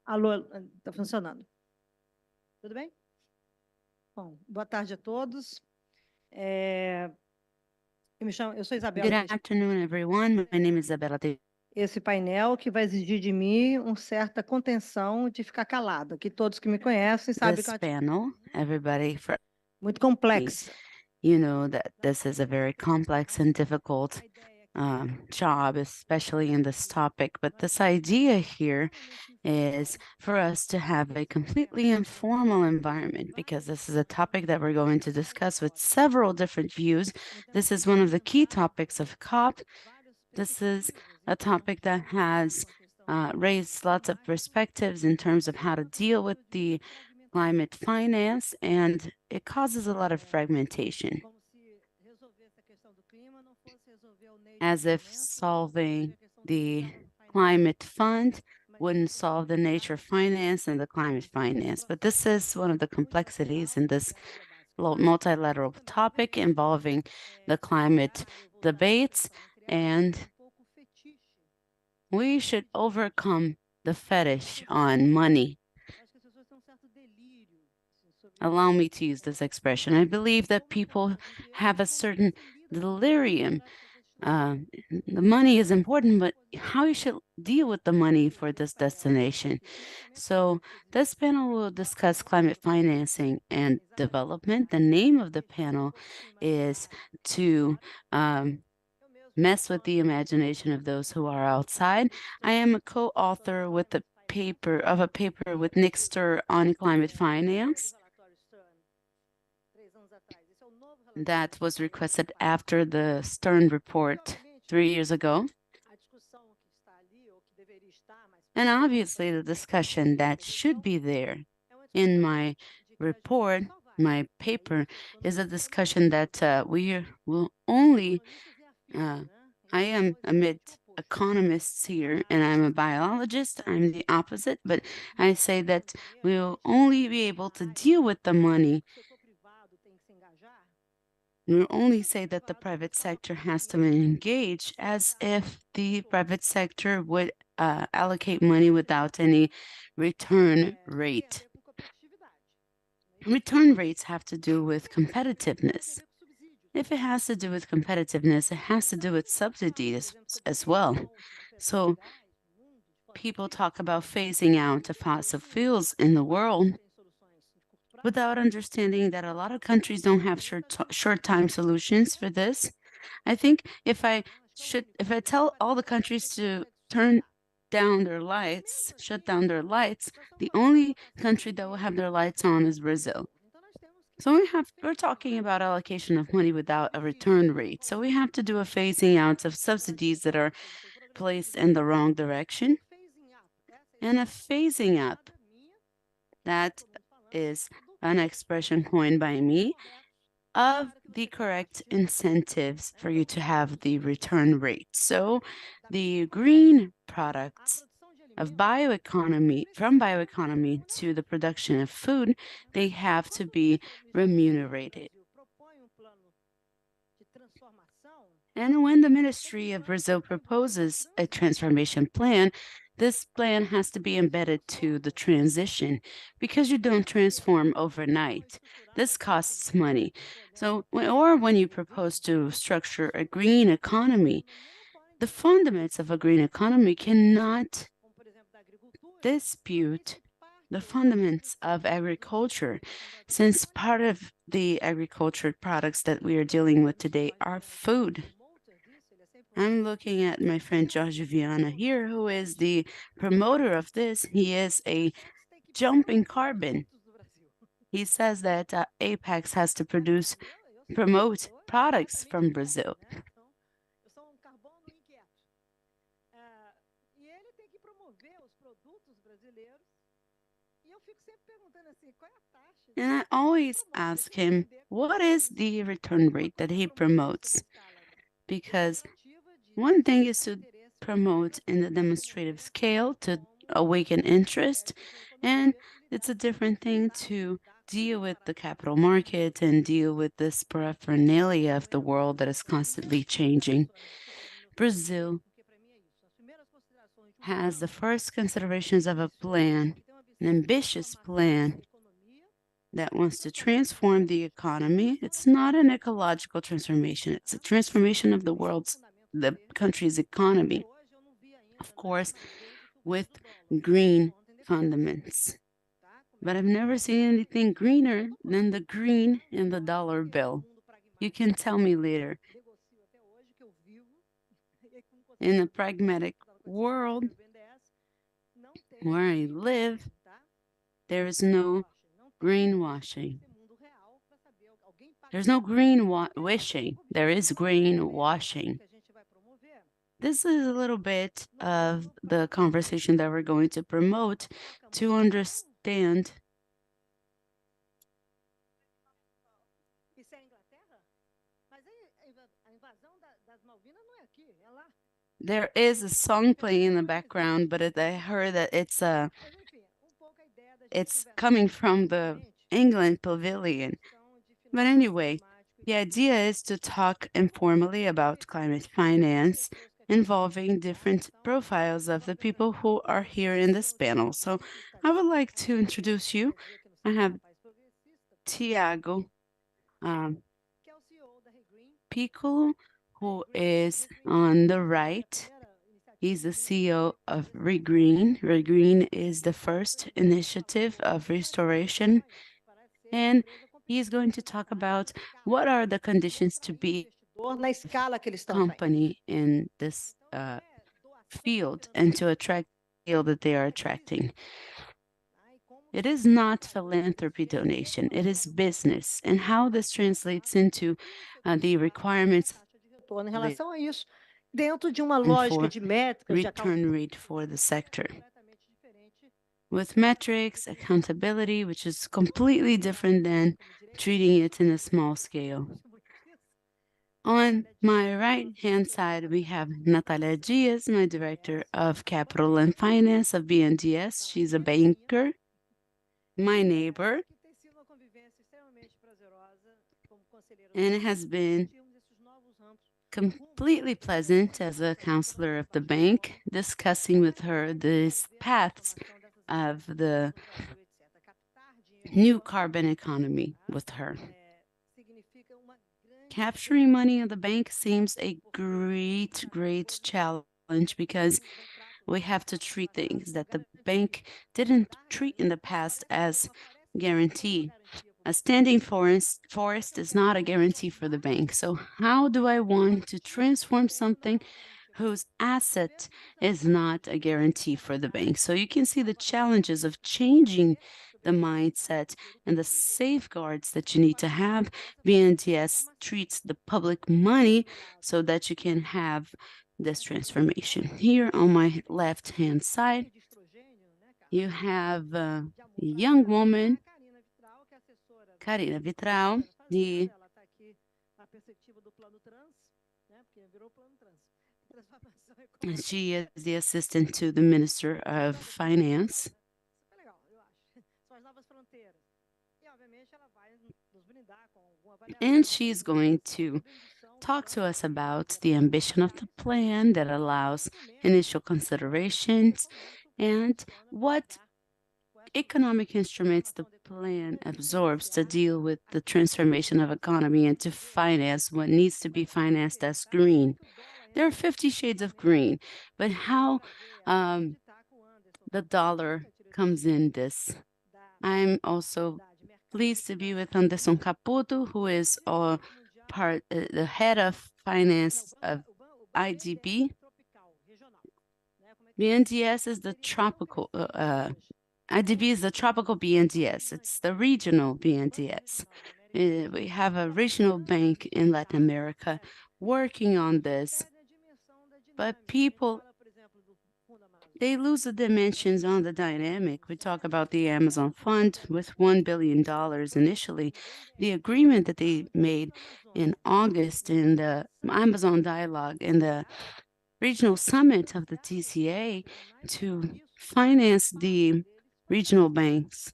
Alô, está funcionando. Tudo bem? Bom, boa tarde a todos. Eu sou Isabela Good Teixeira. afternoon, everyone. My name is Isabella Teixeira. Esse painel que vai exigir de mim uma certa contenção de ficar calada, que todos que me conhecem sabem que é This uma panel, everybody, muito complexa. you know that this is a very complex and difficult job, especially in this topic. But this idea here is for us to have a completely informal environment, because this is a topic that we're going to discuss with several different views. This is one of the key topics of COP. This is a topic that has raised lots of perspectives in terms of how to deal with the climate finance, and it causes a lot of fragmentation, as if solving the climate fund wouldn't solve the nature finance and the climate finance. But this is one of the complexities in this multilateral topic involving the climate debates, and we should overcome the fetish on money. Allow me to use this expression. I believe that people have a certain delirium. The money is important, but how you should deal with the money for this destination. So this panel will discuss climate financing and development. The name of the panel is to mess with the imagination of those who are outside. I am a co-author with a paper with Nick Stir on climate finance that was requested after the Stern report 3 years ago. And obviously the discussion that should be there in my report, my paper, is a discussion that we will only I am amid economists here, and I'm a biologist. I'm the opposite, but I say that we'll only be able to deal with the money. We'll only say that the private sector has to engage as if the private sector would allocate money without any return rate. Return rates have to do with competitiveness. If it has to do with competitiveness, it has to do with subsidies as well. So people talk about phasing out the fossil fuels in the world without understanding that a lot of countries don't have short time solutions for this. I think if I tell all the countries to turn down their lights, shut down their lights, the only country that will have their lights on is Brazil. So we're talking about allocation of money without a return rate. So we have to do a phasing out of subsidies that are placed in the wrong direction, and a phasing up. That is an expression coined by me of the correct incentives for you to have the return rate. So the green products of bioeconomy, from bioeconomy to the production of food, they have to be remunerated. And when the Ministry of Brazil proposes a transformation plan, this plan has to be embedded to the transition, because you don't transform overnight. This costs money. So, or when you propose to structure a green economy, the fundamentals of a green economy cannot dispute the fundamentals of agriculture, since part of the agriculture products that we are dealing with today are food. I'm looking at my friend Jorge Viana here, who is the promoter of this. He is a jumping carbon. He says that Apex has to promote products from Brazil. And I always ask him, what is the return rate that he promotes? Because one thing is to promote in the demonstrative scale to awaken interest, and it's a different thing to deal with the capital market and deal with this paraphernalia of the world that is constantly changing. Brazil has the first considerations of a plan, an ambitious plan that wants to transform the economy. It's not an ecological transformation, it's a transformation of the country's economy, of course, with green fundaments. But I've never seen anything greener than the green in the dollar bill. You can tell me later. In a pragmatic world where I live, there is no greenwashing. There's no wishing. There is greenwashing. This is a little bit of the conversation that we're going to promote to understand. There is a song playing in the background, but I heard that it's coming from the England Pavilion. But anyway, the idea is to talk informally about climate finance, involving different profiles of the people who are here in this panel. So I would like to introduce you. I have Tiago Piccolo, who is on the right. He's the CEO of Regreen. Regreen is the first initiative of restoration, and he's going to talk about what are the conditions to be a company in this field and to attract the field that they are attracting. It is not philanthropy donation, it is business, and how this translates into the requirements Em relação a isso, dentro de uma lógica de métricas de return rate for the sector. With metrics, accountability, which is completely different than treating it in a small scale. On my right-hand side, we have Natalia Diaz, my Director of Capital and Finance of BNDES. She's a banker, my neighbor, and it has been completely pleasant as a counselor of the bank, discussing with her these paths of the new carbon economy with her. Capturing money in the bank seems a great challenge because we have to treat things that the bank didn't treat in the past as guarantee. A standing forest is not a guarantee for the bank. So how do I want to transform something whose asset is not a guarantee for the bank? So you can see the challenges of changing the mindset and the safeguards that you need to have. BNDES treats the public money so that you can have this transformation. Here on my left-hand side, you have a young woman, Karina Vitral, she is the assistant to the Minister of Finance. And she's going to talk to us about the ambition of the plan that allows initial considerations and what economic instruments the plan absorbs to deal with the transformation of economy and to finance what needs to be financed as green. There are 50 shades of green, but how the dollar comes in this. I'm also pleased to be with Anderson Caputo, who is the head of finance of IDB. BNDES is the tropical, IDB is the tropical BNDES. It's the regional BNDES. We have a regional bank in Latin America working on this, but people, they lose the dimensions on the dynamic. We talk about the Amazon Fund with $1 billion initially. The agreement that they made in August in the Amazon Dialogue in the regional summit of the TCA to finance the regional banks.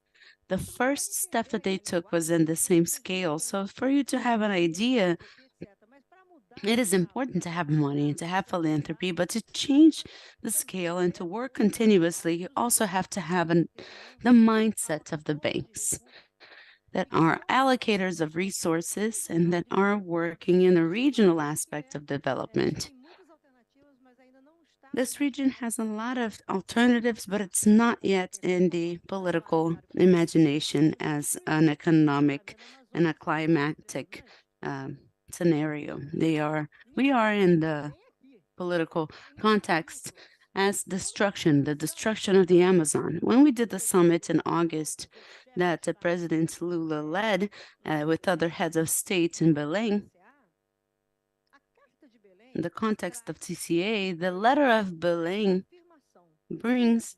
The first step that they took was in the same scale. So for you to have an idea, It is important to have money and to have philanthropy, but to change the scale and to work continuously, you also have to have the mindset of the banks that are allocators of resources and that are working in the regional aspect of development. This region has a lot of alternatives, but it's not yet in the political imagination as an economic and a climatic um, scenario. We are in the political context as destruction, the destruction of the Amazon. When we did the summit in August that President Lula led with other heads of state in Belém, in the context of TCA, the letter of Belém brings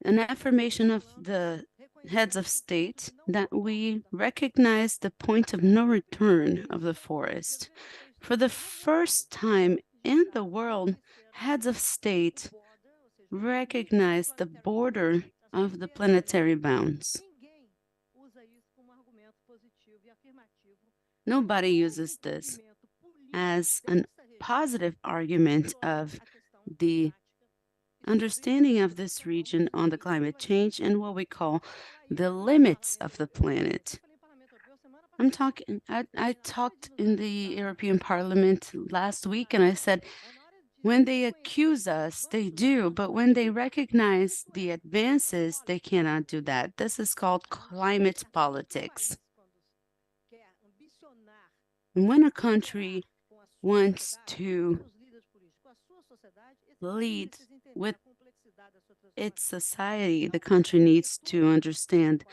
an affirmation of the heads of state that we recognize the point of no return of the forest. For the first time in the world, heads of state recognize the border of the planetary bounds. Nobody uses this as a positive argument of the understanding of this region on the climate change and what we call the limits of the planet. I talked in the European Parliament last week and I said, when they accuse us, they do, but when they recognize the advances, they cannot do that. This is called climate politics. And when a country wants to lead with its society, the country needs to understand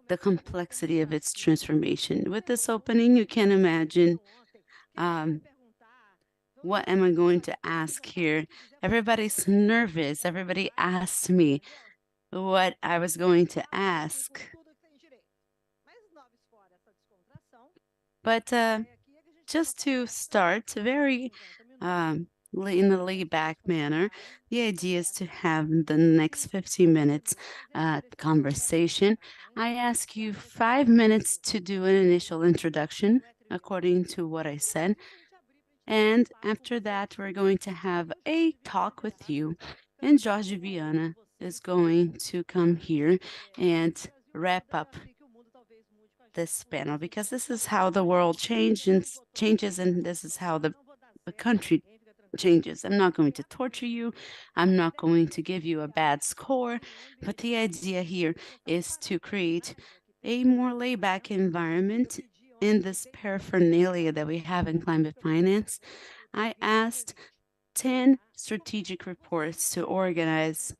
the complexity of its transformation. With this opening, you can imagine what am I going to ask here? Everybody's nervous. Everybody asked me what I was going to ask. But just to start, very in a laid-back manner, the idea is to have the next 15 minutes conversation. I ask you 5 minutes to do an initial introduction according to what I said. And after that, we're going to have a talk with you. And Jorge Viana is going to come here and wrap up this panel, because this is how the world changes, and this is how the country changes. I'm not going to torture you. I'm not going to give you a bad score. But the idea here is to create a more laid-back environment in this paraphernalia that we have in climate finance. I asked 10 strategic reports to organize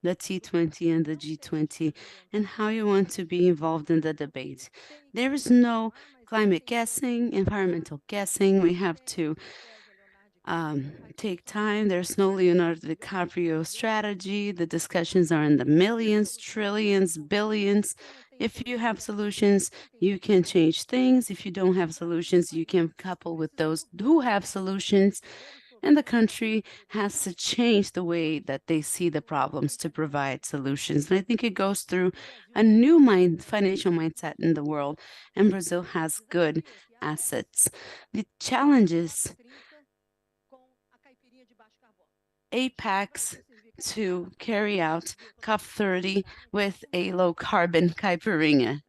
the T20 and the G20 and how you want to be involved in the debate. There is no climate guessing, environmental guessing. We have to take time. There's no Leonardo DiCaprio strategy. The discussions are in the millions, trillions, billions. If you have solutions, you can change things. If you don't have solutions, you can couple with those who have solutions. And the country has to change the way that they see the problems to provide solutions. And I think it goes through a new financial mindset in the world, and Brazil has good assets. The challenges apex to carry out COP30 with a low carbon caipirinha,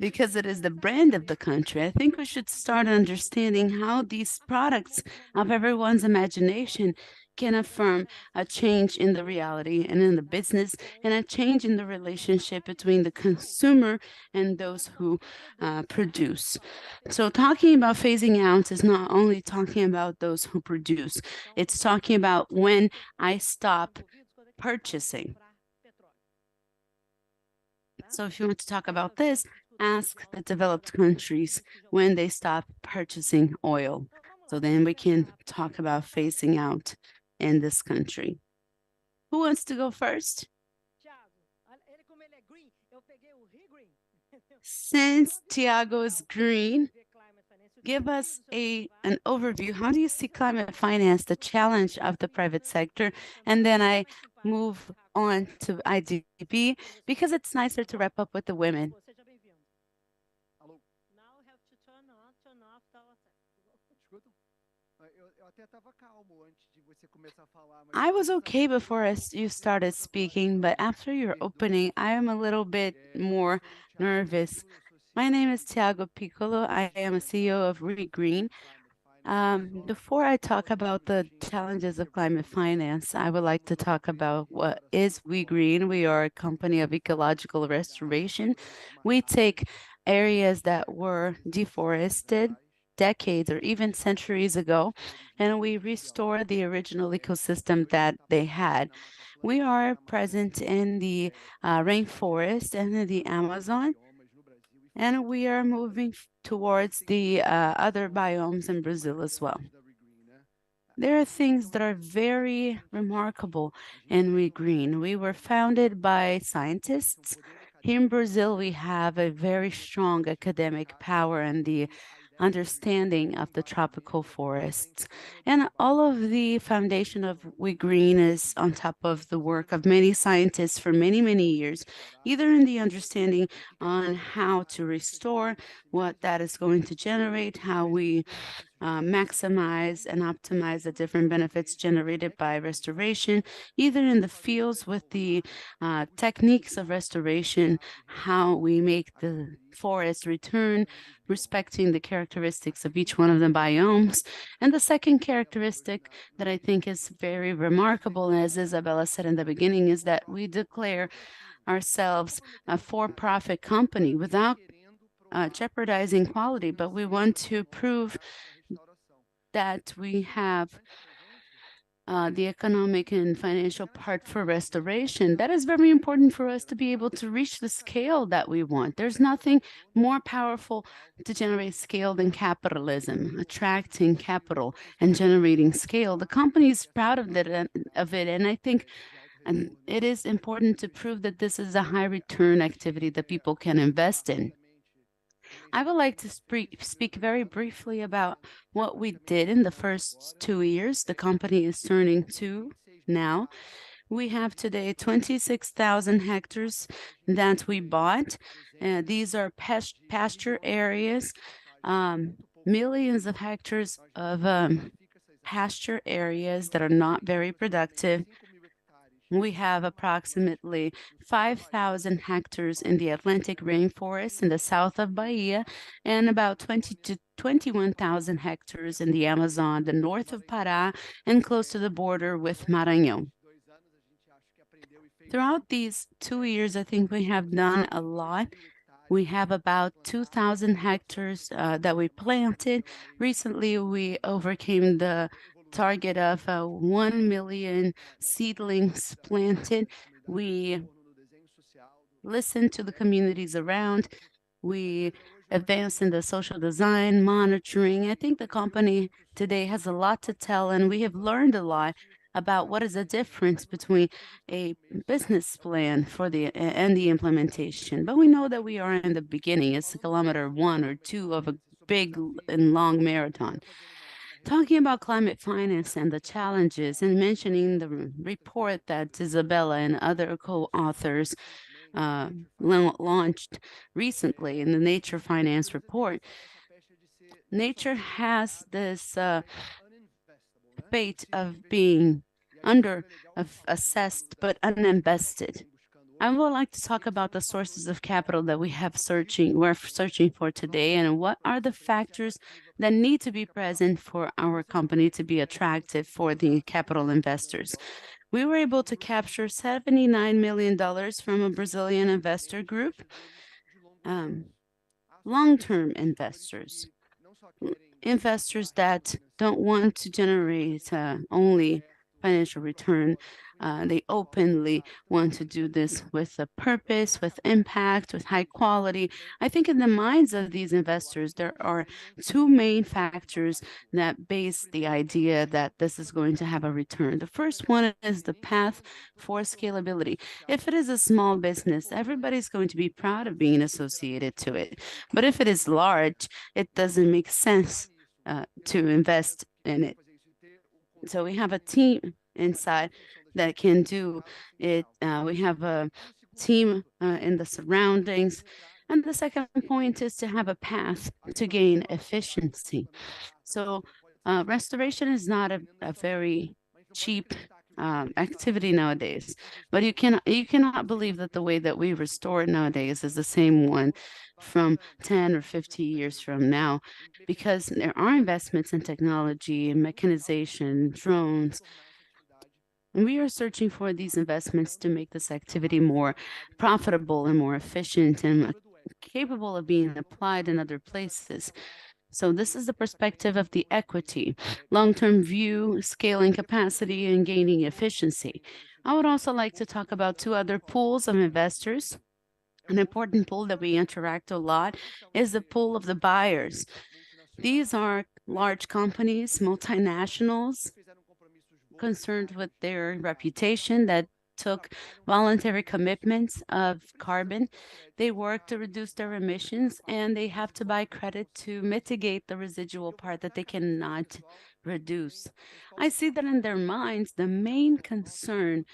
because it is the brand of the country. I think we should start understanding how these products of everyone's imagination can affirm a change in the reality and in the business, and a change in the relationship between the consumer and those who produce. So talking about phasing out is not only talking about those who produce, it's talking about when I stop purchasing. So if you want to talk about this, ask the developed countries when they stop purchasing oil. So then we can talk about phasing out in this country. Who wants to go first? Since Tiago is green, give us an overview. How do you see climate finance, the challenge of the private sector? And then I move on to IDB, because it's nicer to wrap up with the women. I was okay before you started speaking, but after your opening, I am a little bit more nervous. My name is Tiago Piccolo. I am a CEO of ReGreen. Before I talk about the challenges of climate finance, I would like to talk about what is We Green. We are a company of ecological restoration. We take areas that were deforested decades or even centuries ago, and we restore the original ecosystem that they had. We are present in the rainforest and in the Amazon, and we are moving towards the other biomes in Brazil as well. There are things that are very remarkable in We Green. We were founded by scientists. Here in Brazil, we have a very strong academic power and the understanding of the tropical forests. And all of the foundation of We Green is on top of the work of many scientists for many, many years, either in the understanding on how to restore, what that is going to generate, how we maximize and optimize the different benefits generated by restoration, either in the fields with the techniques of restoration, how we make the forest return, respecting the characteristics of each one of the biomes. And the second characteristic that I think is very remarkable, as Isabella said in the beginning, is that we declare ourselves a for-profit company without jeopardizing quality, but we want to prove that we have the economic and financial part for restoration. That is very important for us to be able to reach the scale that we want. There's nothing more powerful to generate scale than capitalism, attracting capital and generating scale. The company is proud of it, and I think it is important to prove that this is a high return activity that people can invest in. I would like to speak very briefly about what we did in the first 2 years. The company is turning 2 now. We have today 26,000 hectares that we bought. These are pasture areas, millions of hectares of pasture areas that are not very productive. We have approximately 5,000 hectares in the Atlantic rainforest in the south of Bahia, and about 20 to 21,000 hectares in the Amazon, the north of Pará, and close to the border with Maranhão. Throughout these 2 years, I think we have done a lot. We have about 2,000 hectares that we planted. Recently, we overcame the target of 1 million seedlings planted. We listened to the communities around. We advanced in the social design, monitoring. I think the company today has a lot to tell, and we have learned a lot about what is the difference between a business plan for and the implementation. But we know that we are in the beginning. It's kilometer 1 or 2 of a big and long marathon. Talking about climate finance and the challenges, and mentioning the report that Isabella and other co-authors launched recently in the Nature Finance report, nature has this fate of being assessed but uninvested. I would like to talk about the sources of capital that we're searching for today, and what are the factors that need to be present for our company to be attractive for the capital investors. We were able to capture $79 million from a Brazilian investor group, long-term investors, investors that don't want to generate only financial return. They openly want to do this with a purpose, with impact, with high quality. I think in the minds of these investors, there are two main factors that base the idea that this is going to have a return. The first one is the path for scalability. If it is a small business, everybody's going to be proud of being associated to it. But if it is large, it doesn't make sense to invest in it. So we have a team inside that can do it. We have a team in the surroundings. And the second point is to have a path to gain efficiency. So Restoration is not a very cheap activity nowadays, but you cannot believe that the way that we restore it nowadays is the same one from 10 or 50 years from now, because there are investments in technology, mechanization, drones, and we are searching for these investments to make this activity more profitable and more efficient and capable of being applied in other places. So this is the perspective of the equity, long-term view, scaling capacity, and gaining efficiency. I would also like to talk about two other pools of investors. An important pool that we interact a lot is the pool of the buyers. These are large companies, multinationals, concerned with their reputation, that took voluntary commitments of carbon. They work to reduce their emissions, and they have to buy credit to mitigate the residual part that they cannot reduce. I see that in their minds, the main concern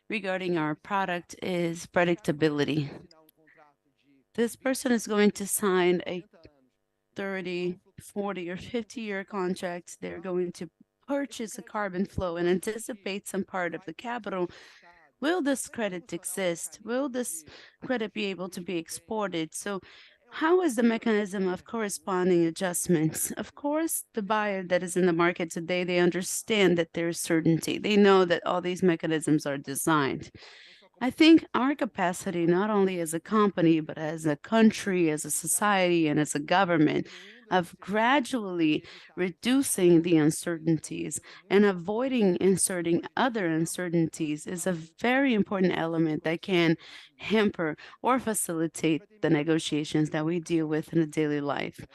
regarding our product is predictability. This person is going to sign a 30, 40, or 50-year contract. They're going to purchase a carbon flow and anticipate some part of the capital. Will this credit exist? Will this credit be able to be exported? So how is the mechanism of corresponding adjustments? Of course, the buyer that is in the market today, they understand that there's certainty. They know that all these mechanisms are designed. I think our capacity, not only as a company, but as a country, as a society, and as a government, of gradually reducing the uncertainties and avoiding inserting other uncertainties is a very important element that can hamper or facilitate the negotiations that we deal with in a daily life.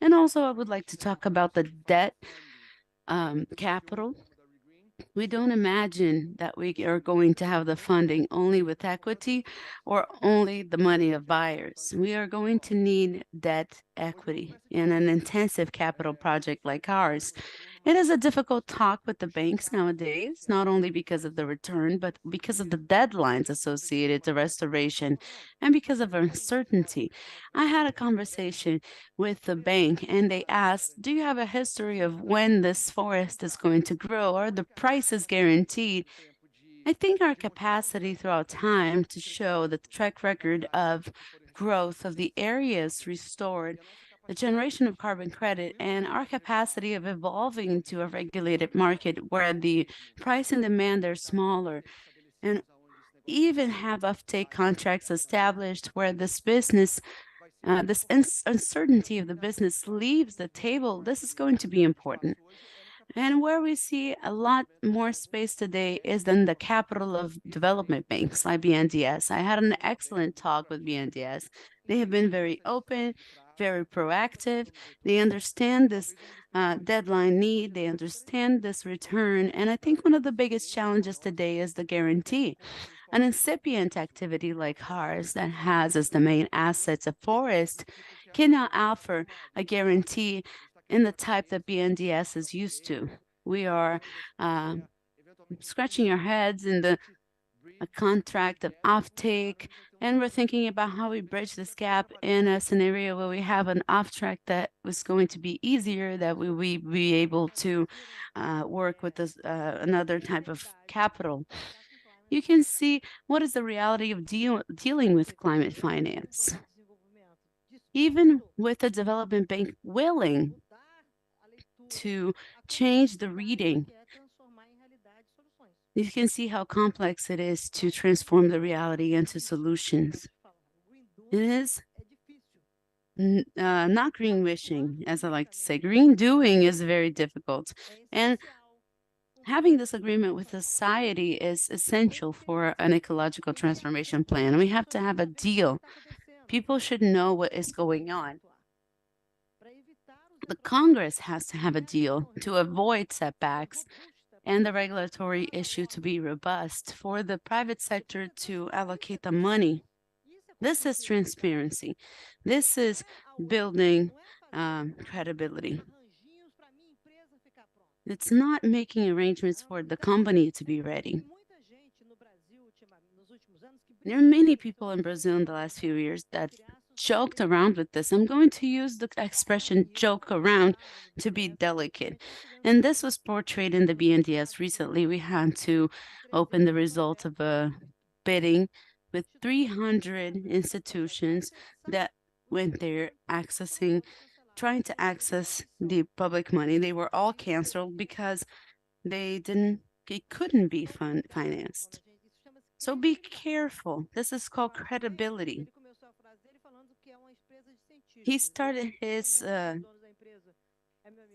And also, I would like to talk about the debt capital. We don't imagine that we are going to have the funding only with equity or only the money of buyers. We are going to need debt equity in an intensive capital project like ours. It is a difficult talk with the banks nowadays, not only because of the return, but because of the deadlines associated to restoration and because of uncertainty. I had a conversation with the bank and they asked, do you have a history of when this forest is going to grow? Or the price is guaranteed? I think our capacity throughout time to show the track record of growth of the areas restored, the generation of carbon credit, and our capacity of evolving to a regulated market where the price and demand are smaller, and even have offtake contracts established where this business, this uncertainty of the business leaves the table. This is going to be important. And where we see a lot more space today is in the capital of development banks like BNDES. I had an excellent talk with BNDES. They have been very open, very proactive. They understand this deadline need, they understand this return. And I think one of the biggest challenges today is the guarantee. An incipient activity like ours that has as the main assets a forest cannot offer a guarantee in the type that BNDES is used to. We are scratching our heads in the a contract of offtake, and we're thinking about how we bridge this gap in a scenario where we have an off-track that was going to be easier, that we be able to work with this another type of capital. You can see what is the reality of dealing with climate finance. Even with the development bank willing to change the reading, you can see how complex it is to transform the reality into solutions. It is not green wishing, as I like to say. Green doing is very difficult. And having this agreement with society is essential for an ecological transformation plan. We have to have a deal. People should know what is going on. The Congress has to have a deal to avoid setbacks and the regulatory issue to be robust, for the private sector to allocate the money. This is transparency. This is building credibility. It's not making arrangements for the company to be ready. There are many people in Brazil in the last few years that joked around with this. I'm going to use the expression joke around to be delicate. And this was portrayed in the BNDES recently. We had to open the result of a bidding with 300 institutions that went there trying to access the public money. They were all canceled because they couldn't be financed. So be careful. This is called credibility. He started his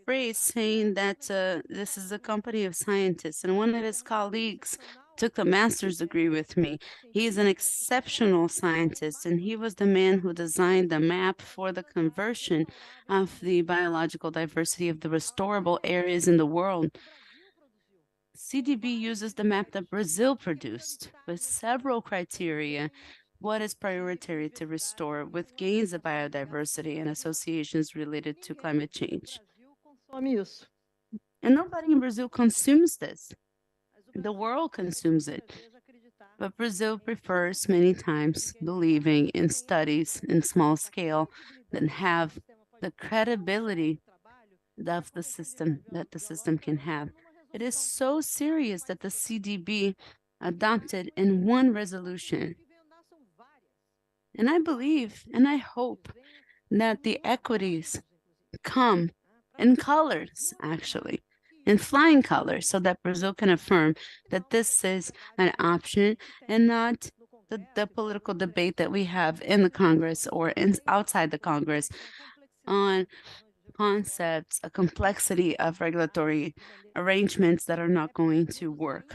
phrase saying that this is a company of scientists, and one of his colleagues took the master's degree with me. He is an exceptional scientist, and he was the man who designed the map for the conversion of the biological diversity of the restorable areas in the world. CDB uses the map that Brazil produced with several criteria. What is priority to restore with gains of biodiversity and associations related to climate change? And nobody in Brazil consumes this. The world consumes it. But Brazil prefers many times believing in studies in small scale that have the credibility of the system that the system can have. It is so serious that the CDB adopted in one resolution. And I believe and I hope that the equities come in colors, actually, in flying colors, so that Brazil can affirm that this is an option and not the political debate that we have in the Congress or outside the Congress on concepts, a complexity of regulatory arrangements that are not going to work.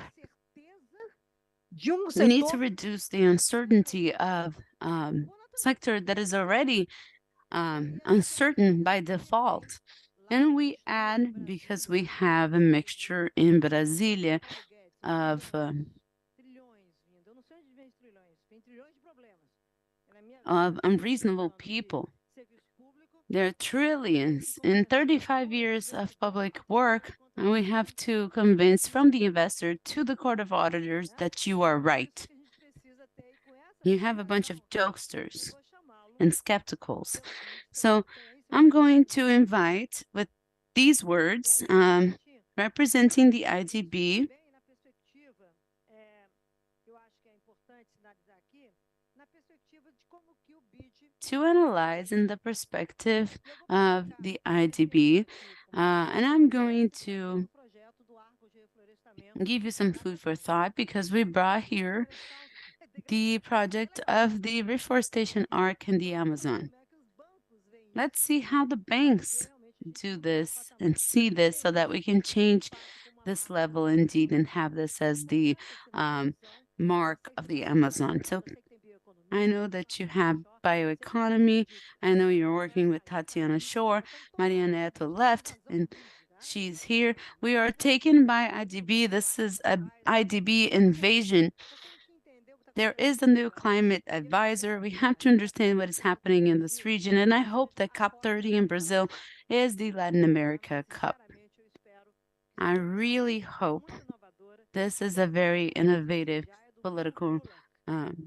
We need to reduce the uncertainty of sector that is already uncertain by default. And we add, because we have a mixture in Brasilia of unreasonable people. There are trillions in 35 years of public work, and we have to convince from the investor to the Court of Auditors that you are right. You have a bunch of jokesters and skepticals. So I'm going to invite, with these words, representing the IDB, to analyze in the perspective of the IDB, and I'm going to give you some food for thought, because we brought here the project of the reforestation arc in the Amazon. Let's see how the banks do this and see this so that we can change this level indeed and have this as the mark of the Amazon. So I know that you have bioeconomy. I know you're working with Tatiana Shore. Maria Neto left and she's here. We are taken by IDB. This is a IDB invasion. There is a new climate advisor. We have to understand what is happening in this region. And I hope that COP30 in Brazil is the Latin America Cup. I really hope this is a very innovative political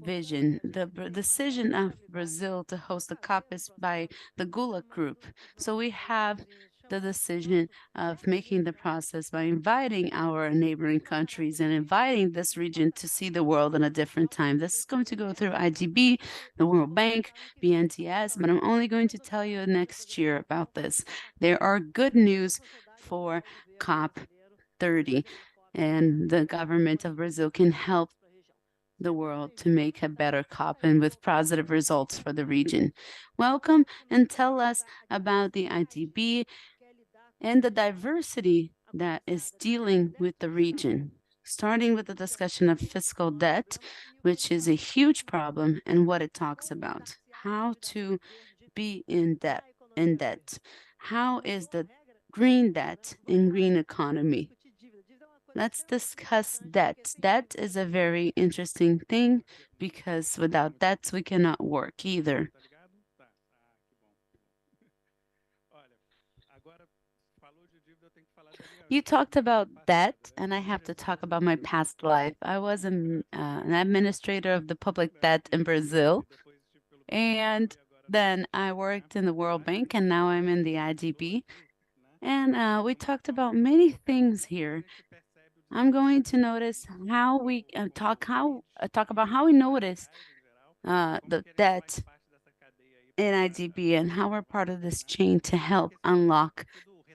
vision. The decision of Brazil to host the COP is by the GULA group. So we have the decision of making the process by inviting our neighboring countries and inviting this region to see the world in a different time. This is going to go through IDB, the World Bank, BNDES, but I'm only going to tell you next year about this. There are good news for COP30, and the government of Brazil can help the world to make a better COP and with positive results for the region. Welcome, and tell us about the IDB and the diversity that is dealing with the region, starting with the discussion of fiscal debt, which is a huge problem, and what it talks about. How to be in debt. How is the green debt in green economy? Let's discuss debt. Debt is a very interesting thing because without debts, we cannot work either. You talked about debt, and I have to talk about my past life. I was an administrator of the public debt in Brazil, and Then I worked in the World Bank and now I'm in the IDB. And we talked about many things here. I'm going to notice how we talk about how we notice the debt in IDB and how we're part of this chain to help unlock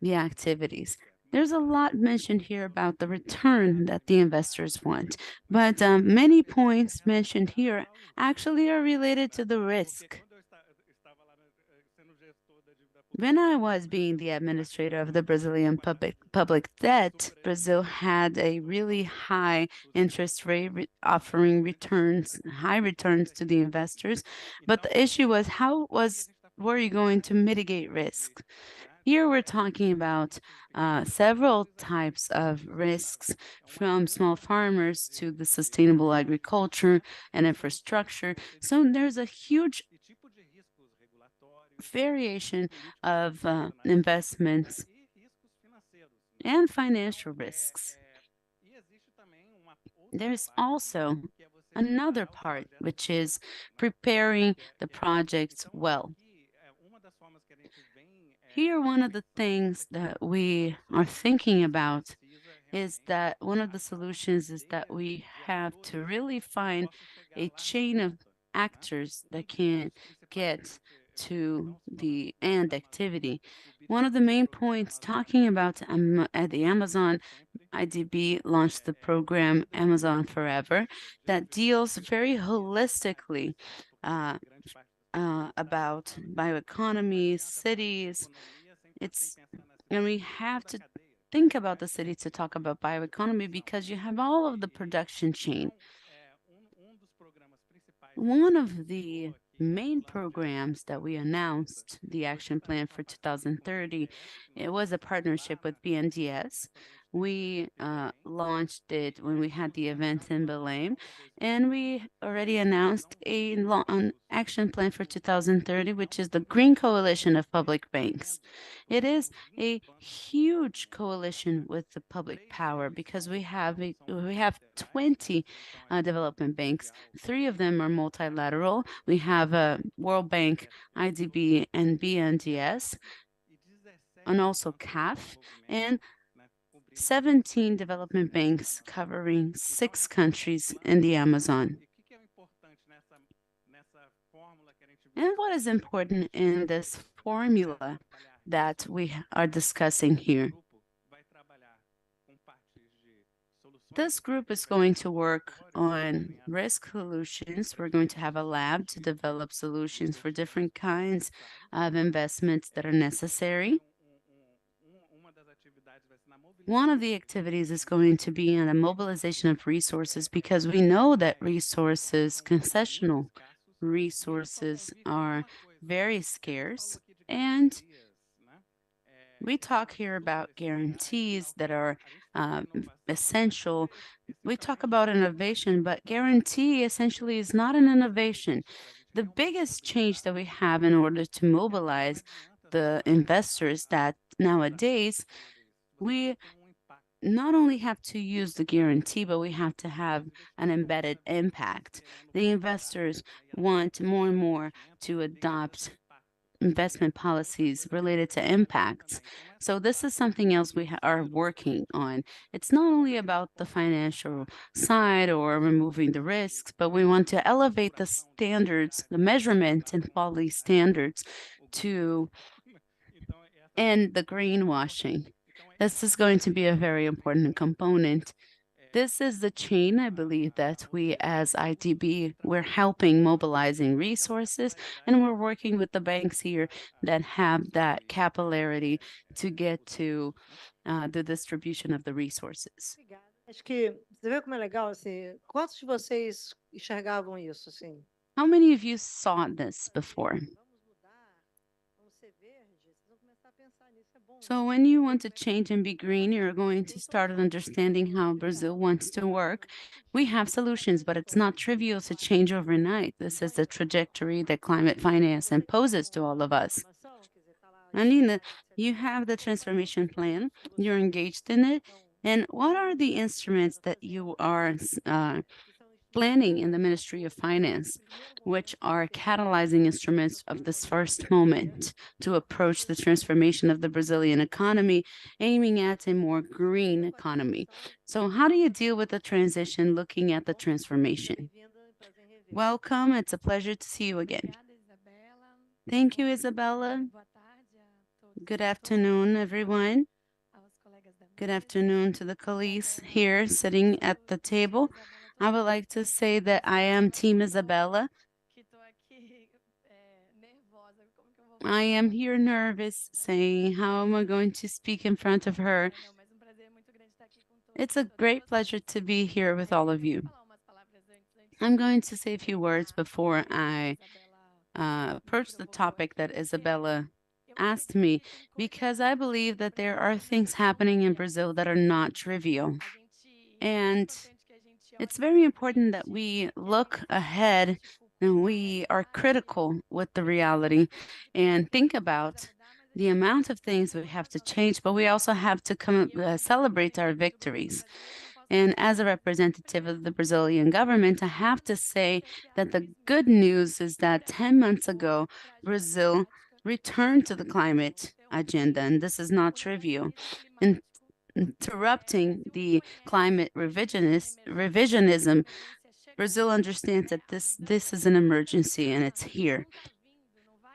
the activities. There's a lot mentioned here about the return that the investors want, but many points mentioned here actually are related to the risk. When I was being the administrator of the Brazilian public debt, Brazil had a really high interest rate offering returns, high returns to the investors. But the issue was were you going to mitigate risk? Here we're talking about several types of risks, from small farmers to the sustainable agriculture and infrastructure. So there's a huge variation of investments and financial risks. There's also another part, which is preparing the projects well. Here, one of the things that we are thinking about is that one of the solutions is that we have to really find a chain of actors that can get to the end activity. One of the main points talking about at the Amazon IDB launched the program Amazon Forever that deals very holistically uh, about bioeconomy, cities. It's and we have to think about the city to talk about bioeconomy because you have all of the production chain. One of the main programs that we announced, the action plan for 2030, it was a partnership with BNDES. We launched it when we had the event in Belém, and we already announced an action plan for 2030, which is the Green Coalition of Public Banks. It is a huge coalition with the public power because we have 20 development banks. 3 of them are multilateral. We have World Bank, IDB, and BNDES, and also CAF, and 17 development banks covering 6 countries in the Amazon. And what is important in this formula that we are discussing here? This group is going to work on risk solutions. We're going to have a lab to develop solutions for different kinds of investments that are necessary. One of the activities is going to be in the mobilization of resources because we know that concessional resources are very scarce, and we talk here about guarantees that are essential. We talk about innovation, but guarantee essentially is not an innovation. The biggest change that we have in order to mobilize the investors that nowadays we not only have to use the guarantee, but we have to have an embedded impact. The investors want more and more to adopt investment policies related to impacts. So this is something else we are working on. It's not only about the financial side or removing the risks, but we want to elevate the standards, the measurement and quality standards to end the greenwashing. This is going to be a very important component. This is the chain, I believe, that we as IDB, we're helping mobilizing resources, and we're working with the banks here that have that capillarity to get to the distribution of the resources. Acho que você vê como é legal, assim, quantos de vocês enxergavam isso, assim? How many of you saw this before? So when you want to change and be green, you're going to start understanding how Brazil wants to work. We have solutions, but it's not trivial to change overnight. This is the trajectory that climate finance imposes to all of us. Alina, you have the transformation plan, you're engaged in it. And what are the instruments that you are planning in the Ministry of Finance, which are catalyzing instruments of this first moment to approach the transformation of the Brazilian economy, aiming at a more green economy. So how do you deal with the transition looking at the transformation? Welcome. It's a pleasure to see you again. Thank you, Isabella. Good afternoon, everyone. Good afternoon to the colleagues here sitting at the table. I would like to say that I am Team Isabella. I am here nervous, saying, how am I going to speak in front of her? It's a great pleasure to be here with all of you. I'm going to say a few words before I approach the topic that Isabella asked me, because I believe that there are things happening in Brazil that are not trivial. And it's very important that we look ahead and we are critical with the reality and think about the amount of things we have to change, but we also have to celebrate our victories. And as a representative of the Brazilian government, I have to say that the good news is that 10 months ago, Brazil returned to the climate agenda, and this is not trivial. And interrupting the climate revisionism, Brazil understands that this is an emergency and it's here.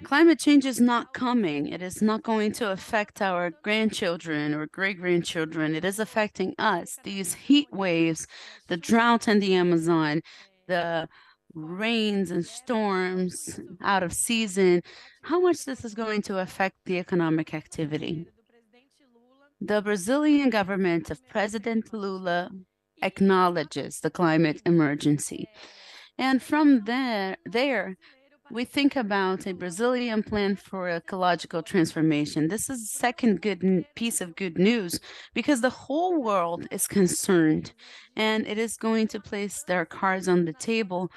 Climate change is not coming. It is not going to affect our grandchildren or great-grandchildren. It is affecting us. These heat waves, the drought in the Amazon, the rains and storms out of season, how much this is going to affect the economic activity. The Brazilian government of President Lula acknowledges the climate emergency. And from there, we think about a Brazilian plan for ecological transformation. This is the second piece of good news because the whole world is concerned, and it is going to place their cards on the table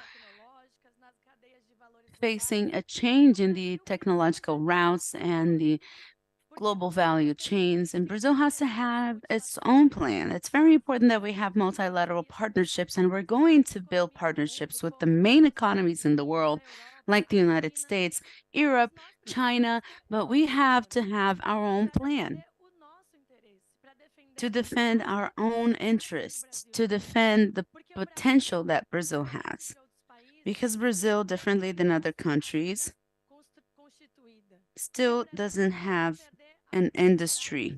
facing a change in the technological routes and the global value chains, and Brazil has to have its own plan. It's very important that we have multilateral partnerships, and we're going to build partnerships with the main economies in the world, like the United States, Europe, China, but we have to have our own plan to defend our own interests, to defend the potential that Brazil has. Because Brazil, differently than other countries, still doesn't have an industry.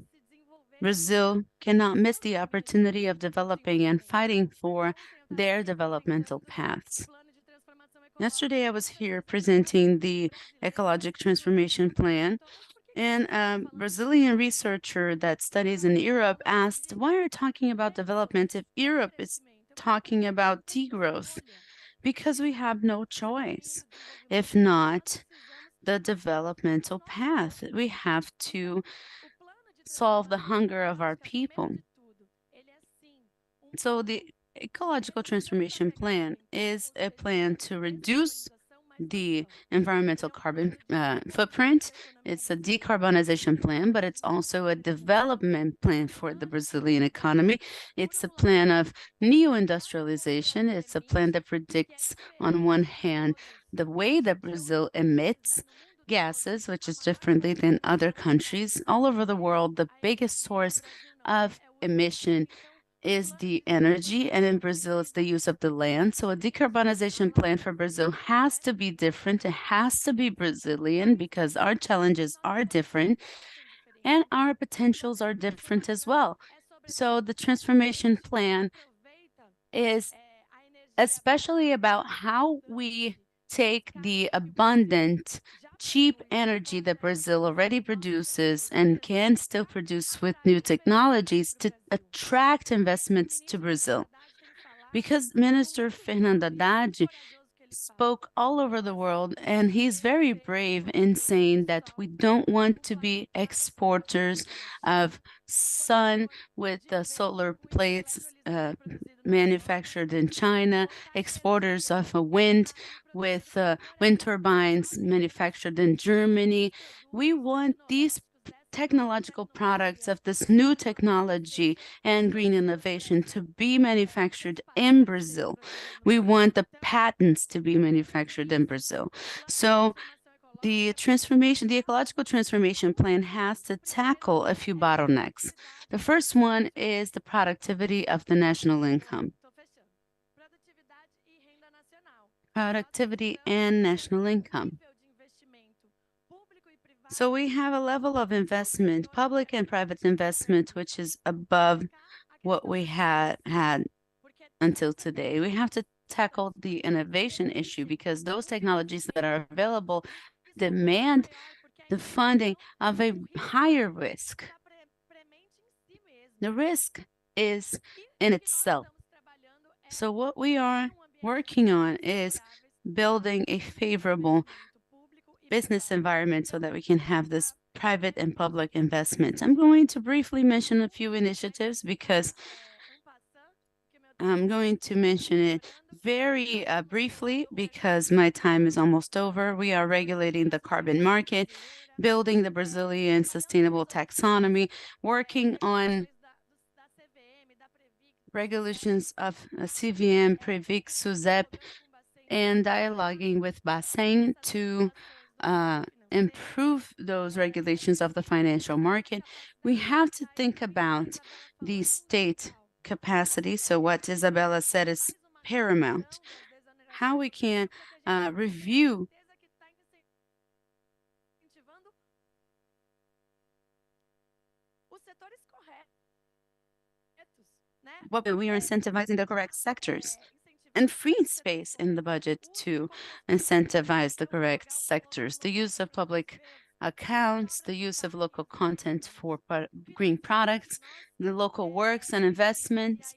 Brazil cannot miss the opportunity of developing and fighting for their developmental paths. Yesterday, I was here presenting the Ecologic Transformation Plan, and a Brazilian researcher that studies in Europe asked, why are you talking about development if Europe is talking about degrowth? Because we have no choice. If not, the developmental path. We have to solve the hunger of our people. So the ecological transformation plan is a plan to reduce the environmental carbon footprint. It's a decarbonization plan, but it's also a development plan for the Brazilian economy. It's a plan of neo-industrialization. It's a plan that predicts, on one hand, the way that Brazil emits gases, which is differently than other countries. All over the world, the biggest source of emission is the energy, and in Brazil, it's the use of the land. So a decarbonization plan for Brazil has to be different. It has to be Brazilian because our challenges are different and our potentials are different as well. So the transformation plan is especially about how we take the abundant, cheap energy that Brazil already produces and can still produce with new technologies to attract investments to Brazil. Because Minister Fernando Haddad spoke all over the world, and he's very brave in saying that we don't want to be exporters of sun with the solar plates manufactured in China, exporters of wind with wind turbines manufactured in Germany. We want these technological products of this new technology and green innovation to be manufactured in Brazil. We want the patents to be manufactured in Brazil. So the transformation, the ecological transformation plan has to tackle a few bottlenecks. The first one is the productivity of the national income. Productivity and national income. So we have a level of investment, public and private investment, which is above what we had until today. We have to tackle the innovation issue because those technologies that are available demand the funding of a higher risk. The risk is in itself. So what we are working on is building a favorable business environment so that we can have this private and public investments. I'm going to briefly mention a few initiatives because I'm going to mention it very briefly because my time is almost over. We are regulating the carbon market, building the Brazilian sustainable taxonomy, working on regulations of CVM, Previc, SUSEP, and dialoguing with Bacen to improve those regulations of the financial market. We have to think about the state capacity. So what Isabella said is paramount. How we can review what we are incentivizing the correct sectors and free space in the budget to incentivize the correct sectors. The use of public accounts, the use of local content for green products, the local works and investments.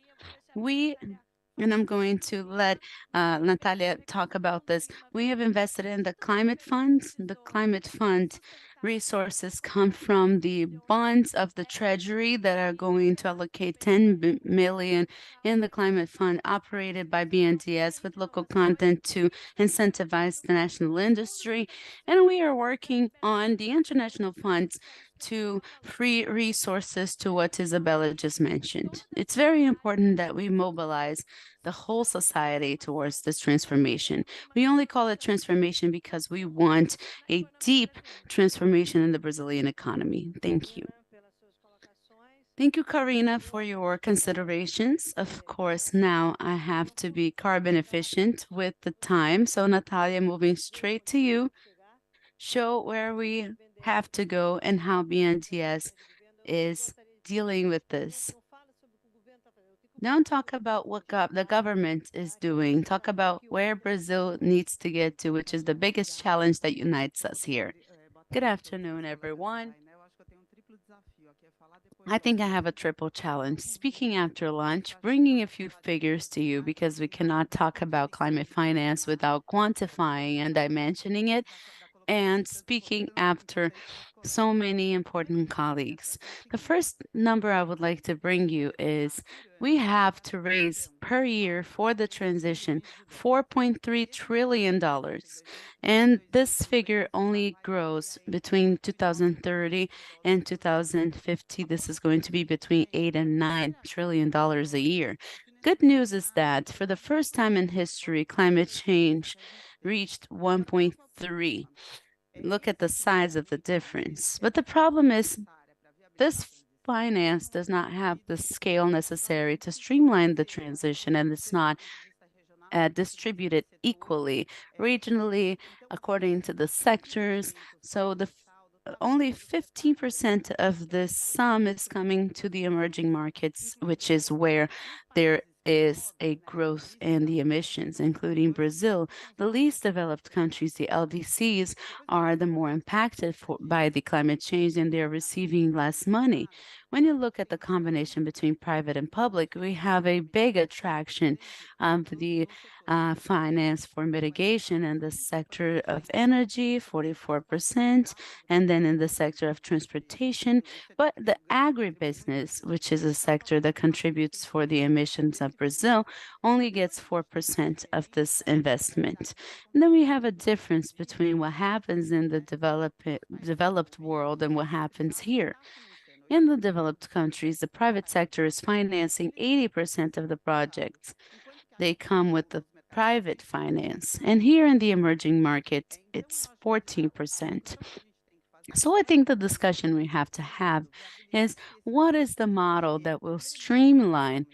And I'm going to let Natalia talk about this. We have invested in the climate funds. The climate fund resources come from the bonds of the Treasury that are going to allocate 10 million in the climate fund operated by BNDES with local content to incentivize the national industry. And we are working on the international funds to free resources to what Isabella just mentioned. It's very important that we mobilize the whole society towards this transformation. We only call it transformation because we want a deep transformation in the Brazilian economy. Thank you. Thank you, Karina, for your considerations. Of course, now I have to be carbon efficient with the time. So Natalia, moving straight to you, show where we have to go and how BNDES is dealing with this. Don't talk about what the government is doing. Talk about where Brazil needs to get to, which is the biggest challenge that unites us here. Good afternoon, everyone. I think I have a triple challenge. Speaking after lunch, bringing a few figures to you because we cannot talk about climate finance without quantifying and dimensioning it, and speaking after so many important colleagues. The first number I would like to bring you is we have to raise per year for the transition $4.3 trillion. And this figure only grows between 2030 and 2050. This is going to be between $8 and $9 trillion a year. Good news is that for the first time in history, climate change reached 1.3. Look at the size of the difference. But the problem is this finance does not have the scale necessary to streamline the transition, and it's not distributed equally regionally according to the sectors. So only 15% of this sum is coming to the emerging markets, which is where there is a growth in the emissions, including Brazil. The least developed countries, the LDCs, are the more impacted by the climate change, and they're receiving less money. When you look at the combination between private and public, we have a big attraction of the finance for mitigation in the sector of energy, 44%, and then in the sector of transportation. But the agribusiness, which is a sector that contributes for the emissions of Brazil, only gets 4% of this investment. And then we have a difference between what happens in the developed world and what happens here. In the developed countries, the private sector is financing 80% of the projects. They come with the private finance. And here in the emerging market, it's 14%. So I think the discussion we have to have is what is the model that will streamline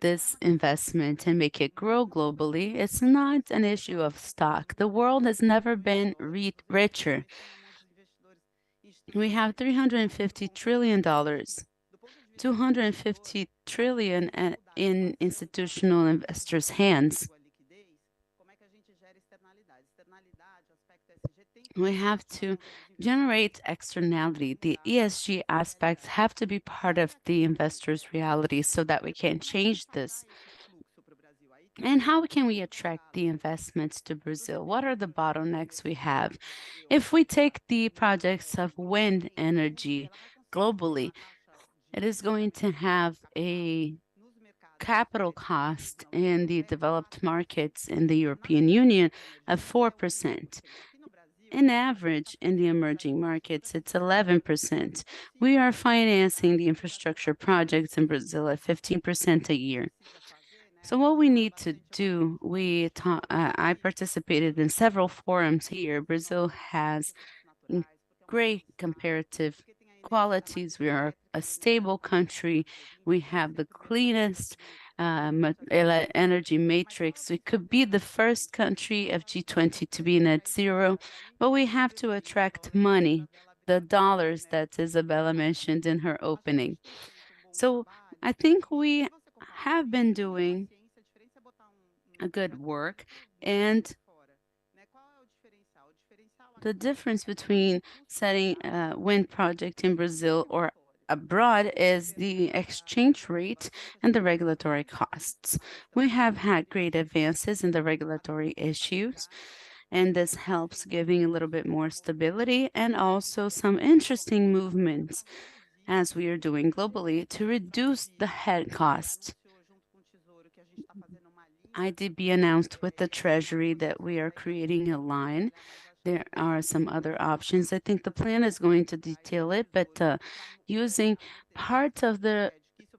this investment and make it grow globally? It's not an issue of stock. The world has never been richer. We have $350 trillion, 250 trillion in institutional investors' hands. We have to generate externality. The ESG aspects have to be part of the investor's reality so that we can change this. And how can we attract the investments to Brazil? What are the bottlenecks we have? If we take the projects of wind energy globally, it is going to have a capital cost in the developed markets in the European Union of 4%. In average, in the emerging markets, it's 11%. We are financing the infrastructure projects in Brazil at 15% a year. So what we need to do, I participated in several forums here. Brazil has great comparative qualities. We are a stable country. We have the cleanest energy matrix. We could be the first country of G20 to be net zero, but we have to attract money, the dollars that Isabella mentioned in her opening. So I think we have been doing a good work, and the difference between setting a wind project in Brazil or abroad is the exchange rate and the regulatory costs. We have had great advances in the regulatory issues, and this helps giving a little bit more stability and also some interesting movements as we are doing globally to reduce the head cost. IDB announced with the Treasury that we are creating a line. There are some other options. I think the plan is going to detail it, but using part of the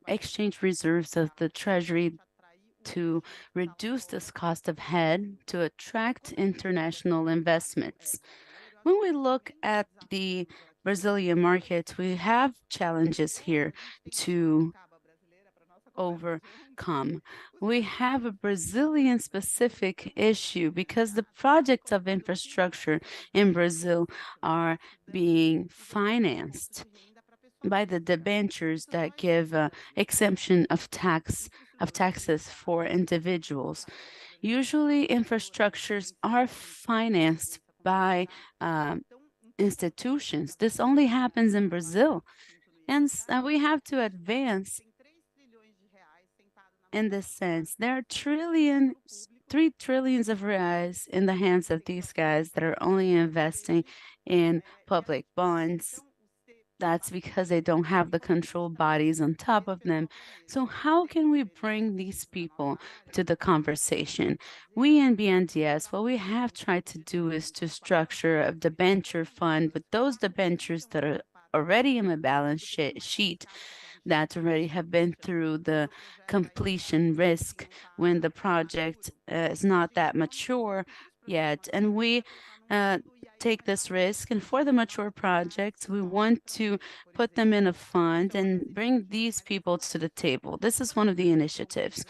exchange reserves of the Treasury to reduce this cost of head to attract international investments. When we look at the Brazilian market, we have challenges here to overcome. We have a Brazilian specific issue because the projects of infrastructure in Brazil are being financed by the debentures that give exemption of taxes for individuals. Usually infrastructures are financed by institutions. This only happens in Brazil. And we have to advance in this sense. There are 3 trillions of reais in the hands of these guys that are only investing in public bonds. That's because they don't have the control bodies on top of them. So how can we bring these people to the conversation? We in BNDES, what we have tried to do is to structure a debenture fund with those debentures that are already in the balance sheet that already have been through the completion risk when the project is not that mature yet. And we take this risk, and for the mature projects, we want to put them in a fund and bring these people to the table. This is one of the initiatives.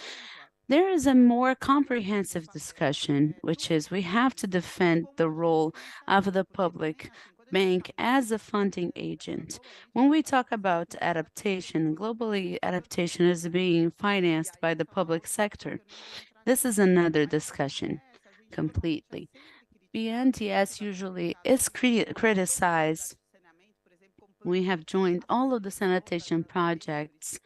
There is a more comprehensive discussion, which is we have to defend the role of the public bank as a funding agent. When we talk about adaptation, globally adaptation is being financed by the public sector. This is another discussion completely. BNDES usually is criticized. We have joined all of the sanitation projects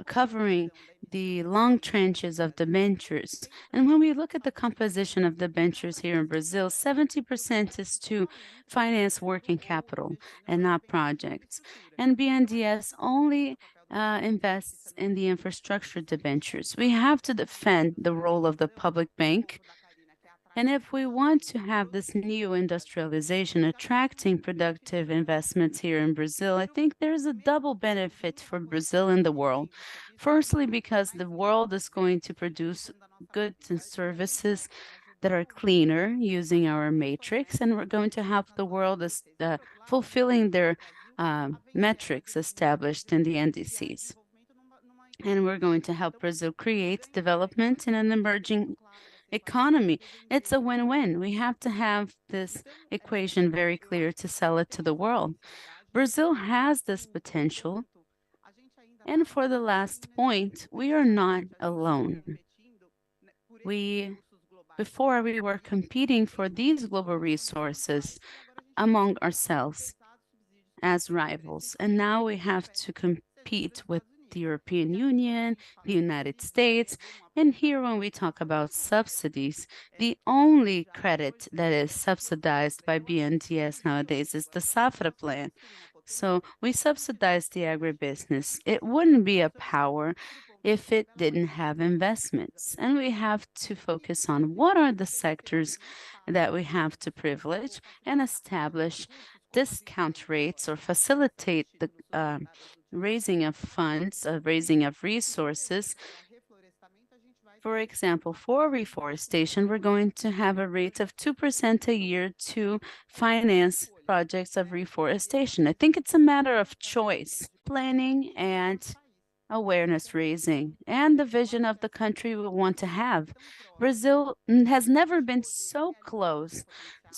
covering the long tranches of debentures. And when we look at the composition of debentures here in Brazil, 70% is to finance working capital and not projects. And BNDES only invests in the infrastructure debentures. We have to defend the role of the public bank. And if we want to have this new industrialization attracting productive investments here in Brazil, I think there's a double benefit for Brazil and the world. Firstly, because the world is going to produce goods and services that are cleaner using our matrix, and we're going to help the world fulfilling their metrics established in the NDCs. And we're going to help Brazil create development in an emerging economy. It's a win-win. We have to have this equation very clear to sell it to the world. Brazil has this potential. And for the last point, we are not alone. Before we were competing for these global resources among ourselves as rivals, and now we have to compete with the European Union, the United States, and here when we talk about subsidies, the only credit that is subsidized by BNDES nowadays is the Safra plan. So we subsidize the agribusiness. It wouldn't be a power if it didn't have investments. And we have to focus on what are the sectors that we have to privilege and establish discount rates or facilitate the raising of funds, raising of resources. For example, for reforestation, we're going to have a rate of 2% a year to finance projects of reforestation. I think it's a matter of choice, planning, and awareness raising, and the vision of the country we want to have. Brazil has never been so close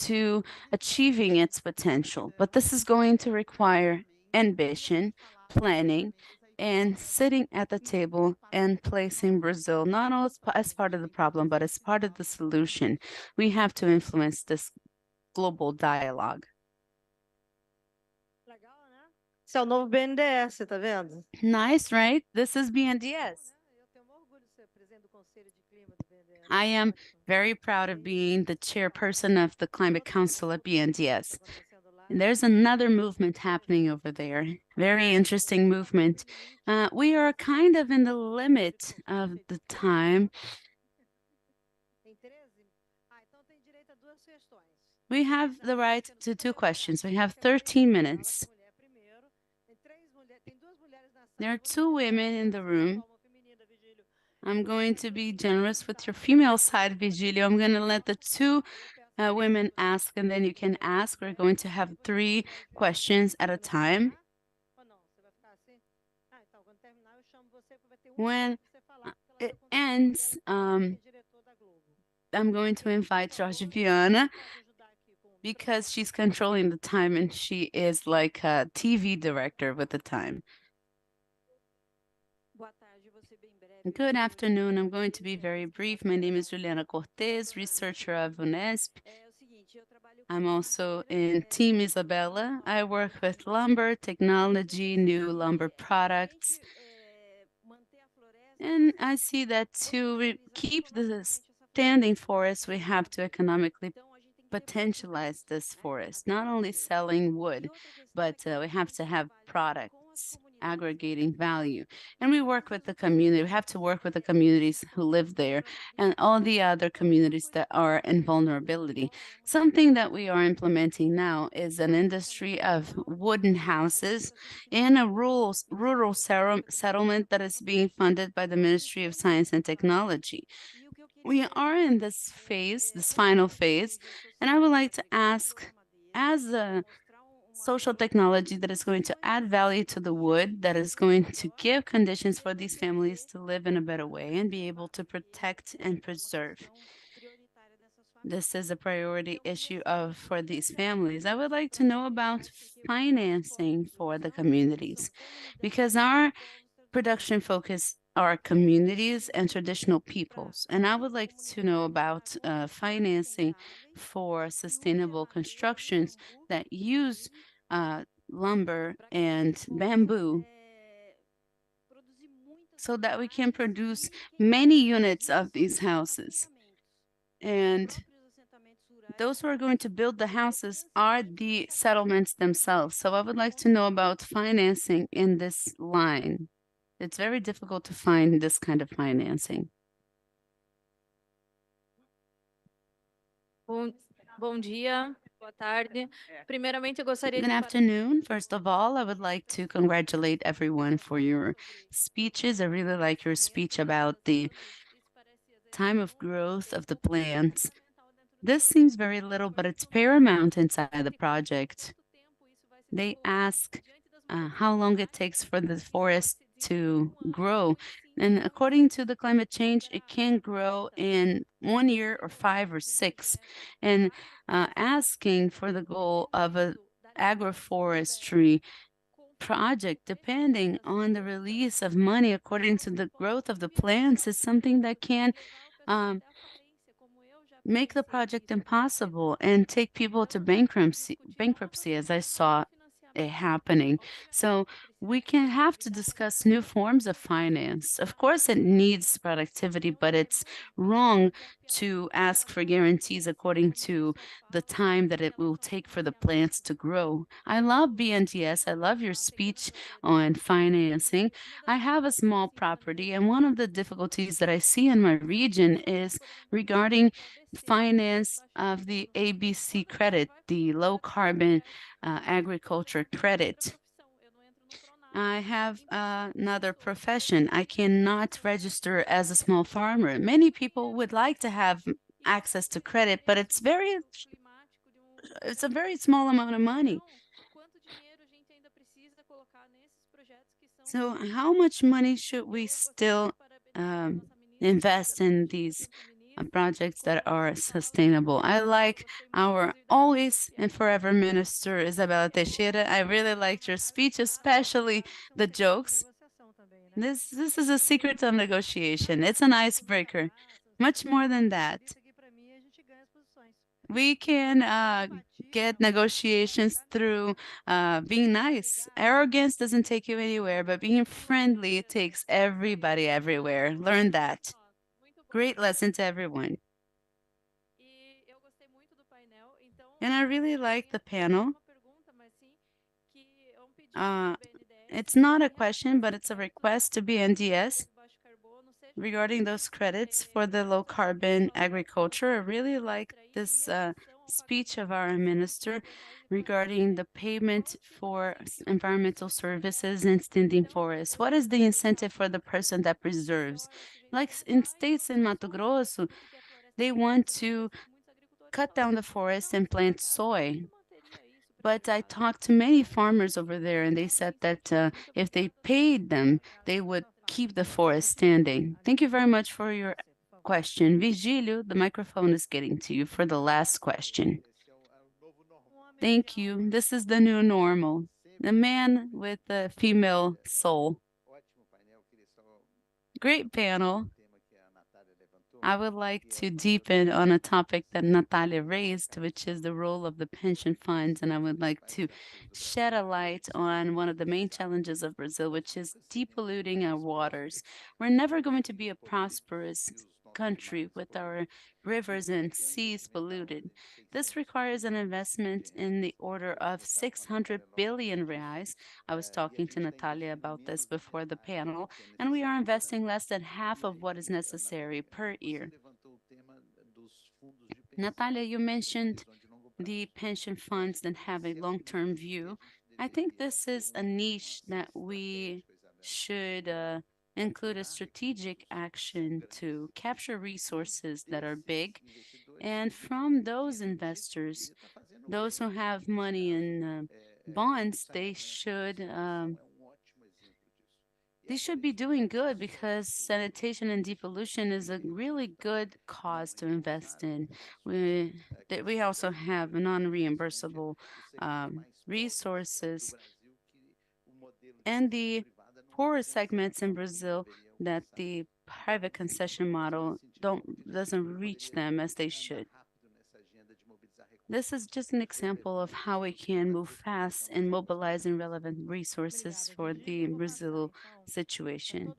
to achieving its potential, but this is going to require ambition, planning, and sitting at the table and placing Brazil not as part of the problem, but as part of the solution. We have to influence this global dialogue. Esse é o novo BNDES, tá vendo? Nice, right? This is BNDES. I am very proud of being the chairperson of the Climate Council at BNDES. And there's another movement happening over there, very interesting movement. We are kind of in the limit of the time. We have the right to 2 questions. We have 13 minutes. There are 2 women in the room. I'm going to be generous with your female side, Vigilio. I'm going to let the 2 women ask, and then you can ask. We're going to have 3 questions at a time. When it ends, I'm going to invite Jorge Viana because she's controlling the time and she is like a TV director with the time. Good afternoon. I'm going to be very brief. My name is Juliana Cortez, researcher of UNESP. I'm also in Team Isabella. I work with lumber technology, new lumber products. And I see that to keep the standing forest, we have to economically potentialize this forest, not only selling wood, but we have to have products aggregating value. And we work with the community. We have to work with the communities who live there and all the other communities that are in vulnerability. Something that we are implementing now is an industry of wooden houses in a rural settlement that is being funded by the Ministry of Science and Technology. We are in this phase, this final phase, and I would like to ask, as a social technology that is going to add value to the wood, that is going to give conditions for these families to live in a better way and be able to protect and preserve. This is a priority issue for these families. I would like to know about financing for the communities, because our production focus are communities and traditional peoples. And I would like to know about financing for sustainable constructions that use lumber and bamboo so that we can produce many units of these houses. And those who are going to build the houses are the settlements themselves. So I would like to know about financing in this line. It's very difficult to find this kind of financing. Bom dia, boa tarde. Primeiramente, eu gostaria Good de afternoon. First of all, I would like to congratulate everyone for your speeches. I really like your speech about the time of growth of the plants. This seems very little, but it's paramount inside the project. They ask how long it takes for the forest to grow. And according to the climate change, it can grow in 1 year or 5 or 6. And asking for the goal of a agroforestry project, depending on the release of money according to the growth of the plants, is something that can make the project impossible and take people to bankruptcy, as I saw it happening. So we can have to discuss new forms of finance. Of course, it needs productivity, but it's wrong to ask for guarantees according to the time that it will take for the plants to grow. I love BNDES. I love your speech on financing. I have a small property, and one of the difficulties that I see in my region is regarding finance of the ABC credit, the low carbon agriculture credit. I have another profession. I cannot register as a small farmer. Many people would like to have access to credit, but it's a very small amount of money. So how much money should we still invest in these projects that are sustainable? I like our always and forever minister, Isabella Teixeira. I really liked your speech, especially the jokes. This is a secret of negotiation. It's an icebreaker. Much more than that. We can get negotiations through being nice. Arrogance doesn't take you anywhere, but being friendly takes everybody everywhere. Learn that. Great lesson to everyone. And I really like the panel. It's not a question, but it's a request to BNDES regarding those credits for the low carbon agriculture. I really like this speech of our minister regarding the payment for environmental services and standing forests. What is the incentive for the person that preserves? Like in states in Mato Grosso, they want to cut down the forest and plant soy. But I talked to many farmers over there, and they said that if they paid them, they would keep the forest standing. Thank you very much for your question. Virgílio, the microphone is getting to you for the last question. Thank you. This is the new normal. The man with the female soul. Great panel. I would like to deepen on a topic that Natalia raised, which is the role of the pension funds. And I would like to shed a light on one of the main challenges of Brazil, which is depolluting our waters. We're never going to be a prosperous country with our rivers and seas polluted. This requires an investment in the order of 600 billion reais. I was talking to Natalia about this before the panel, and we are investing less than half of what is necessary per year. Natalia, you mentioned the pension funds that have a long-term view. I think this is a niche that we should include a strategic action to capture resources that are big. And from those investors, those who have money in bonds, they should be doing good, because sanitation and depollution is a really good cause to invest in. We also have non-reimbursable resources, and the poorer segments in Brazil that the private concession model doesn't reach them as they should. This is just an example of how we can move fast in mobilizing relevant resources for the Brazil situation.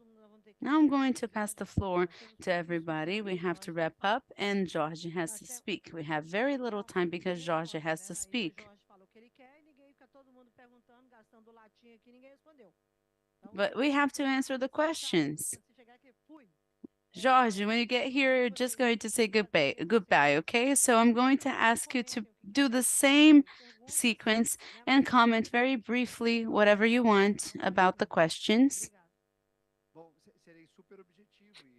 Now I'm going to pass the floor to everybody. We have to wrap up, and Jorge has to speak. We have very little time because Jorge has to speak. But we have to answer the questions. Jorge, when you get here, you're just going to say goodbye, okay? So I'm going to ask you to do the same sequence and comment very briefly whatever you want about the questions.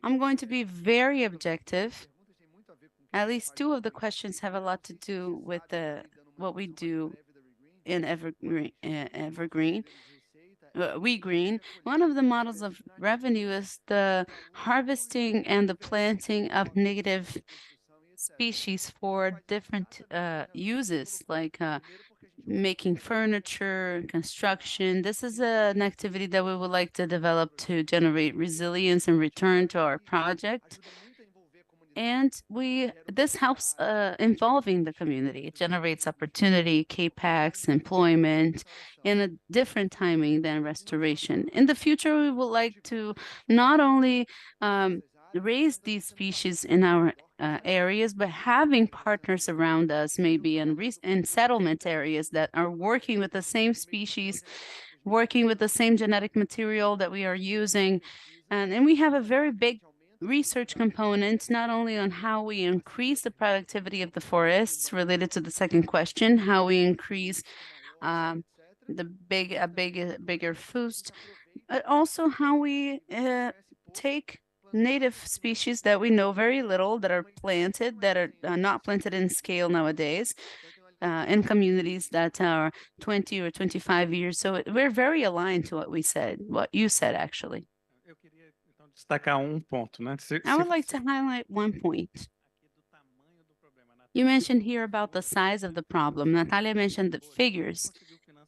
I'm going to be very objective. At least two of the questions have a lot to do with what we do in Evergreen. We Green. One of the models of revenue is the harvesting and the planting of native species for different uses, like making furniture, construction. This is an activity that we would like to develop to generate resilience and return to our project. And this helps involving the community. It generates opportunity, CAPEX, employment in a different timing than restoration. In the future, we would like to not only raise these species in our areas, but having partners around us, maybe in settlement areas that are working with the same species, working with the same genetic material that we are using. And we have a very big research component, not only on how we increase the productivity of the forests related to the second question, how we increase bigger foods, but also how we take native species that we know very little, that are planted, that are not planted in scale nowadays, in communities that are 20 or 25 years. So we're very aligned to what you said, actually. Destacar ponto, né? I would like to highlight one point. You mentioned here about the size of the problem. Natalia mentioned the figures,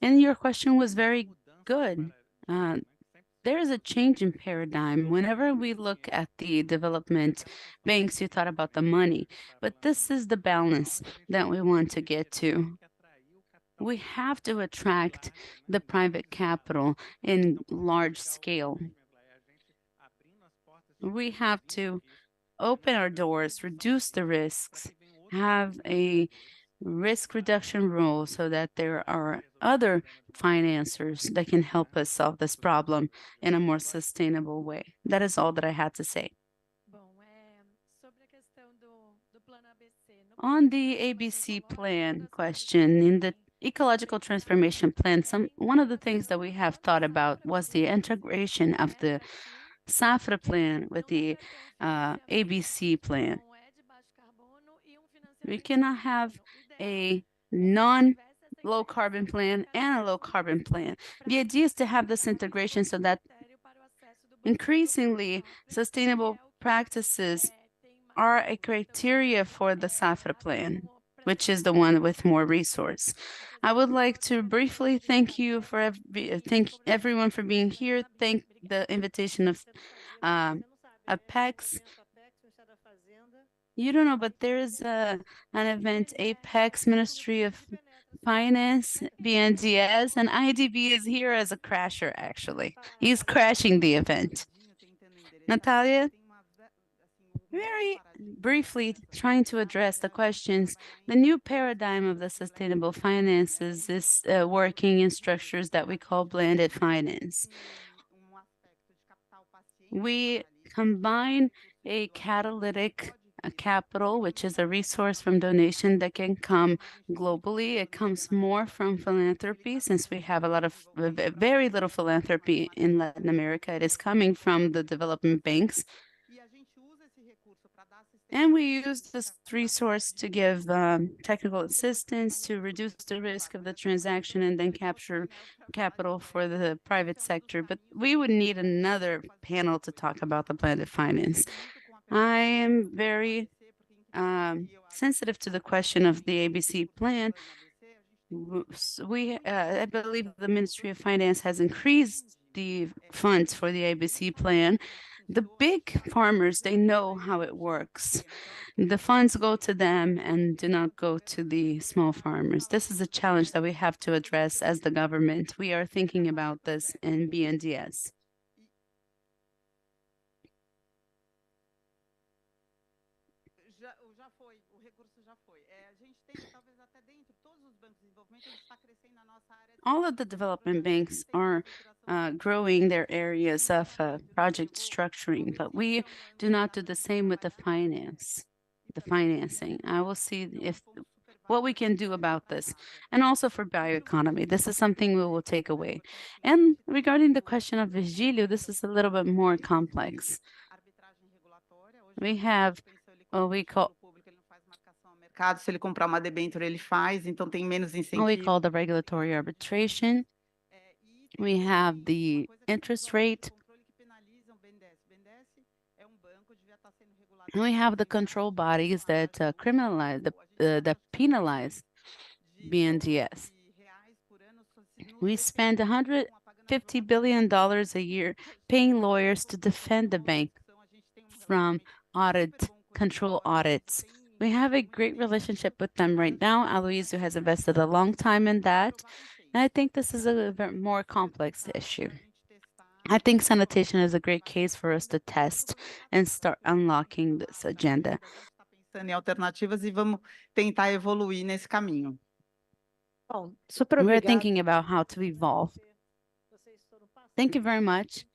and your question was very good. There is a change in paradigm. Whenever we look at the development banks, you thought about the money, but this is the balance that we want to get to. We have to attract the private capital in large scale. We have to open our doors, reduce the risks, have a risk reduction rule so that there are other financiers that can help us solve this problem in a more sustainable way. That is all that I had to say. On the ABC plan question, in the ecological transformation plan, one of the things that we have thought about was the integration of the Safra plan with the ABC plan. We cannot have a non-low carbon plan and a low carbon plan. The idea is to have this integration so that increasingly sustainable practices are a criteria for the Safra plan, which is the one with more resource. I would like to briefly thank everyone for being here. Thank the invitation of Apex. You don't know, but there is an event, Apex, Ministry of Finance, BNDES, and IDB is here as a crasher, actually. He's crashing the event. Natalia, very briefly trying to address the questions. The new paradigm of the sustainable finances is working in structures that we call blended finance. We combine a catalytic capital, which is a resource from donation that can come globally. It comes more from philanthropy, since we have very little philanthropy in Latin America. It is coming from the development banks. And we use this resource to give technical assistance to reduce the risk of the transaction and then capture capital for the private sector. But we would need another panel to talk about the blended finance. I am very sensitive to the question of the ABC plan. I believe the Ministry of Finance has increased the funds for the ABC plan. The big farmers, they know how it works. The funds go to them and do not go to the small farmers. This is a challenge that we have to address as the government. We are thinking about this in BNDES. all of the development banks are growing their areas of project structuring, but we do not do the same with the financing. I will see if what we can do about this. And also for bioeconomy, this is something we will take away. And regarding the question of Virgilio, this is a little bit more complex. We have what we call mercado, se ele comprar uma debênture, ele faz, então tem menos what we incentivo. call the regulatory arbitration. We have the interest rate. And we have the control bodies that that penalize BNDES. We spend $150 billion a year paying lawyers to defend the bank from control audits. We have a great relationship with them right now. Aloysio has invested a long time in that. And I think this is a more complex issue. I think sanitation is a great case for us to test and start unlocking this agenda. Pensando em alternativas e vamos tentar evoluir nesse caminho. Bom, super We're obrigada. thinking about how to evolve. Thank you very much.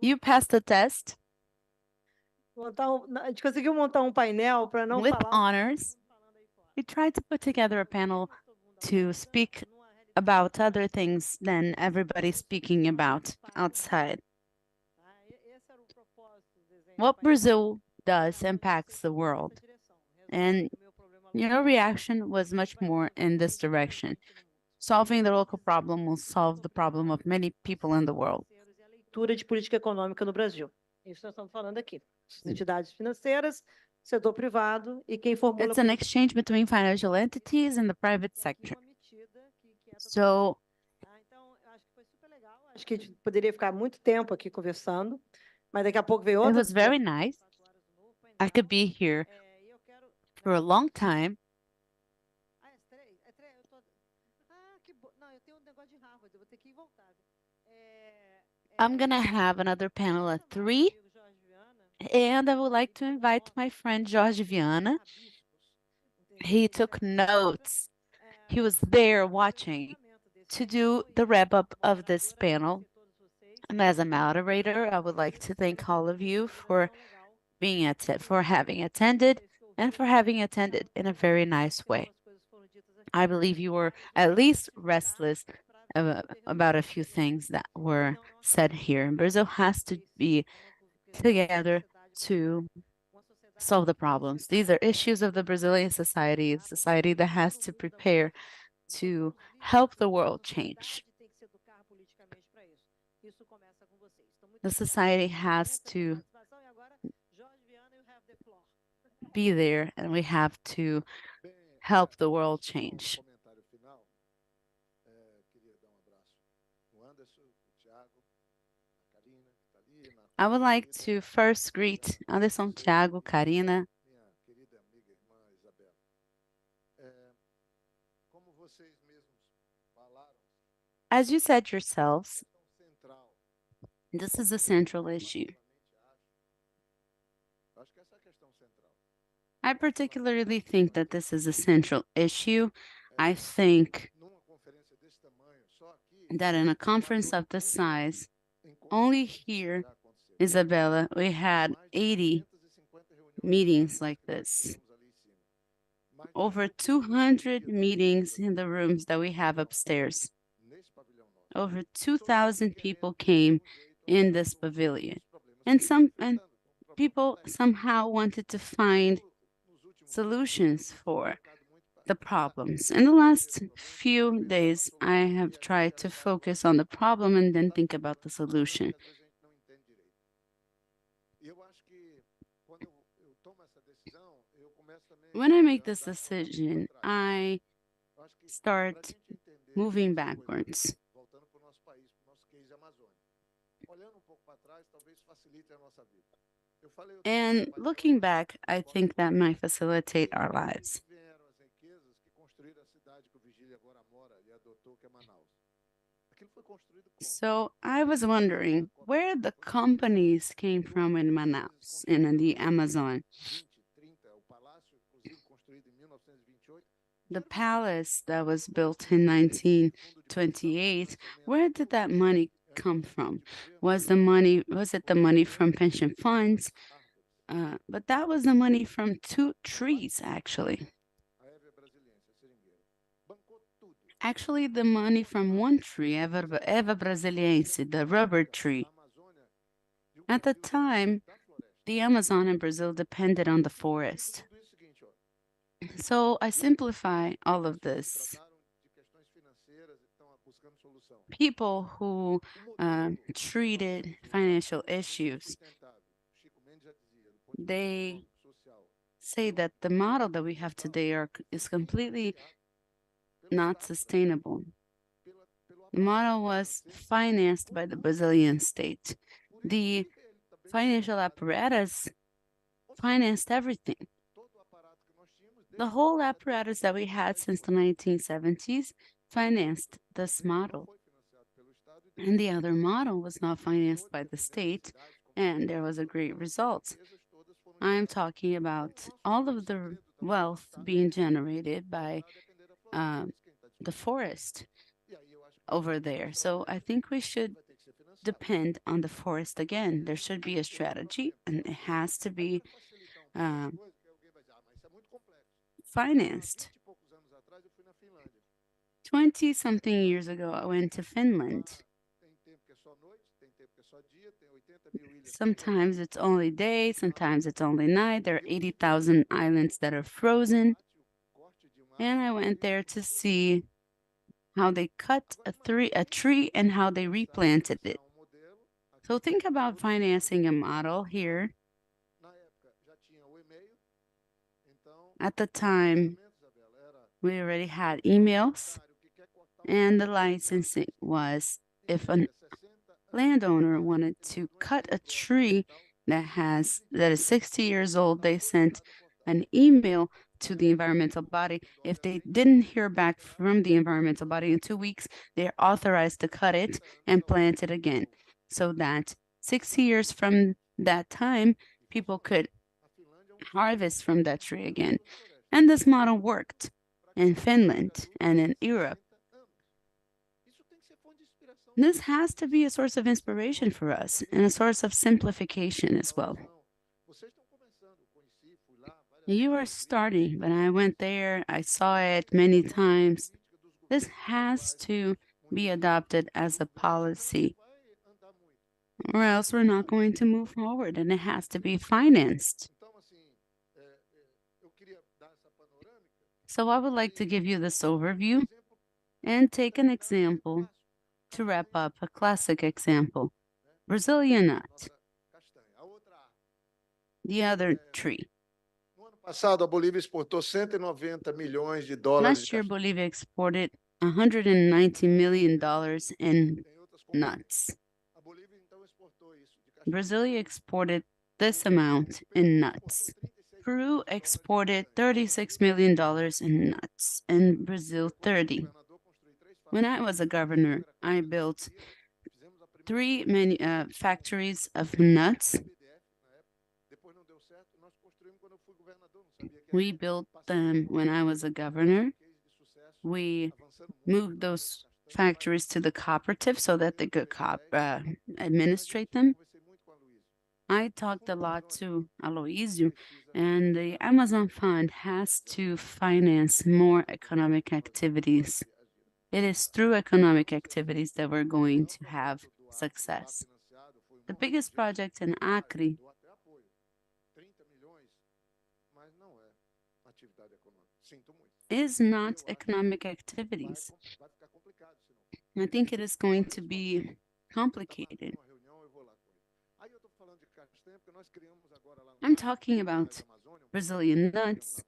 You passed the test A gente conseguiu montar painel para não with falar. honors. We tried to put together a panel to speak about other things than everybody speaking about outside. What Brazil does impacts the world. And your reaction was much more in this direction. Solving the local problem will solve the problem of many people in the world. Leitura de política econômica no Brasil. Isso nós estamos falando aqui. Entidades financeiras, setor privado e quem formula. It's an exchange between financial entities and the private sector. So Então, acho que foi super legal. Acho que a gente poderia ficar muito tempo aqui conversando, mas daqui a pouco veio it outra. was very nice. I could be here E eu quero. for a long time. É três? Eu tô. Que bom. Não, eu tenho negócio de Harvard, eu vou ter que ir e voltar. I'm gonna have another panel at 3, and I would like to invite my friend Jorge Viana. He took notes. He was there watching to do the wrap up of this panel. And as a moderator, I would like to thank all of you for having attended and for having attended in a very nice way. I believe you were at least restless about a few things that were said here. Brazil has to be together to solve the problems. These are issues of the Brazilian society, a society that has to prepare to help the world change. The society has to be there, and we have to help the world change. I would like to first greet Anderson, Thiago, Karina. As you said yourselves, this is a central issue. I particularly think that this is a central issue. I think that in a conference of this size, only here, Isabella, we had 80 meetings like this. Over 200 meetings in the rooms that we have upstairs. Over 2,000 people came in this pavilion. And people somehow wanted to find solutions for the problems. In the last few days, I have tried to focus on the problem and then think about the solution. When I make this decision, I start moving backwards. And looking back, I think that might facilitate our lives. So I was wondering where the companies came from in Manaus, in the Amazon. the palace that was built in 1928, where did that money come from? Was it the money from pension funds? But that was the money from 2 trees, actually. Actually, the money from 1 tree, Eva brasiliense, the rubber tree. At the time, the Amazon in Brazil depended on the forest. So I simplify all of this. People who treated financial issues, they say that the model that we have today is completely not sustainable. The model was financed by the Brazilian state. The financial apparatus financed everything. The whole apparatus that we had since the 1970s financed this model. And the other model was not financed by the state, and there was a great result. I'm talking about all of the wealth being generated by the forest over there. So I think we should depend on the forest again. There should be a strategy, and it has to be financed. 20-something years ago, I went to Finland. Sometimes it's only day, sometimes it's only night. There are 80,000 islands that are frozen. And I went there to see how they cut a tree and how they replanted it. So think about financing a model here. At the time, we already had emails, and the licensing was if a landowner wanted to cut a tree that is 60 years old, they sent an email to the environmental body. If they didn't hear back from the environmental body in 2 weeks, they're authorized to cut it and plant it again, so that 60 years from that time, people could harvest from that tree again. And this model worked in Finland and in Europe. This has to be a source of inspiration for us and a source of simplification as well. You are starting, but I went there, I saw it many times. This has to be adopted as a policy, or else we're not going to move forward, and it has to be financed. So I would like to give you this overview and take an example to wrap up, a classic example. Brazilian nut, the other tree. Passado, a Bolívia exportou 190 milhões de dólares. Last year, Bolivia exported $190 million in nuts. Brazil exported this amount in nuts. Peru exported $36 million in nuts, and Brazil 30. When I was a governor, I built 3 factories of nuts. We built them when I was a governor. We moved those factories to the cooperative so that they could administrate them. I talked a lot to Aloysio, and the Amazon Fund has to finance more economic activities. It is through economic activities that we're going to have success. The biggest project in Acre is not economic activities. I think it is going to be complicated. I'm talking about Brazilian nuts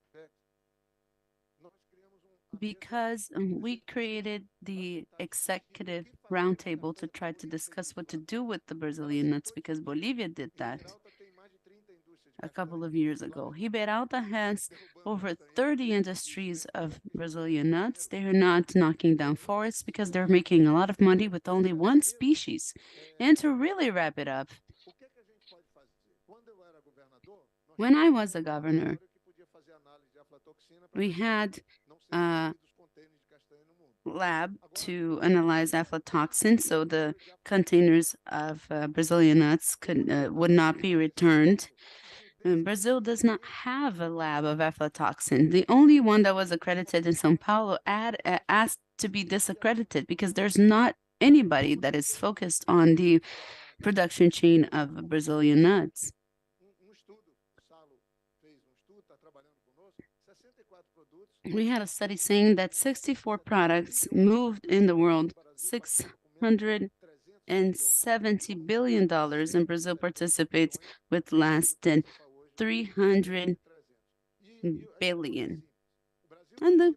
because we created the executive roundtable to try to discuss what to do with the Brazilian nuts, because Bolivia did that a couple of years ago. Riberalta has over 30 industries of Brazilian nuts. They are not knocking down forests because they're making a lot of money with only one species. And to really wrap it up, when I was a governor, we had lab to analyze aflatoxin, so the containers of Brazilian nuts would not be returned. Brazil does not have a lab of aflatoxin. The only one that was accredited in São Paulo asked to be disaccredited because there's not anybody that is focused on the production chain of Brazilian nuts. We had a study saying that 64 products moved in the world, $670 billion, and Brazil participates with less than 300 billion. And the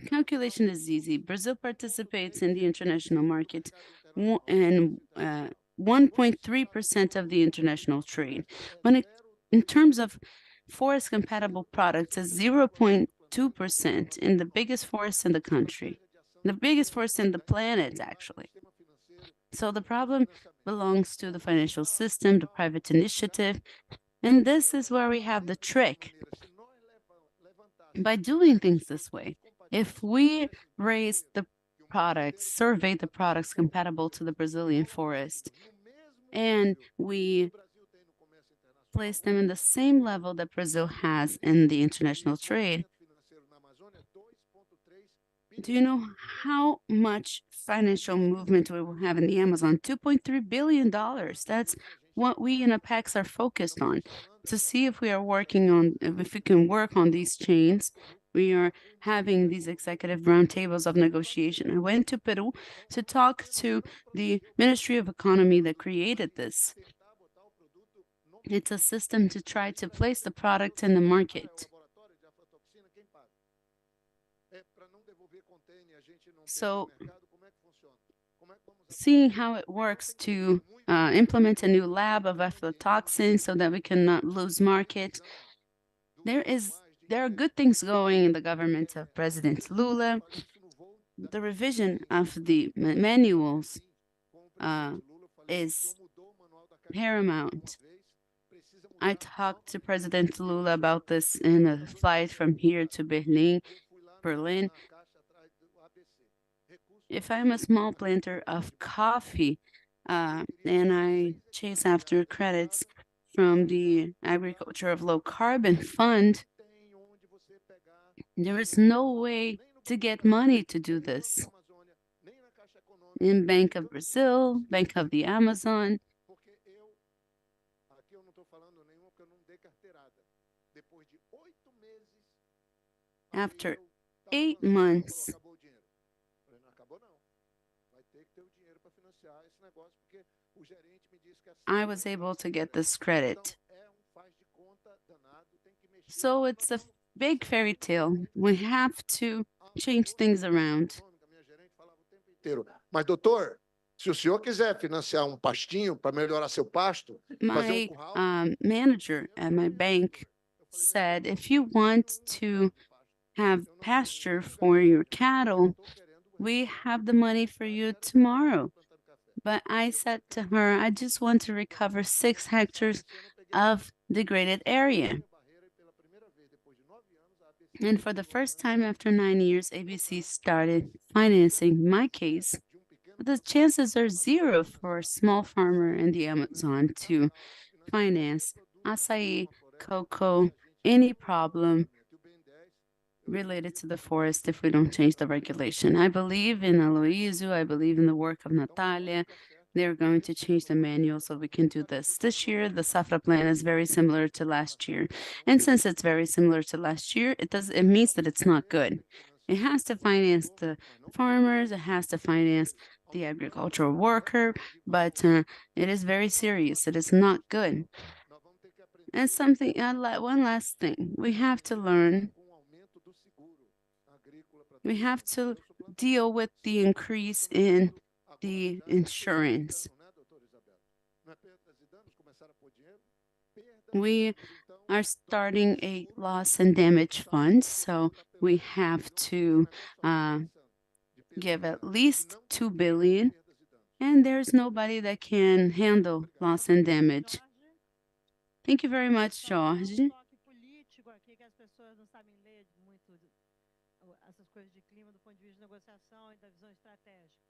calculation is easy. Brazil participates in the international market and 1.3% of the international trade. In terms of forest compatible products, is 0.2% in the biggest forest in the country, the biggest forest in the planet, actually. So the problem belongs to the financial system, the private initiative, and this is where we have the trick. By doing things this way, if we raise the products, survey the products compatible to the Brazilian forest, and we place them in the same level that Brazil has in the international trade, do you know how much financial movement we will have in the Amazon? $2.3 billion. That's what we in Apex are focused on, to see if we can work on these chains. We are having these executive roundtables of negotiation. I went to Peru to talk to the Ministry of Economy that created this. It's a system to try to place the product in the market. So, seeing how it works to implement a new lab of aflatoxin so that we cannot lose market, there are good things going in the government of President Lula. The revision of the manuals is paramount. I talked to President Lula about this in a flight from here to Berlin. If I'm a small planter of coffee and I chase after credits from the Agriculture of Low Carbon Fund, there is no way to get money to do this. In Bank of Brazil, Bank of the Amazon, after 8 months, I was able to get this credit. So it's a big fairy tale. We have to change things around. Mas, doutor, se o senhor quiser financiar pastinho para melhorar seu pasto, my manager at my bank said, if you want to have pasture for your cattle, we have the money for you tomorrow. But I said to her, I just want to recover 6 hectares of degraded area. And for the first time after 9 years, ABC started financing my case. But the chances are 0 for a small farmer in the Amazon to finance acai, cocoa, any problem related to the forest if we don't change the regulation. I believe in Aloysio. I believe in the work of Natalia. They're going to change the manual so we can do this. This year, the Safra plan is very similar to last year. And since it's very similar to last year, it means that it's not good. It has to finance the farmers. It has to finance the agricultural worker, but it is very serious. It is not good. And one last thing, we have to learn. We have to deal with the increase in the insurance. We are starting a loss and damage fund, so we have to give at least 2 billion, and there's nobody that can handle loss and damage. Thank you very much, Jorge. negociação e da visão estratégica.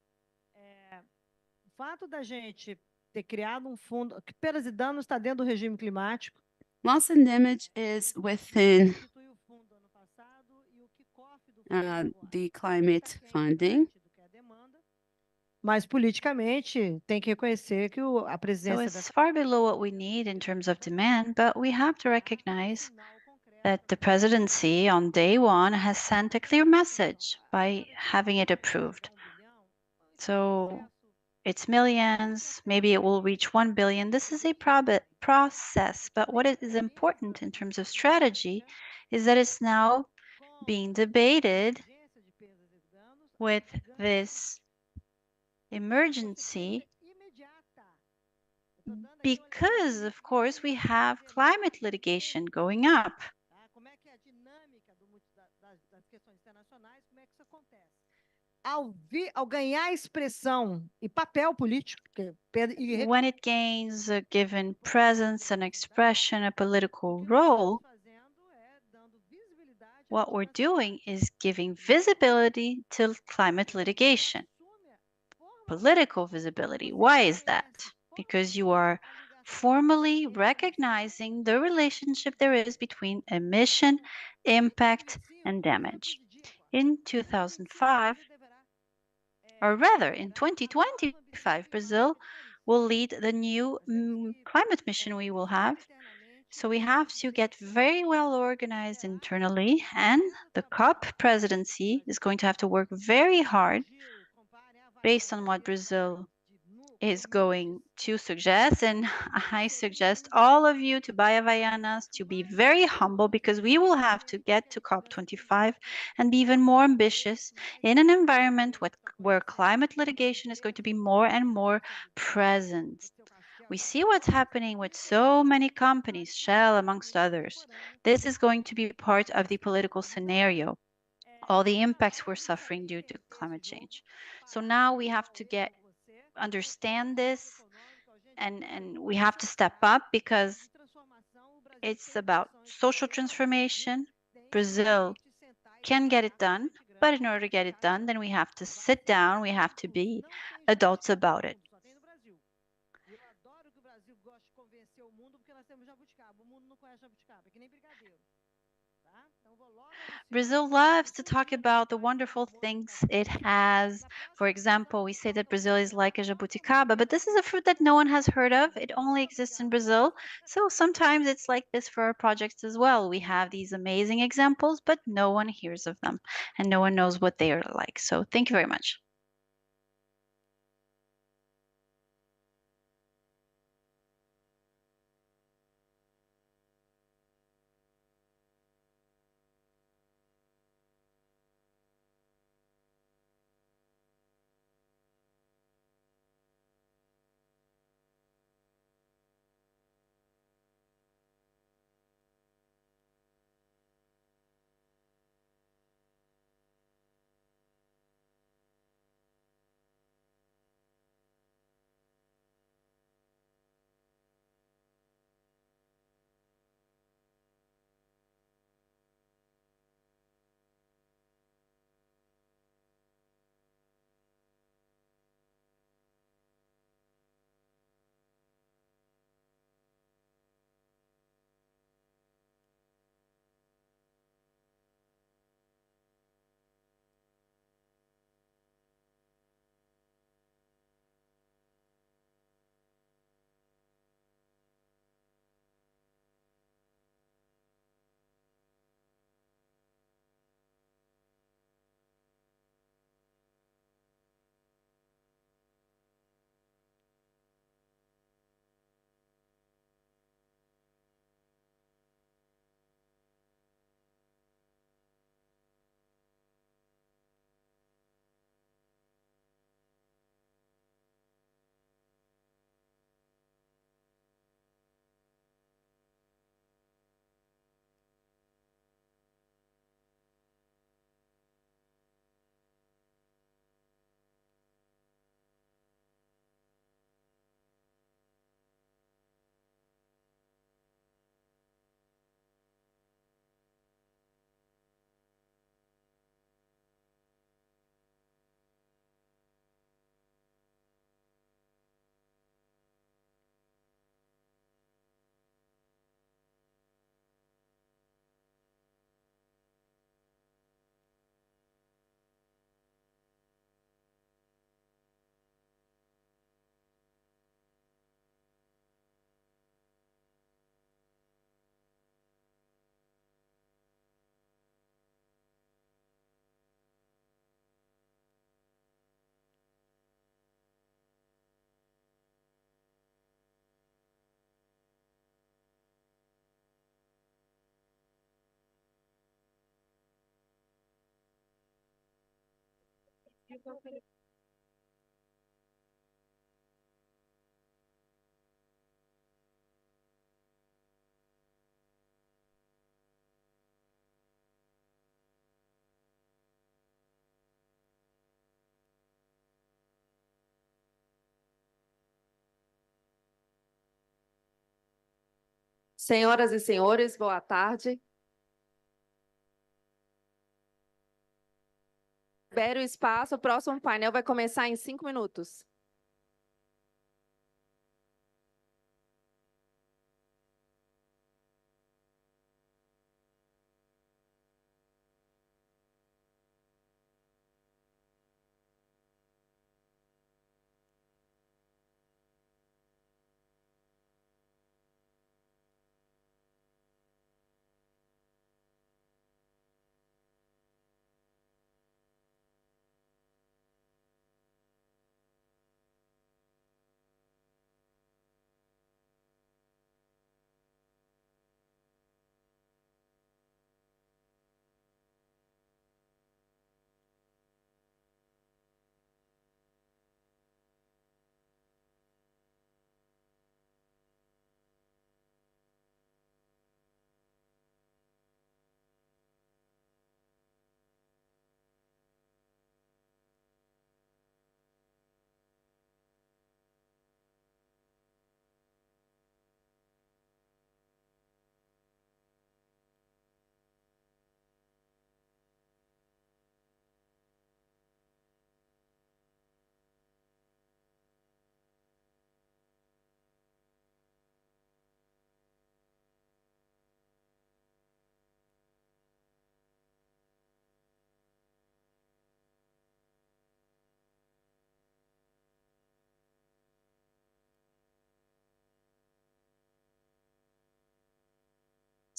O fato da gente ter criado fundo, que perdas e danos está dentro do regime climático. Loss and damage is within Instituiu o fundo ano passado e o kickoff do fundo agora. the climate funding. Do que a demanda. Mas politicamente tem que reconhecer que a So presidência it's far below what we need in terms of demand, but we have to recognize that the presidency on day one has sent a clear message by having it approved. So it's millions, maybe it will reach 1 billion. This is a process, but what is important in terms of strategy is that it's now being debated with this emergency because, of course, we have climate litigation going up. Como é que é a dinâmica das questões internacionais, como é que isso acontece? Ao ganhar expressão e papel político, When it gains a given presence, an expression, a political role, what we're doing is giving visibility to climate litigation. Political visibility. Why is that? Because you are formally recognizing the relationship there is between emission, impact, and damage. In 2005, or rather in 2025, Brazil will lead the new climate mission we will have. So we have to get very well organized internally, and the COP presidency is going to have to work very hard based on what Brazil is going to suggest. And I suggest all of you to buy Havaianas, to be very humble, because we will have to get to COP25 and be even more ambitious in an environment where climate litigation is going to be more and more present. We see what's happening with so many companies, Shell amongst others. This is going to be part of the political scenario, all the impacts we're suffering due to climate change. So now we have to understand this, and we have to step up, because it's about social transformation. Brazil can get it done, but in order to get it done, then we have to sit down, we have to be adults about it. Brazil loves to talk about the wonderful things it has. For example, we say that Brazil is like a jabuticaba, but this is a fruit that no one has heard of. It only exists in Brazil. So sometimes it's like this for our projects as well. We have these amazing examples, but no one hears of them and no one knows what they are like. So thank you very much. Senhoras e senhores, boa tarde. Libere o espaço, o próximo painel vai começar em 5 minutos.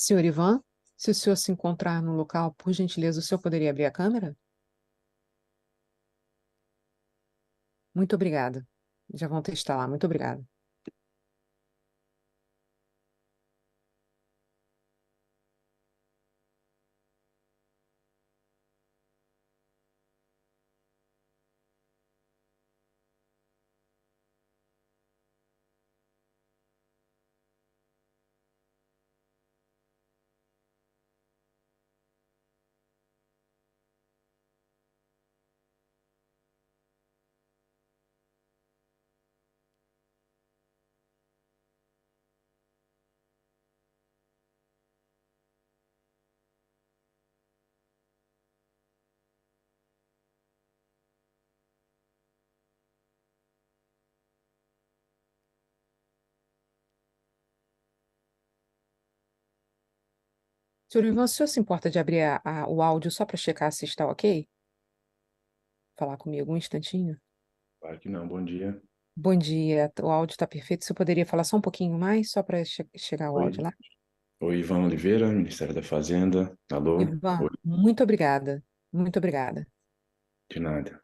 Senhor Ivan, se o senhor se encontrar no local, por gentileza, o senhor poderia abrir a câmera? Muito obrigada. Já vão testar lá. Muito obrigada. Senhor Ivan, o senhor se importa de abrir o áudio só para checar se está ok? Falar comigo um instantinho. Claro que não, bom dia. Bom dia, o áudio está perfeito. Você poderia falar só um pouquinho mais, só para chegar o Oi, áudio lá? oi, Ivan Oliveira, Ministério da Fazenda. Alô? Ivan, Oi, muito obrigada. Muito obrigada. de nada.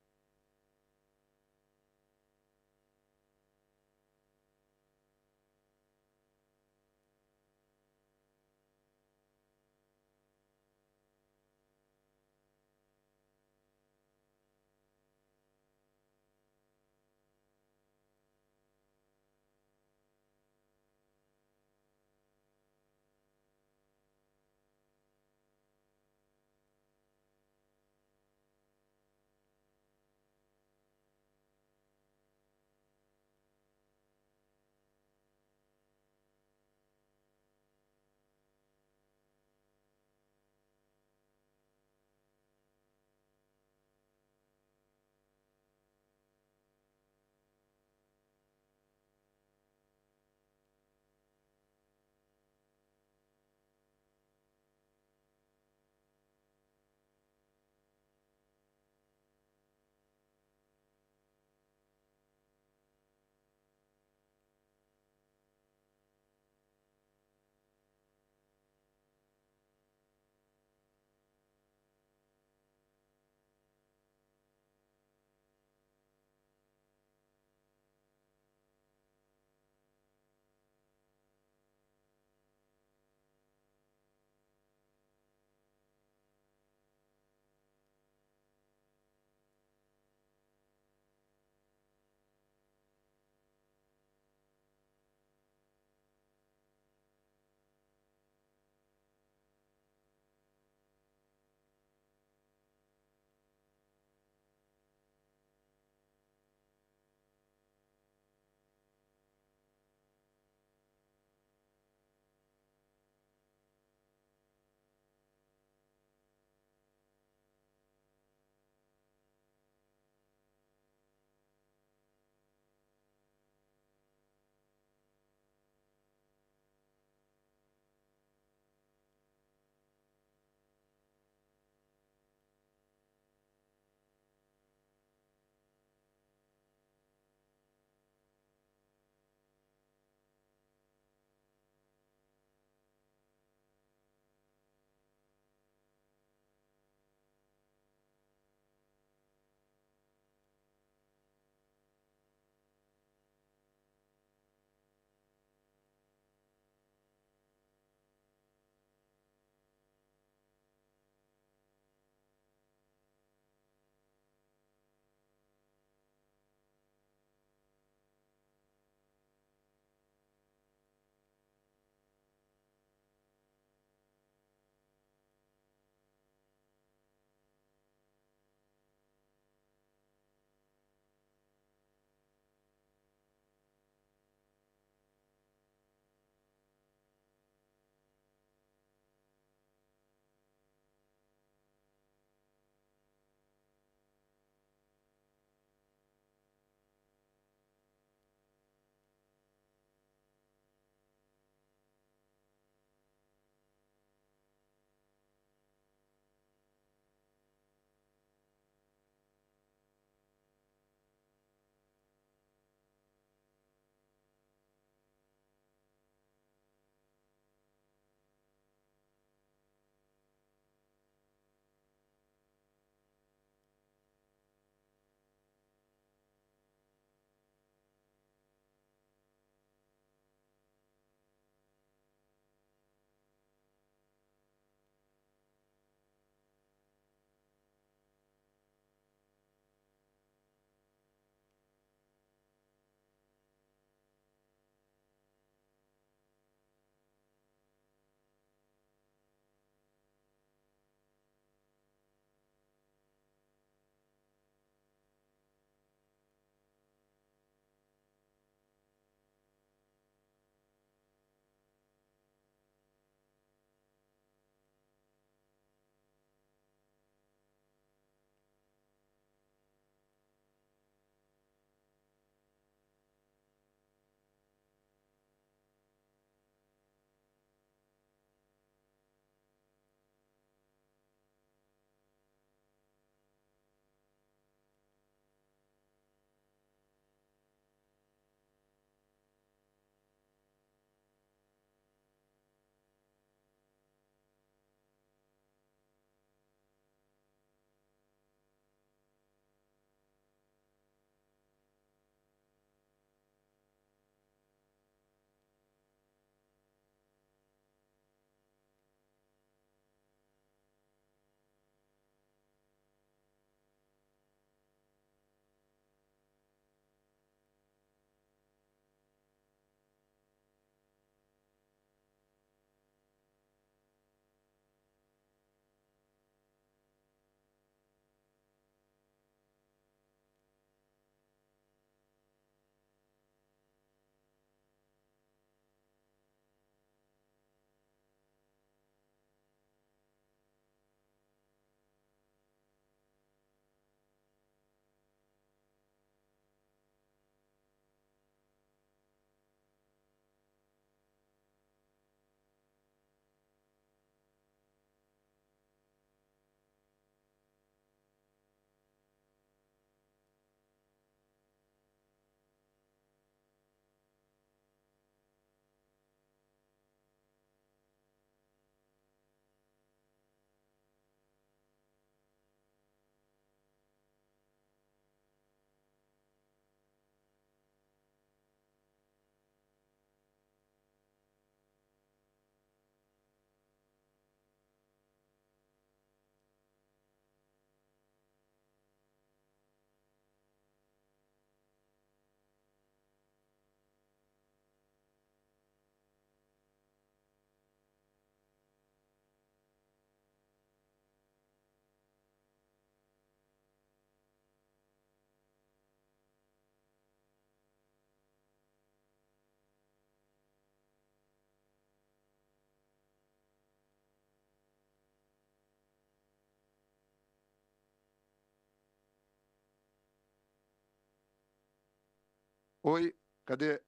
Oi, cadê?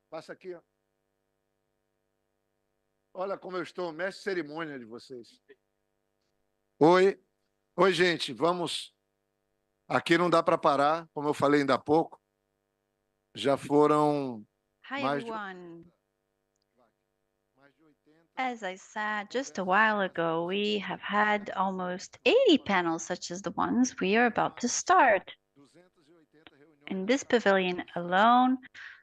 Passa aqui, ó. Olha como eu estou, mestre de cerimônia de vocês. Oi. Oi, gente, vamos. Aqui não dá para parar, como eu falei ainda há pouco. Já foram Hi, mais de everyone. As I said just a while ago, we have had almost 80 panels such as the ones we are about to start. In this pavilion alone,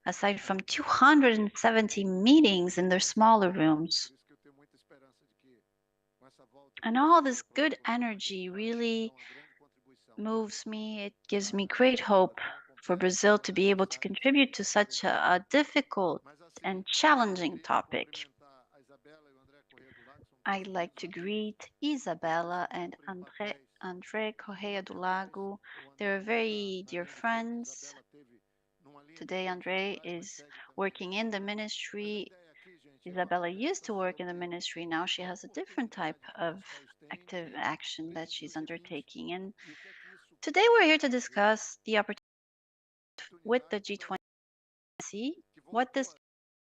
aside from 270 meetings in their smaller rooms. And all this good energy really moves me. It gives me great hope for Brazil to be able to contribute to such a difficult and challenging topic. I'd like to greet Isabella and André Correia do Lago. They're very dear friends. Today, André is working in the ministry. Isabella used to work in the ministry. Now she has a different type of active action that she's undertaking. And today we're here to discuss the opportunity with the G20, what this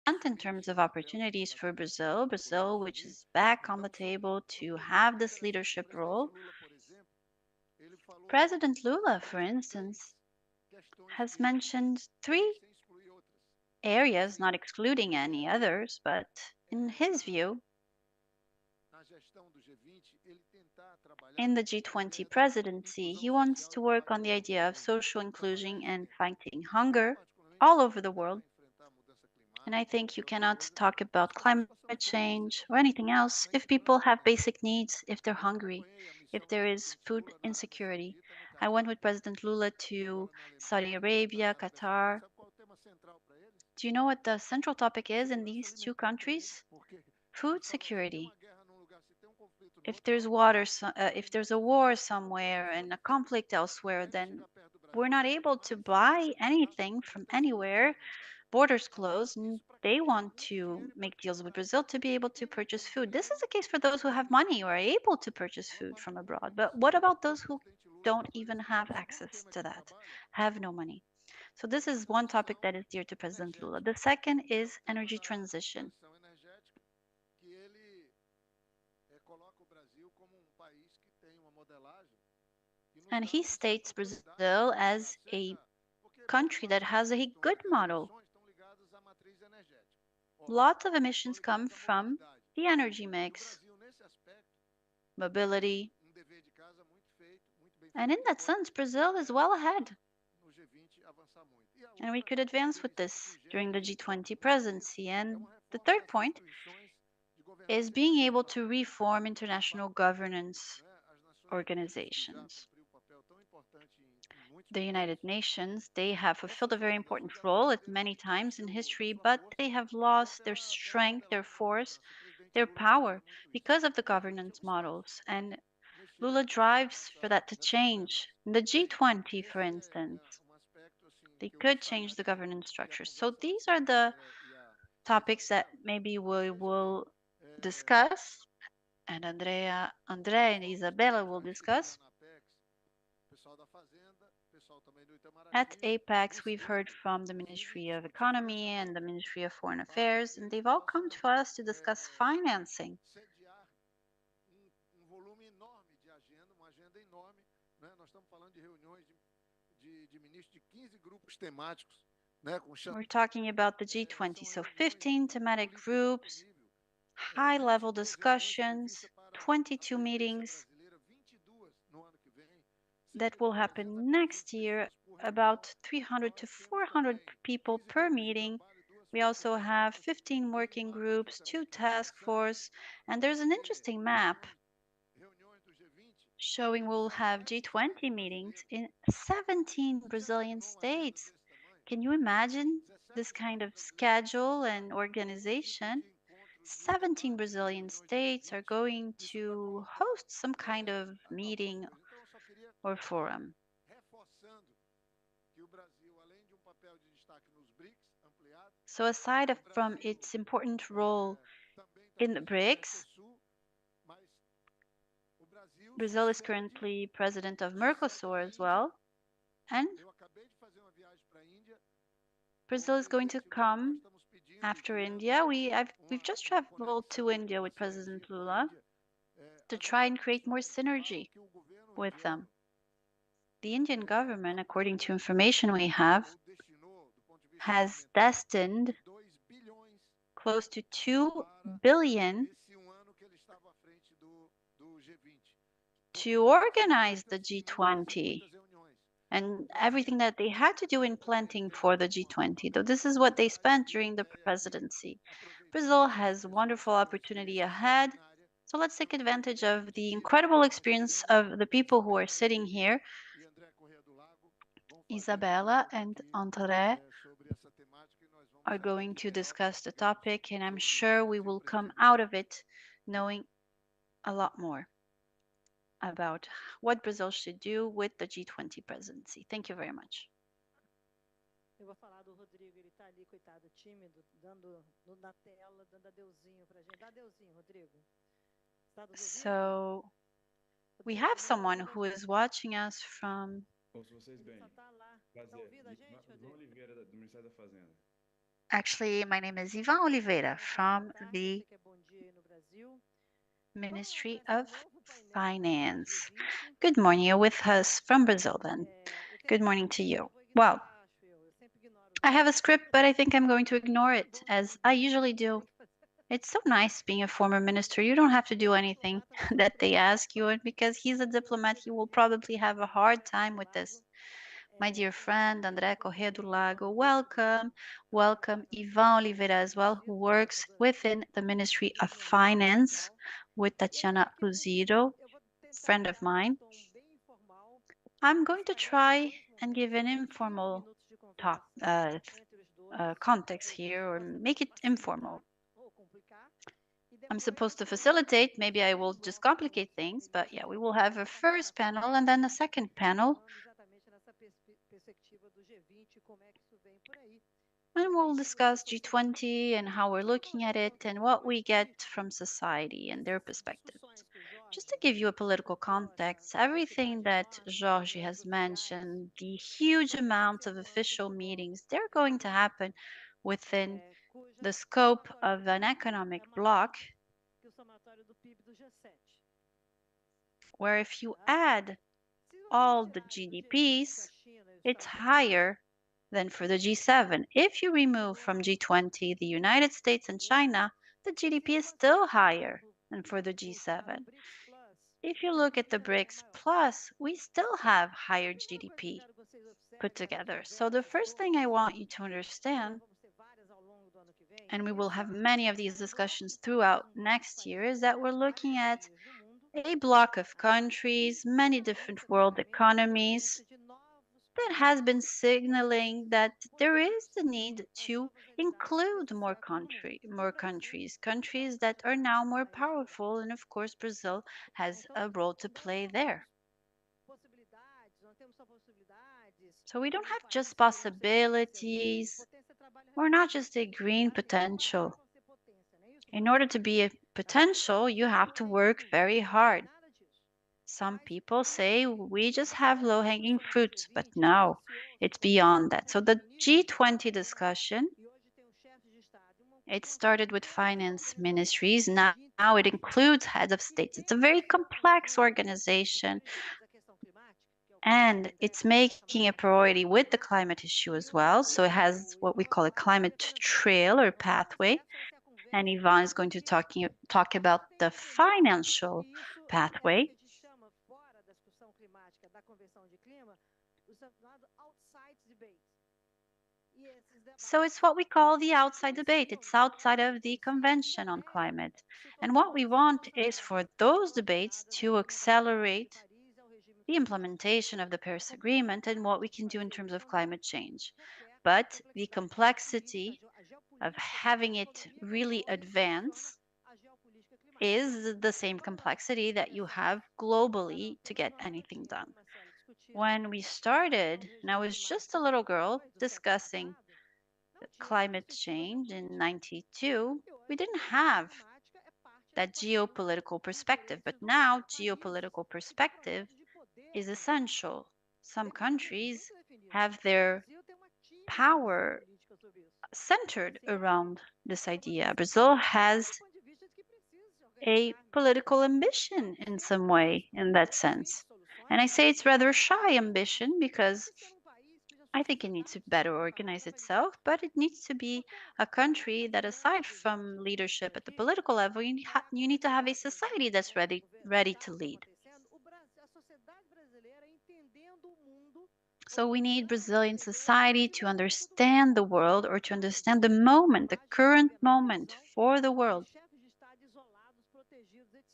meant in terms of opportunities for Brazil, which is back on the table to have this leadership role. President Lula, for instance, has mentioned 3 areas, not excluding any others, but in his view, in the G20 presidency, he wants to work on the idea of social inclusion and fighting hunger all over the world. And I think you cannot talk about climate change or anything else if people have basic needs, if they're hungry, if there is food insecurity. I went with President Lula to Saudi Arabia, Qatar. Do you know what the central topic is in these 2 countries? Food security. If there's if there's a war somewhere and a conflict elsewhere, then we're not able to buy anything from anywhere. Borders closed, and they want to make deals with Brazil to be able to purchase food. This is the case for those who have money or are able to purchase food from abroad. But what about those who don't even have access to that, have no money? So this is one topic that is dear to President Lula. The second is energy transition. And he states Brazil as a country that has a good model. Lots of emissions come from the energy mix, mobility. And in that sense, Brazil is well ahead. And we could advance with this during the G20 presidency. And the third point is being able to reform international governance organizations. The United Nations, they have fulfilled a very important role at many times in history, but they have lost their strength, their force, their power because of the governance models. And Lula drives for that to change. In the G20, for instance, they could change the governance structure. So these are the topics that maybe we will discuss, and André and Isabella will discuss. At Apex, we've heard from the Ministry of Economy and the Ministry of Foreign Affairs, and they've all come to us to discuss financing. We're talking about the G20, so 15 thematic groups, high-level discussions, 22 meetings that will happen next year, about 300 to 400 people per meeting. We also have 15 working groups, 2 task force, and there's an interesting map showing we'll have G20 meetings in 17 Brazilian states. Can you imagine this kind of schedule and organization? 17 Brazilian states are going to host some kind of meeting or forum. So aside from its important role in the BRICS, Brazil is currently president of Mercosur as well. And I just came back from a visit to India. It was very interesting. I was able to meet with the Indian Prime Minister. And we had a very interesting conversation. He Brazil is going to come after India. We've just traveled to India with President Lula to try and create more synergy with them. The Indian government, according to information we have, has destined close to 2 billion to organize the G20 and everything that they had to do in planting for the G20. Though this is what they spent during the presidency. Brazil has wonderful opportunity ahead. So let's take advantage of the incredible experience of the people who are sitting here. Isabella and André are going to discuss the topic, and I'm sure we will come out of it knowing a lot more about what Brazil should do with the G20 presidency. Thank you very much. Eu vou falar do Rodrigo, ele está ali, coitado, tímido, dando na tela, dando adeuzinho para a gente. Dá adeuzinho, Rodrigo. Está nos ouvindo? So we have someone who is watching us from Ouço vocês bem. Só está lá. Está ouvindo a gente, Ivan Rodrigo? Oliveira, do Ministério da Fazenda. Actually, my name is Ivan Oliveira from Tá, the você que é bom dia aí no Brasil. Ministry Vamos lá of para esse novo painel Finance. G20. Good morning, you're with us from Brazil then. Eu Good tenho morning to eu you. vou Well, ignorar, acho eu sempre ignoro o I have a texto. script, but I think I'm going to ignore it, as I usually do. It's so nice being a former minister. You don't have to do anything that they ask you, and because he's a diplomat, he will probably have a hard time with this. My dear friend, André Corrêa do Lago, welcome. Welcome Ivan Oliveira as well, who works within the Ministry of Finance with Tatiana Luzido, friend of mine. I'm going to try and give an informal context here, or make it informal. I'm supposed to facilitate, maybe I will just complicate things, but yeah, we will have a first panel and then a second panel. And we'll discuss G20 and how we're looking at it and what we get from society and their perspectives. Just to give you a political context, everything that Jorge has mentioned, the huge amount of official meetings, they're going to happen within the scope of an economic bloc, where if you add all the GDPs, it's higher than for the G7. If you remove from G20 the United States and China, the GDP is still higher than for the G7. If you look at the BRICS Plus, we still have higher GDP put together. So the first thing I want you to understand, and we will have many of these discussions throughout next year, is that we're looking at a block of countries, many different world economies, that has been signaling that there is the need to include more countries that are now more powerful, and of course Brazil has a role to play there. So we don't have just possibilities, we're not just a green potential. In order to be a potential, you have to work very hard. Some people say we just have low-hanging fruits, but no, it's beyond that. So the G20 discussion, it started with finance ministries. Now it includes heads of states. It's a very complex organization, and it's making a priority with the climate issue as well. So it has what we call a climate trail or pathway. And Ivan is going to talk about the financial pathway. So it's what we call the outside debate. It's outside of the Convention on Climate. And what we want is for those debates to accelerate the implementation of the Paris Agreement and what we can do in terms of climate change. But the complexity of having it really advance is the same complexity that you have globally to get anything done. When we started, and I was just a little girl discussing climate change in '92, we didn't have that geopolitical perspective, but now geopolitical perspective is essential. Some countries have their power centered around this idea. Brazil has a political ambition in some way in that sense. And I say it's rather shy ambition because I think it needs to better organize itself, but it needs to be a country that, aside from leadership at the political level, you need to have a society that's ready to lead. So we need Brazilian society to understand the world, or to understand the moment, the current moment for the world.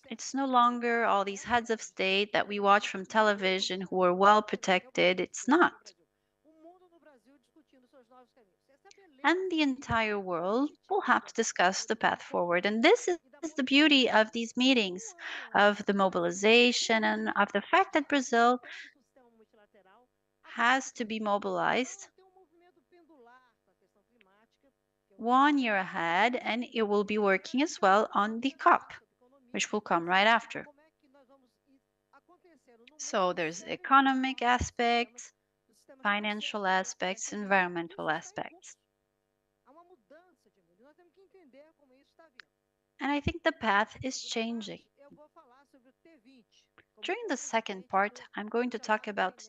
It's no longer all these heads of state that we watch from television who are well protected. It's not. And the entire world will have to discuss the path forward. And this is the beauty of these meetings, of the mobilization, and of the fact that Brazil has to be mobilized 1 year ahead, and it will be working as well on the COP, which will come right after. So there's economic aspects, financial aspects, environmental aspects. And I think the path is changing. During the second part, I'm going to talk about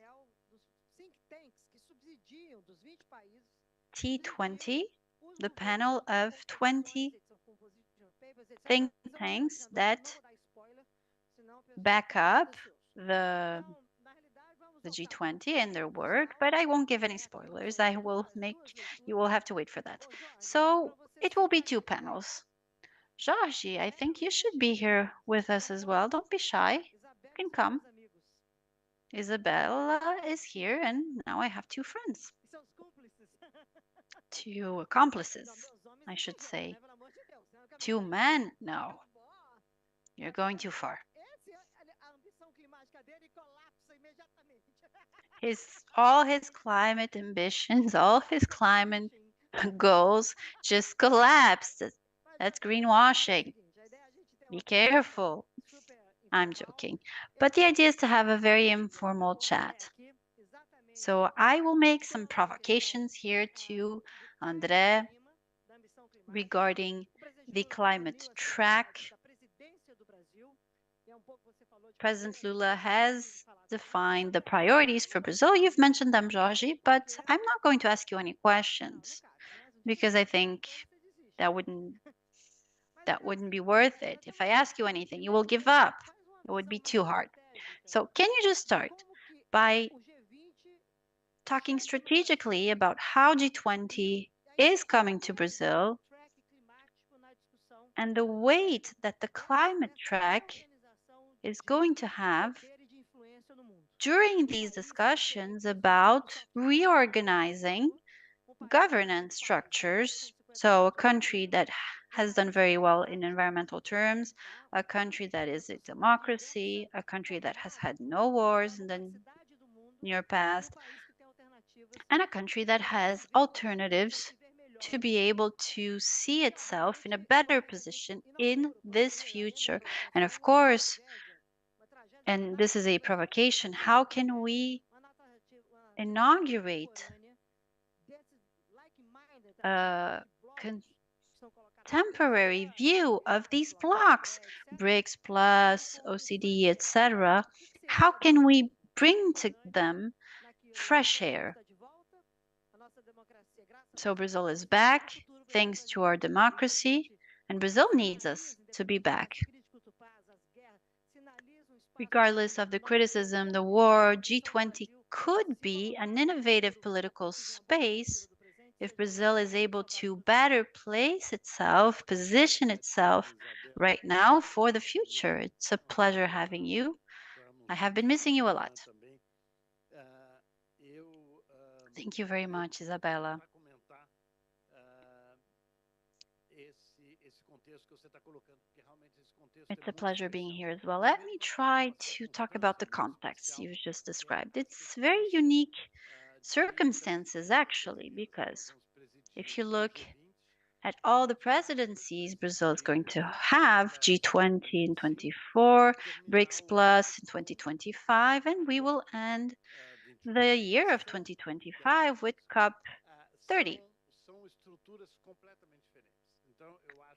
T20, the panel of 20 think tanks that back up the G20 and their work, but I won't give any spoilers. You will have to wait for that. So it will be 2 panels. Jorge, I think you should be here with us as well. Don't be shy. You can come. Isabella is here, and now I have 2 friends. 2 accomplices, I should say. 2 men? No. You're going too far. All his climate ambitions, all his climate goals just collapsed. That's greenwashing. Be careful. I'm joking. But the idea is to have a very informal chat. So I will make some provocations here to André regarding the climate track. President Lula has defined the priorities for Brazil. You've mentioned them, Jorge, but I'm not going to ask you any questions because I think that wouldn't be worth it. If I ask you anything, you will give up. It would be too hard. So can you just start by talking strategically about how G20 is coming to Brazil and the weight that the climate track is going to have during these discussions about reorganizing governance structures. So a country that has done very well in environmental terms, a country that is a democracy, a country that has had no wars in the near past, and a country that has alternatives to be able to see itself in a better position in this future. And of course, and this is a provocation, how can we inaugurate a contemporary view of these blocks, BRICS plus, OECD, etc.? How can we bring to them fresh air? So Brazil is back thanks to our democracy, and Brazil needs us to be back. Regardless of the criticism, the war, G20 could be an innovative political space if Brazil is able to better place itself, position itself right now for the future. It's a pleasure having you. I have been missing you a lot. Thank you very much, Isabella. It's a pleasure being here as well. Let me try to talk about the context you've just described. It's very unique circumstances, actually, because if you look at all the presidencies Brazil is going to have, G20 in 24, BRICS Plus in 2025, and we will end the year of 2025 with COP 30.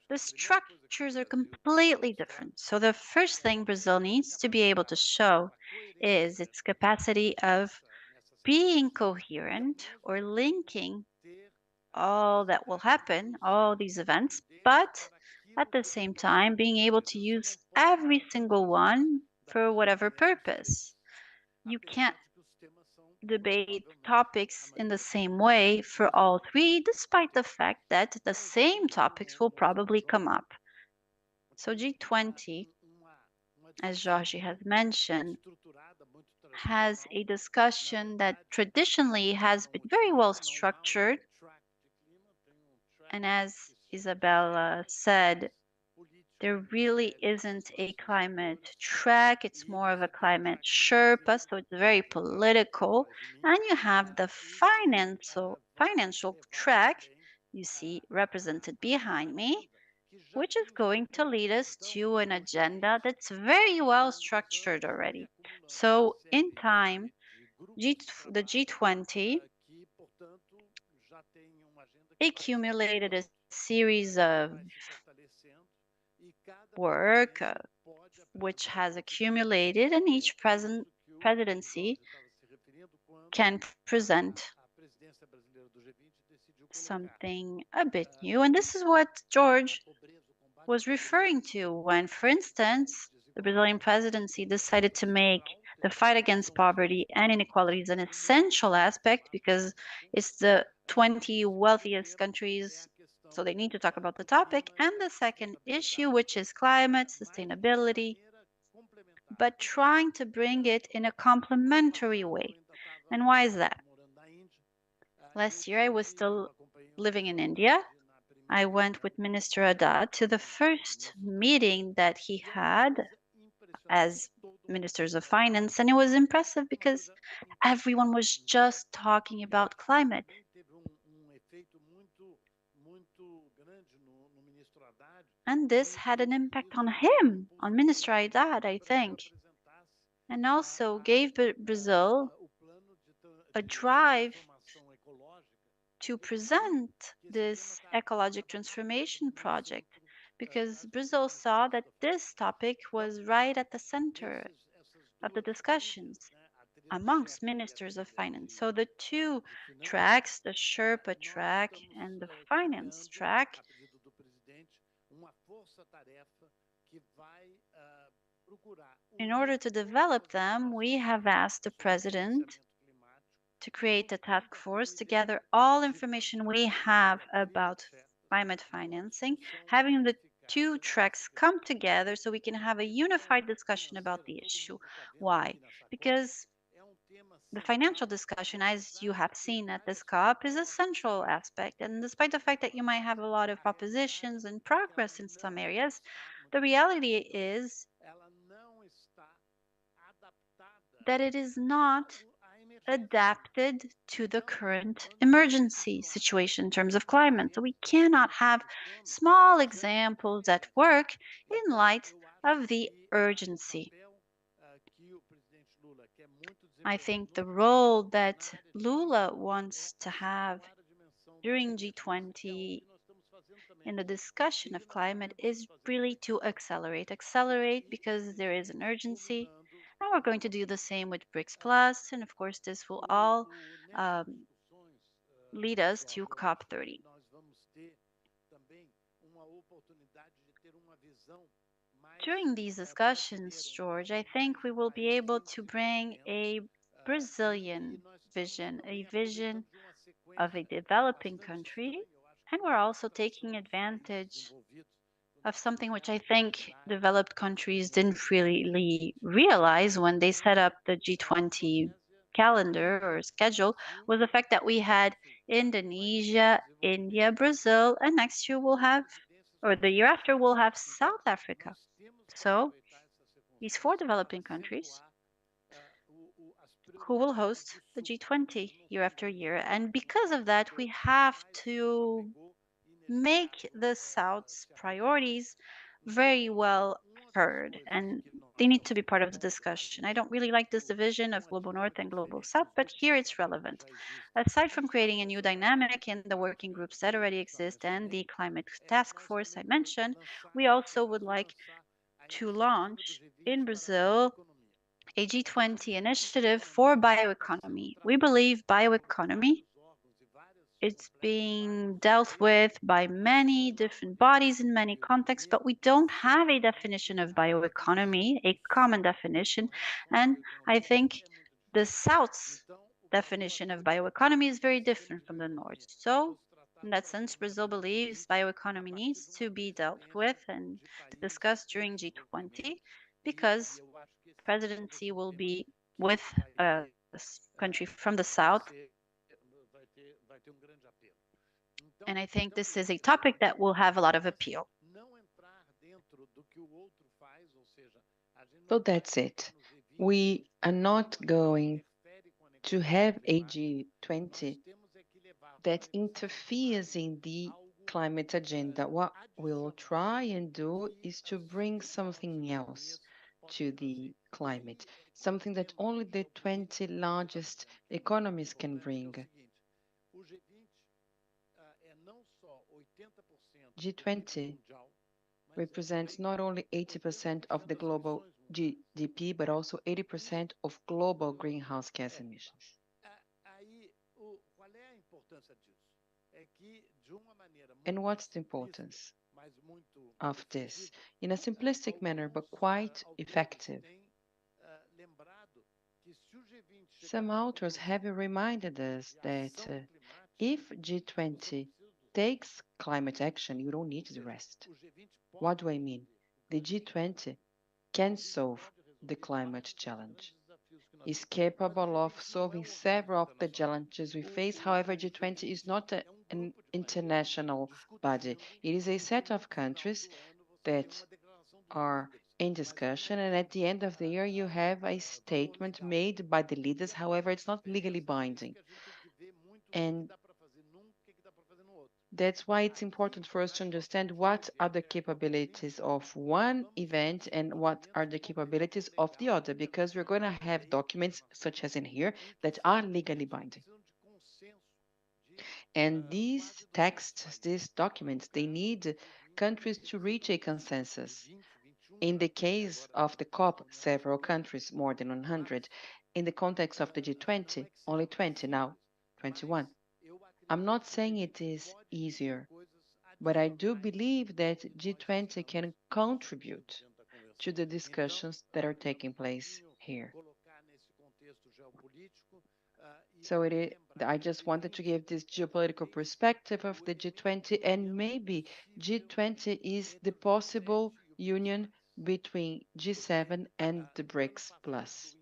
The structures are completely different. So the first thing Brazil needs to be able to show is its capacity of being coherent or linking all that will happen, all these events, but at the same time being able to use every single one for whatever purpose. You can't debate topics in the same way for all three, despite the fact that the same topics will probably come up. So G20, as Jorge has mentioned, has a discussion that traditionally has been very well structured. And as Isabella said, there really isn't a climate track. It's more of a climate Sherpa, so it's very political. And you have the financial track, you see represented behind me, which is going to lead us to an agenda that's very well structured already. So in time, the G20 accumulated a series of work which has accumulated, and each presidency can present something a bit new. And this is what George was referring to when, for instance, the Brazilian presidency decided to make the fight against poverty and inequalities an essential aspect because it's the 20 wealthiest countries, so they need to talk about the topic. And the second issue, which is climate sustainability, but trying to bring it in a complementary way. And why is that? Last year, I was still living in India. I went with Minister Haddad to the first meeting that he had as ministers of finance, and it was impressive because everyone was just talking about climate. And this had an impact on him, on Minister Haddad, I think, and also gave Brazil a drive to present this ecologic transformation project because Brazil saw that this topic was right at the center of the discussions amongst ministers of finance. So the two tracks, the Sherpa track and the finance track, in order to develop them, we have asked the president to create a task force to gather all information we have about climate financing, having the two tracks come together so we can have a unified discussion about the issue. Why? Because the financial discussion, as you have seen at this COP, is a central aspect. And despite the fact that you might have a lot of oppositions and progress in some areas, the reality is that it is not adapted to the current emergency situation in terms of climate. So we cannot have small examples at work in light of the urgency. I think the role that Lula wants to have during G20 in the discussion of climate is really to accelerate. Accelerate because there is an urgency. And we're going to do the same with BRICS Plus. And of course, this will all lead us to COP30. During these discussions, George, I think we will be able to bring a Brazilian vision, a vision of a developing country. And we're also taking advantage of something which I think developed countries didn't really realize when they set up the G20 calendar or schedule, was the fact that we had Indonesia, India, Brazil, and next year we'll have, or the year after, we'll have South Africa. So these four developing countries who will host the G20 year after year. And because of that, we have to make the South's priorities very well heard, and they need to be part of the discussion. I don't really like this division of Global North and Global South, but here it's relevant. Aside from creating a new dynamic in the working groups that already exist and the climate task force I mentioned, we also would like to launch in Brazil a G20 initiative for bioeconomy. We believe bioeconomy it's being dealt with by many different bodies in many contexts, but we don't have a definition of bioeconomy, a common definition. And I think the South's definition of bioeconomy is very different from the North. So, in that sense, Brazil believes bioeconomy needs to be dealt with and discussed during G20 because presidency will be with a country from the South, and I think this is a topic that will have a lot of appeal. So that's it. We are not going to have a G20 that interferes in the climate agenda. What we'll try and do is to bring something else to the climate, something that only the 20 largest economies can bring. G20 represents not only 80% of the global GDP, but also 80% of global greenhouse gas emissions. And what's the importance of this? In a simplistic manner, but quite effective. Some authors have reminded us that if G20 takes climate action, you don't need the rest. What do I mean? The G20 can solve the climate challenge, is capable of solving several of the challenges we face. However, G20 is not an international body. It is a set of countries that are in discussion, and at the end of the year, you have a statement made by the leaders. However, it's not legally binding. And that's why it's important for us to understand what are the capabilities of one event and what are the capabilities of the other, because we're going to have documents such as in here that are legally binding. And these texts, these documents, they need countries to reach a consensus. In the case of the COP, several countries, more than 100. In the context of the G20, only 20, now 21. I'm not saying it is easier, but I do believe that G20 can contribute to the discussions that are taking place here. So I just wanted to give this geopolitical perspective of the G20, and maybe G20 is the possible union between G7 and the BRICS Plus.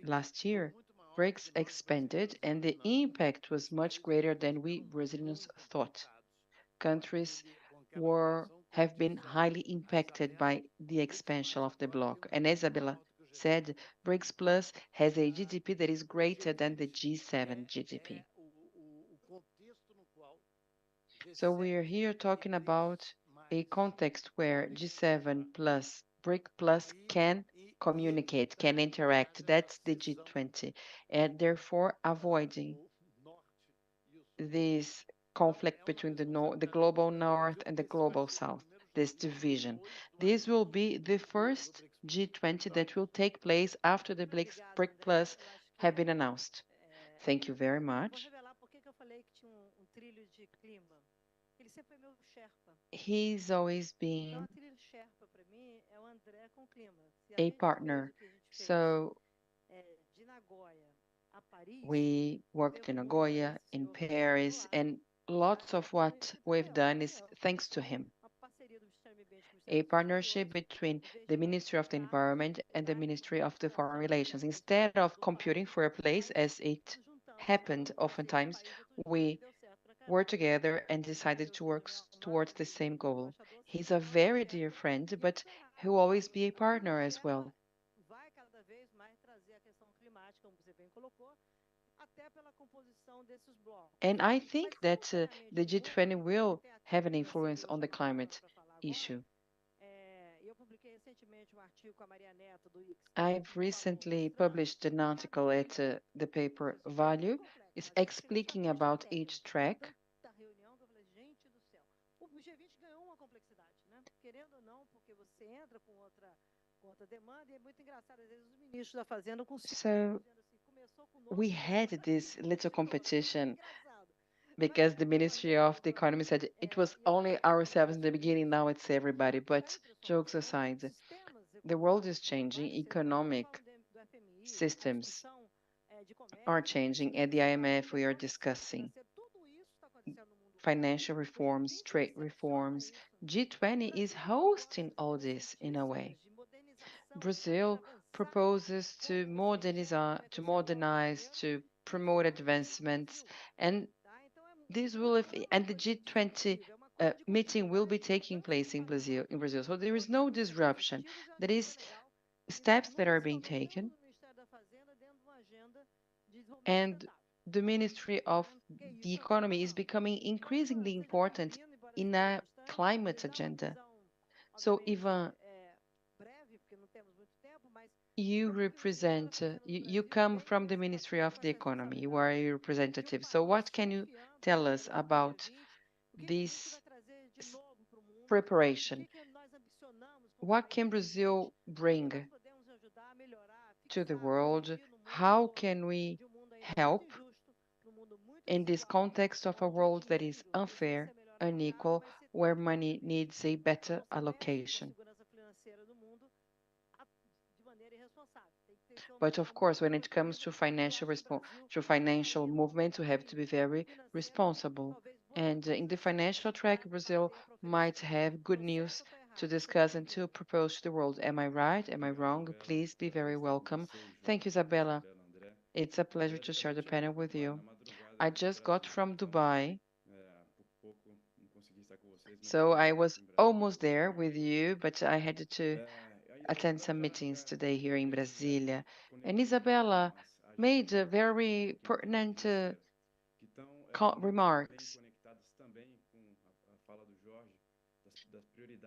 Last year, BRICS expanded, and the impact was much greater than we Brazilians thought. Countries have been highly impacted by the expansion of the bloc. And Isabella said, BRICS Plus has a GDP that is greater than the G7 GDP. So we are here talking about a context where G7 plus BRIC Plus can communicate, can interact. That's the G20, and therefore avoiding this conflict between the global north and the global south, this division. This will be the first G20 that will take place after the BRIC Plus have been announced. Thank you very much. He's always been a partner. So we worked in Nagoya, in Paris, and lots of what we've done is thanks to him. A partnership between the Ministry of the Environment and the Ministry of the Foreign Relations. Instead of competing for a place, as it happened oftentimes, we were together and decided to work towards the same goal. He's a very dear friend, but he'll always be a partner as well. And I think that the G20 will have an influence on the climate issue. I've recently published an article at the paper Value. It's explaining about each track. da reunião, que eu falei, gente do céu. O G20 ganhou uma complexidade, né? Querendo ou não, porque você entra com outra demanda, e é muito engraçado, às vezes, os ministros da Fazenda com So dizendo assim, começou conosco, we had this little competition because the Ministry of the Economy said it was only ourselves in the beginning, now it's everybody. But jokes aside, the world is changing, economic systems are changing. At the IMF, we are discussing financial reforms, trade reforms. G20 is hosting all this in a way. Brazil proposes to modernize, to promote advancements, and this will, and the G20 meeting will be taking place in Brazil. So there is no disruption. There is steps that are being taken, and the Ministry of the Economy is becoming increasingly important in a climate agenda. So, Ivan, you represent, you come from the Ministry of the Economy, you are a representative. So, what can you tell us about this preparation? What can Brazil bring to the world? How can we help in this context of a world that is unfair, unequal, where money needs a better allocation? But of course, when it comes to financial movements, we have to be very responsible. And in the financial track, Brazil might have good news to discuss and to propose to the world. Am I right? Am I wrong? Please be very welcome. Thank you, Isabella. It's a pleasure to share the panel with you. I just got from Dubai, so I was almost there with you, but I had to attend some meetings today here in Brasilia. And Isabella made very pertinent remarks.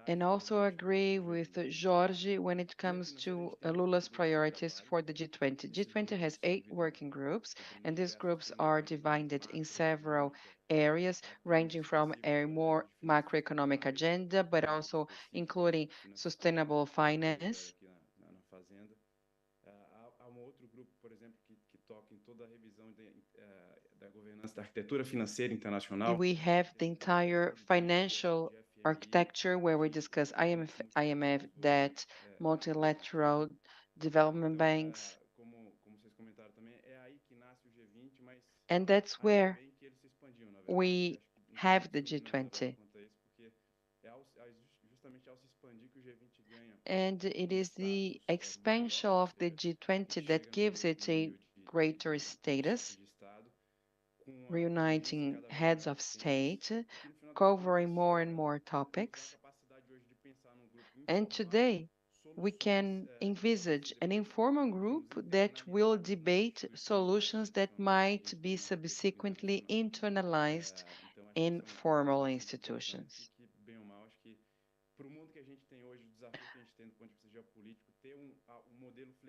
And also agree with Jorge when it comes to Lula's priorities for the G20. G20 has 8 working groups, and these groups are divided in several areas, ranging from a more macroeconomic agenda, but also including sustainable finance. We have the entire financial architecture where we discuss IMF debt, multilateral development banks. And that's where we have the G20. And it is the expansion of the G20 that gives it a greater status, reuniting heads of state, covering more and more topics. And today, we can envisage an informal group that will debate solutions that might be subsequently internalized in formal institutions.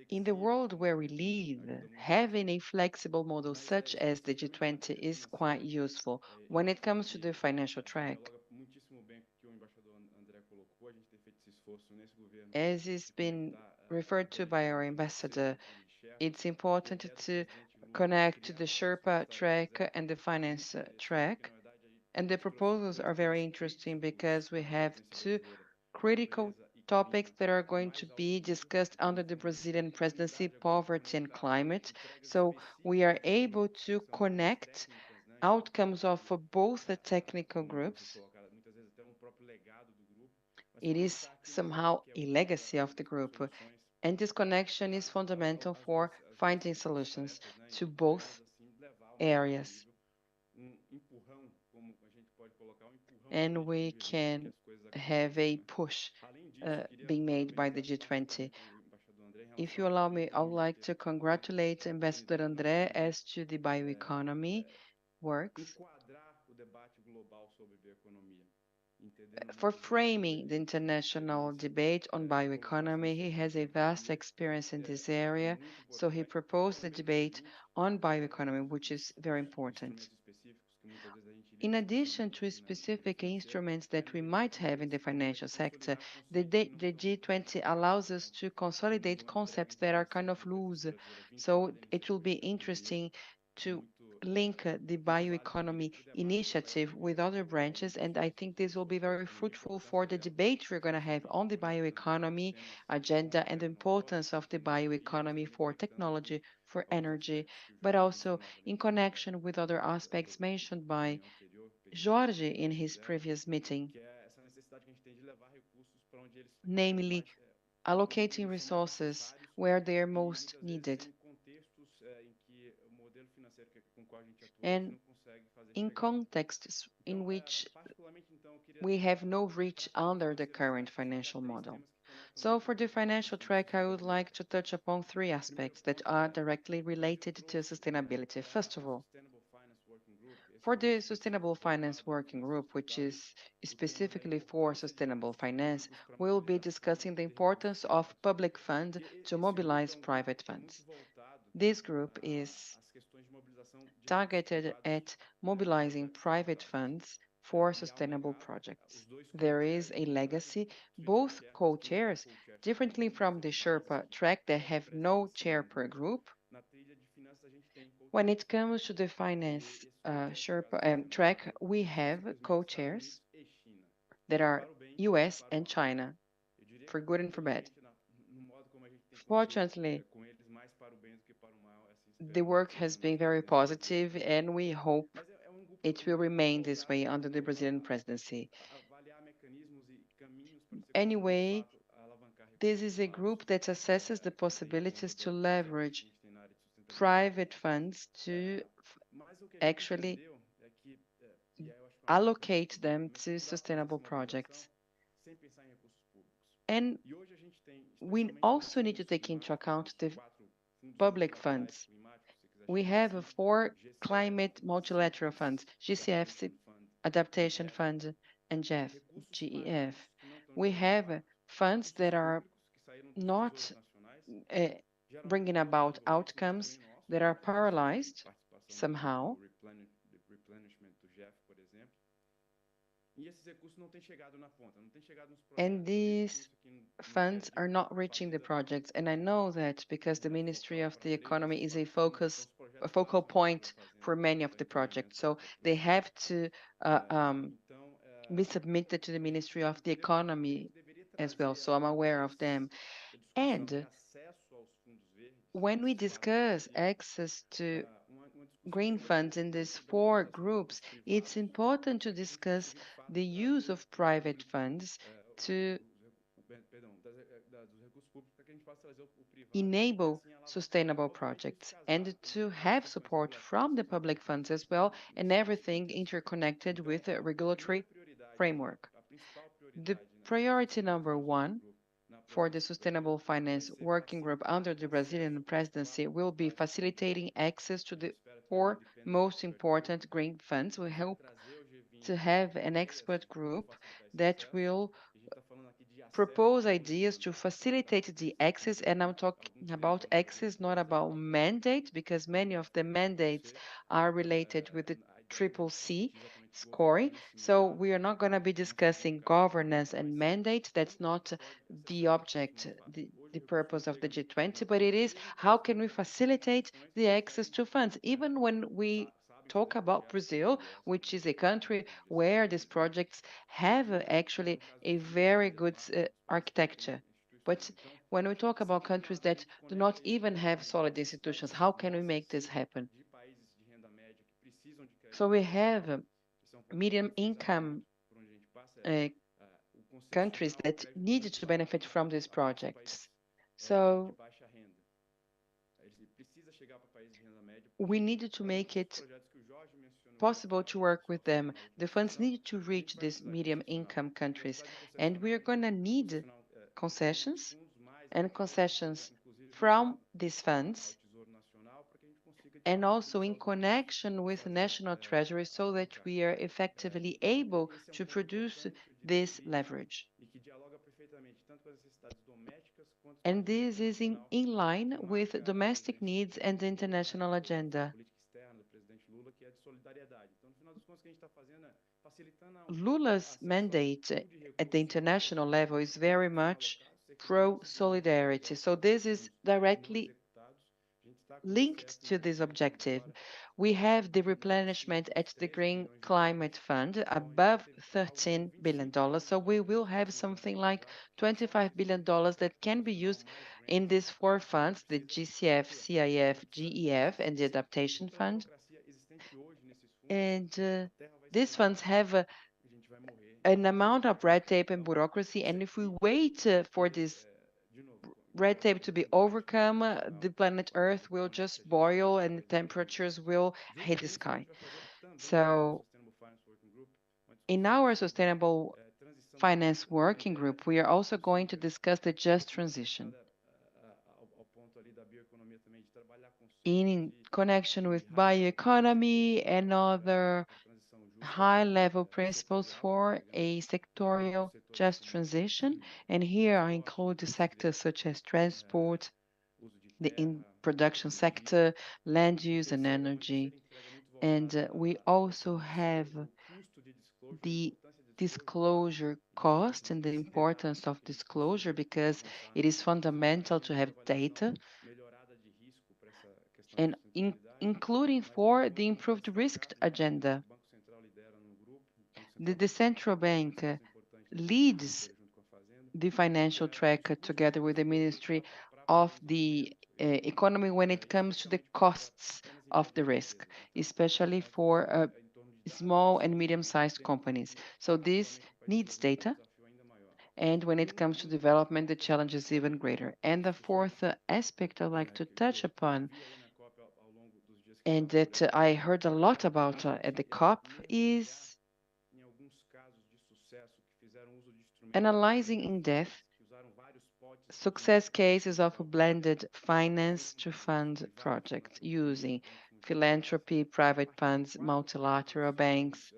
In the world where we live, having a flexible model such as the G20 is quite useful when it comes to the financial track. As has been referred to by our ambassador, it's important to connect to the Sherpa track and the finance track. And the proposals are very interesting because we have 2 critical topics that are going to be discussed under the Brazilian presidency, poverty and climate. So we are able to connect outcomes of both the technical groups. It is somehow a legacy of the group, and this connection is fundamental for finding solutions to both areas. And we can have a push being made by the G20. If you allow me, I would like to congratulate Ambassador André as to the bioeconomy works. for framing the international debate on bioeconomy. He has a vast experience in this area, so he proposed the debate on bioeconomy, which is very important. In addition to specific instruments that we might have in the financial sector, the G20 allows us to consolidate concepts that are kind of loose. So it will be interesting to link the bioeconomy initiative with other branches, and I think this will be very fruitful for the debate we're going to have on the bioeconomy agenda and the importance of the bioeconomy for technology, for energy, but also in connection with other aspects mentioned by Jorge in his previous meeting, namely allocating resources where they are most needed. And in contexts in which we have no reach under the current financial model. So for the financial track, I would like to touch upon three aspects that are directly related to sustainability. First of all, for the Sustainable Finance Working Group, which is specifically for sustainable finance, we will be discussing the importance of public funds to mobilize private funds. This group is targeted at mobilizing private funds for sustainable projects. There is a legacy, both co-chairs, differently from the Sherpa track that have no chair per group. When it comes to the finance Sherpa track, we have co-chairs that are US and China, for good and for bad. Fortunately, the work has been very positive, and we hope it will remain this way under the Brazilian presidency. Anyway, this is a group that assesses the possibilities to leverage private funds to actually allocate them to sustainable projects. And we also need to take into account the public funds. We have 4 climate multilateral funds, GCF, Adaptation Fund, and GEF. We have funds that are not bringing about outcomes, that are paralyzed somehow. And these funds are not reaching the projects. And I know that because the Ministry of the Economy is a focal point for many of the projects. So they have to be submitted to the Ministry of the Economy as well. So I'm aware of them. And when we discuss access to green funds in these 4 groups, it's important to discuss the use of private funds to enable sustainable projects and to have support from the public funds as well, and everything interconnected with a regulatory framework. The priority number 1 for the Sustainable Finance Working Group under the Brazilian presidency will be facilitating access to the 4 most important green funds. We hope to have an expert group that will propose ideas to facilitate the access, and I'm talking about access, not about mandate, because many of the mandates are related with the CCC scoring. So we are not going to be discussing governance and mandate. That's not the object, the purpose of the G20, but it is how can we facilitate the access to funds, even when we talk about Brazil, which is a country where these projects have actually a very good architecture. But when we talk about countries that do not even have solid institutions, how can we make this happen? So we have medium income countries that need to benefit from these projects. So we needed to make it possible to work with them. The funds need to reach these medium income countries, and we are going to need concessions and concessions from these funds and also in connection with the national treasury so that we are effectively able to produce this leverage. And this is in line with domestic needs and the international agenda. Lula's mandate at the international level is very much pro-solidarity. So this is directly linked to this objective. We have the replenishment at the Green Climate Fund above $13 billion. So we will have something like $25 billion that can be used in these four funds, the GCF, CIF, GEF, and the Adaptation Fund. And these funds have an amount of red tape and bureaucracy. And if we wait for this red tape to be overcome, the planet Earth will just boil and the temperatures will hit the sky. So in our Sustainable Finance Working Group, we are also going to discuss the just transition in connection with bioeconomy and other high-level principles for a sectorial just transition. And here I include the sectors such as transport, the production sector, land use and energy. And we also have the disclosure cost and the importance of disclosure because it is fundamental to have data and including for the improved risk agenda. The central bank leads the financial track together with the Ministry of the Economy when it comes to the costs of the risk, especially for small and medium-sized companies. So this needs data. And when it comes to development, the challenge is even greater. And the fourth aspect I'd like to touch upon, and that I heard a lot about at the COP, is analyzing in depth success cases of blended finance to fund projects using philanthropy, private funds, multilateral banks.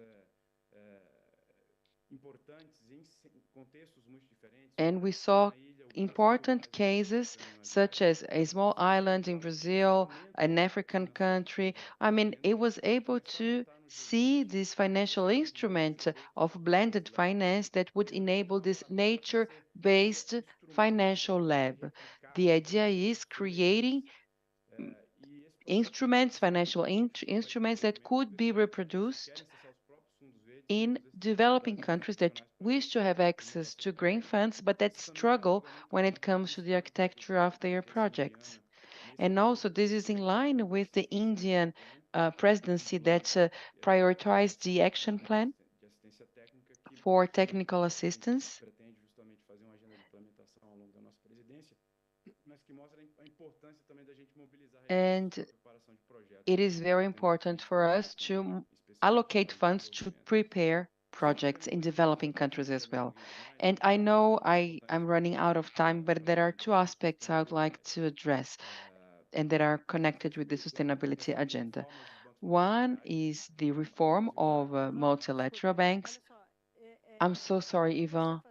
And we saw important cases such as a small island in Brazil, an African country. I mean, it was able to see this financial instrument of blended finance that would enable this nature-based financial lab. The idea is creating instruments, financial instruments that could be reproduced in developing countries that wish to have access to green funds, but that struggle when it comes to the architecture of their projects. And also, this is in line with the Indian presidency that prioritized the action plan for technical assistance. And it is very important for us to allocate funds to prepare projects in developing countries as well. And I know I'm running out of time, but there are two aspects I would like to address and that are connected with the sustainability agenda. One is the reform of multilateral banks. I'm so sorry, Ivan.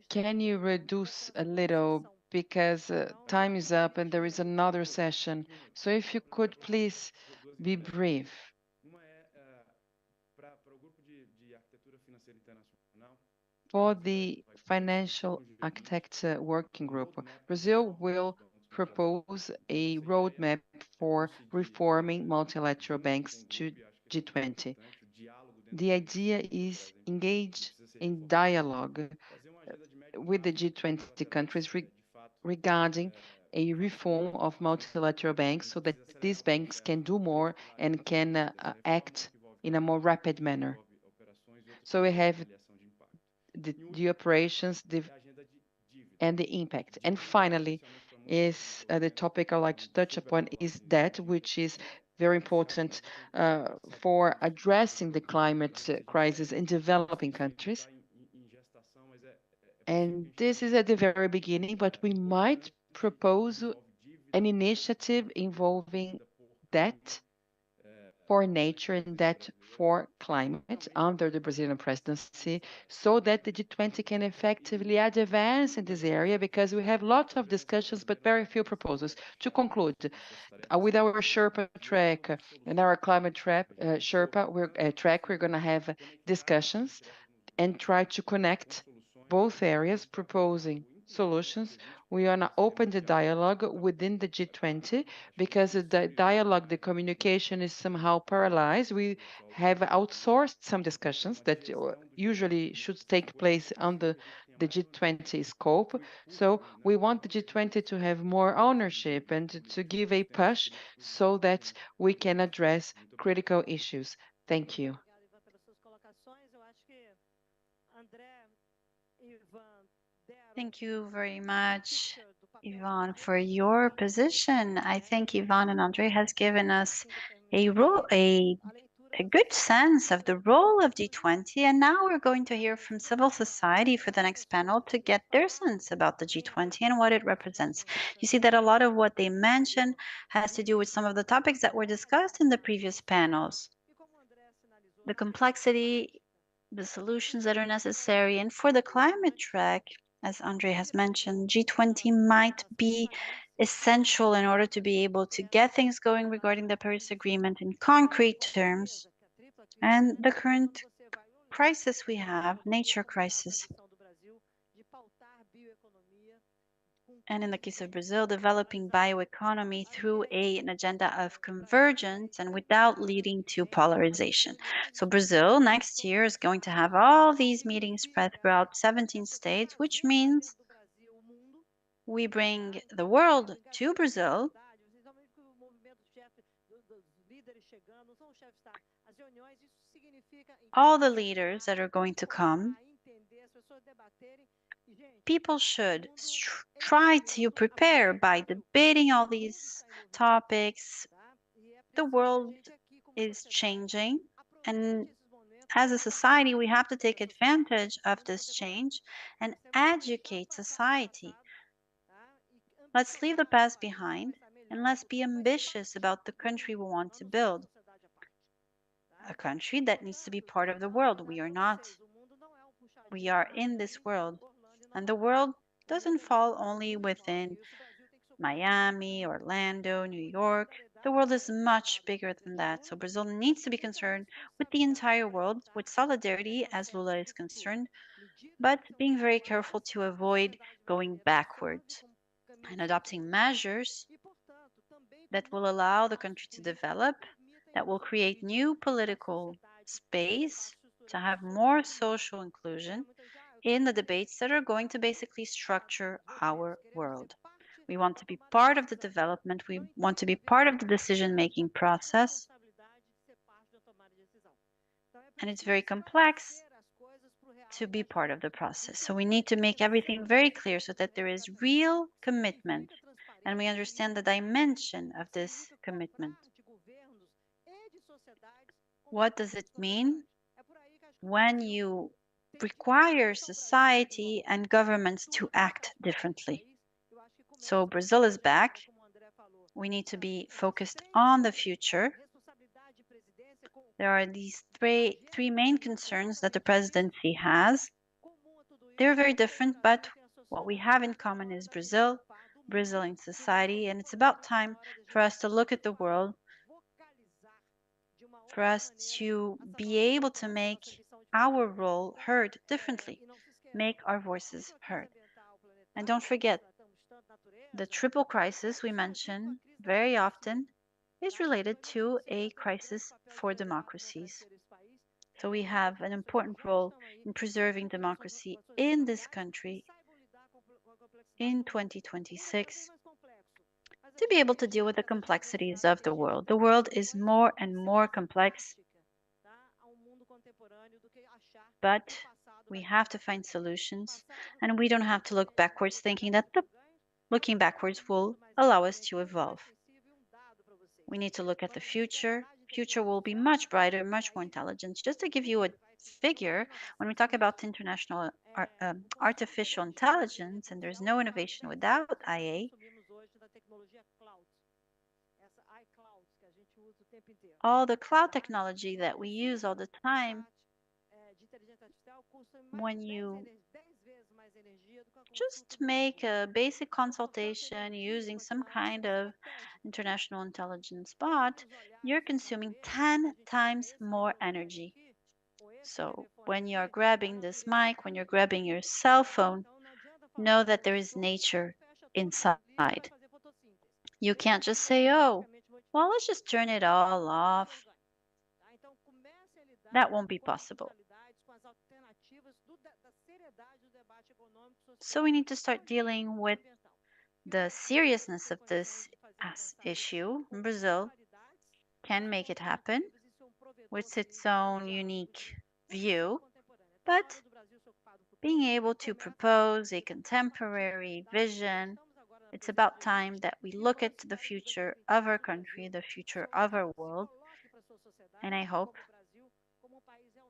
Can you reduce a little because time is up and there is another session. So if you could please be brief. For the Financial Architecture Working Group, Brazil will propose a roadmap for reforming multilateral banks to G20. The idea is engage in dialogue with the G20 countries regarding a reform of multilateral banks so that these banks can do more and can act in a more rapid manner. So we have the operations and the impact. And finally, is the topic I'd like to touch upon is debt, which is very important for addressing the climate crisis in developing countries. And this is at the very beginning, but we might propose an initiative involving debt for nature and debt for climate under the Brazilian presidency so that the G20 can effectively advance in this area because we have lots of discussions but very few proposals. To conclude, with our Sherpa track and our climate track, we're going to have discussions and try to connect both areas, proposing solutions. We want to open the dialogue within the G20 because the dialogue, the communication is somehow paralyzed. We have outsourced some discussions that usually should take place on the G20 scope. So we want the G20 to have more ownership and to give a push so that we can address critical issues. Thank you. Thank you very much, Ivan, for your position. I think Ivan and Andre has given us a good sense of the role of G20, and now we're going to hear from civil society for the next panel to get their sense about the G20 and what it represents. You see that a lot of what they mention has to do with some of the topics that were discussed in the previous panels. The complexity, the solutions that are necessary, and for the climate track, as Andre has mentioned, G20 might be essential in order to be able to get things going regarding the Paris Agreement in concrete terms and the current crisis we have, nature crisis. And in the case of Brazil, developing bioeconomy through an agenda of convergence and without leading to polarization. So Brazil next year is going to have all these meetings spread throughout 17 states, which means we bring the world to Brazil. All the leaders that are going to come, people should try to prepare by debating all these topics. The world is changing, and as a society, we have to take advantage of this change and educate society. Let's leave the past behind and let's be ambitious about the country we want to build. A country that needs to be part of the world. We are not. We are in this world. And the world doesn't fall only within Miami, Orlando, New York. The world is much bigger than that. So Brazil needs to be concerned with the entire world, with solidarity as Lula is concerned, but being very careful to avoid going backwards and adopting measures that will allow the country to develop, that will create new political space to have more social inclusion in the debates that are going to basically structure our world. We want to be part of the development. We want to be part of the decision-making process. And it's very complex to be part of the process. So we need to make everything very clear so that there is real commitment and we understand the dimension of this commitment. What does it mean when you require society and governments to act differently? So Brazil is back. We need to be focused on the future. There are these three main concerns that the presidency has. They're very different, but what we have in common is Brazilian society, and it's about time for us to look at the world, for us to be able to make our role heard differently, make our voices heard. And don't forget, the triple crisis we mention very often is related to a crisis for democracies. So we have an important role in preserving democracy in this country in 2026 to be able to deal with the complexities of the world. The world is more and more complex, but we have to find solutions, and we don't have to look backwards thinking that looking backwards will allow us to evolve. We need to look at the future. Future will be much brighter, much more intelligent. Just to give you a figure, when we talk about international artificial intelligence, and there's no innovation without IA, all the cloud technology that we use all the time, when you just make a basic consultation using some kind of international intelligence bot, you're consuming 10 times more energy. So when you're grabbing this mic, when you're grabbing your cell phone, know that there is nature inside. You can't just say, oh, well, let's just turn it all off. That won't be possible. So we need to start dealing with the seriousness of this issue. Brazil can make it happen with its own unique view, but being able to propose a contemporary vision, it's about time that we look at the future of our country, the future of our world, and I hope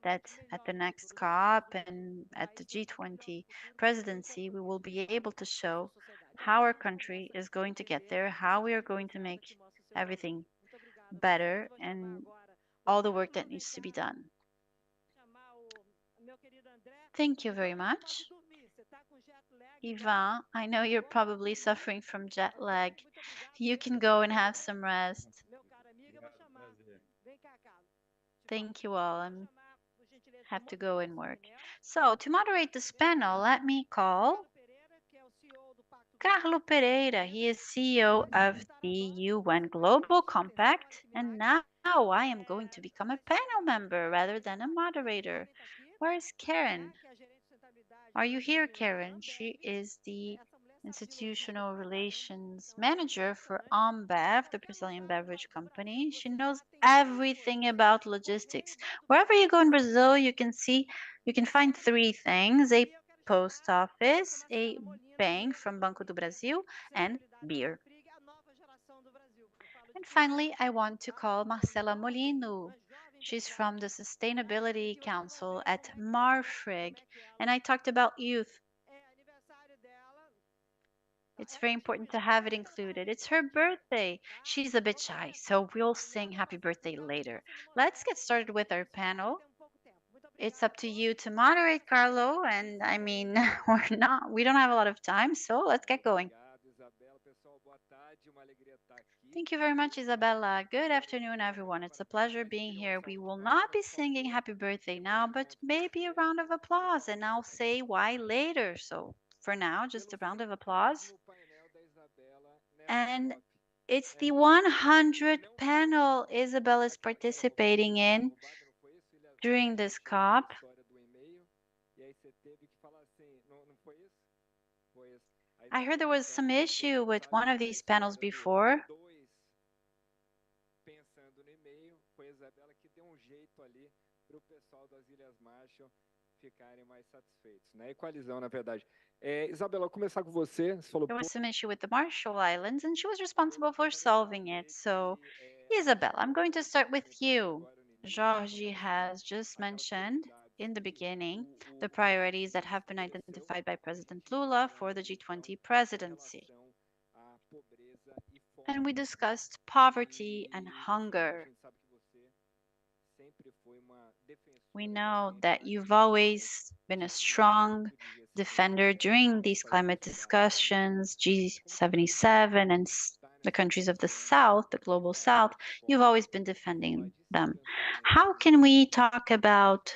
that at the next COP and at the G20 presidency, we will be able to show how our country is going to get there, how we are going to make everything better, and all the work that needs to be done. Thank you very much. Ivan, I know you're probably suffering from jet lag. You can go and have some rest. Thank you all. I have to go and work. So, to moderate this panel, let me call Carlo Pereira. He is CEO of the UN Global Compact, and now I am going to become a panel member rather than a moderator. Where is Karen? Are you here, Karen? She is the Institutional Relations Manager for Ambev, the Brazilian beverage company. She knows everything about logistics. Wherever you go in Brazil, you can find three things: a post office, a bank from Banco do Brasil, and beer. And finally, I want to call Marcela Molino. She's from the Sustainability Council at Marfrig, and I talked about youth. It's very important to have it included. It's her birthday. She's a bit shy, so we'll sing happy birthday later. Let's get started with our panel. It's up to you to moderate, Carlo, and I mean, we don't have a lot of time, so let's get going. Thank you very much, Isabella. Good afternoon, everyone. It's a pleasure being here. We will not be singing happy birthday now, but maybe a round of applause, and I'll say why later. So for now, just a round of applause. And it's the 100th panel Isabella is participating in during this COP. I heard there was some issue with one of these panels before. There was some issue with the Marshall Islands, and she was responsible for solving it. So, Isabella, I'm going to start with you. Jorge has just mentioned in the beginning the priorities that have been identified by President Lula for the G20 presidency. And we discussed poverty and hunger. We know that you've always been a strong defender during these climate discussions, G77 and the countries of the South, the global South. You've always been defending them. How can we talk about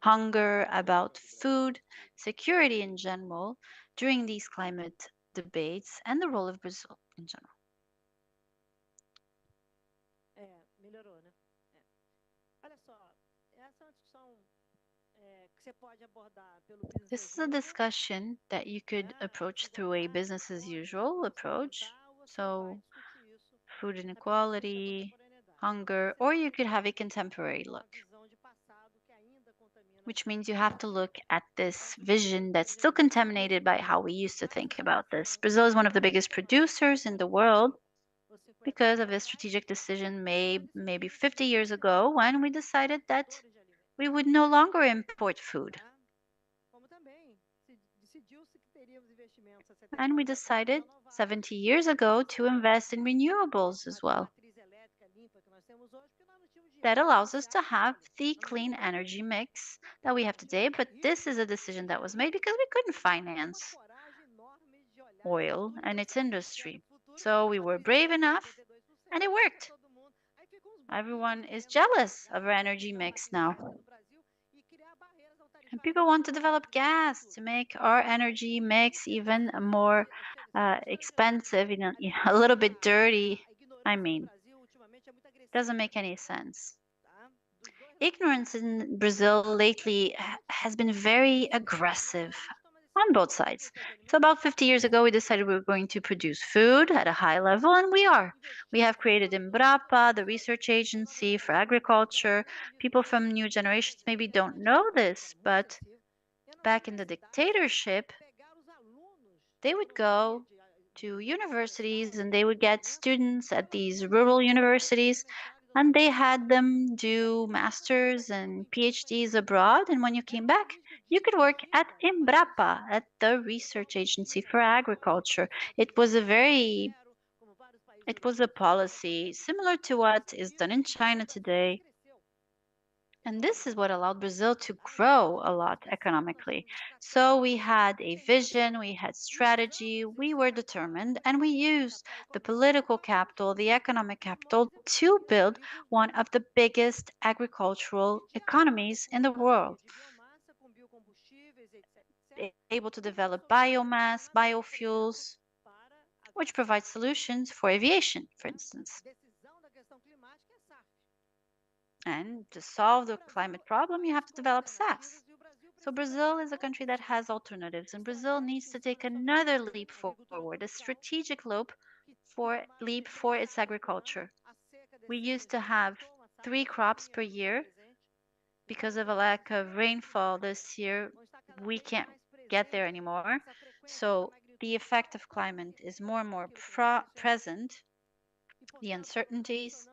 hunger, about food security in general during these climate debates and the role of Brazil in general? This is a discussion that you could approach through a business as usual approach. So food inequality, hunger, or you could have a contemporary look, which means you have to look at this vision that's still contaminated by how we used to think about this. Brazil is one of the biggest producers in the world because of a strategic decision made maybe 50 years ago when we decided that we would no longer import food. And we decided 70 years ago to invest in renewables as well. that allows us to have the clean energy mix that we have today. But this is a decision that was made because we couldn't finance oil and its industry. So we were brave enough and it worked. Everyone is jealous of our energy mix now. And people want to develop gas to make our energy mix even more expensive, a little bit dirty. I mean, doesn't make any sense. Ignorance in Brazil lately has been very aggressive on both sides. So about 50 years ago, we decided we were going to produce food at a high level, and we are. We have created Embrapa, the research agency for agriculture. People from new generations maybe don't know this, but back in the dictatorship, they would go to universities and they would get students at these rural universities and they had them do masters and PhDs abroad. And when you came back, you could work at Embrapa, at the research agency for agriculture. It was a policy similar to what is done in China today. And this is what allowed Brazil to grow a lot economically. So we had a vision, we had strategy, we were determined, and we used the political capital, the economic capital to build one of the biggest agricultural economies in the world. Able to develop biomass, biofuels, which provide solutions for aviation, for instance. And to solve the climate problem, you have to develop SAFs. So Brazil is a country that has alternatives, and Brazil needs to take another leap forward, a strategic leap for its agriculture. We used to have 3 crops per year. Because of a lack of rainfall this year, we can't get there anymore. So the effect of climate is more and more present. The uncertainties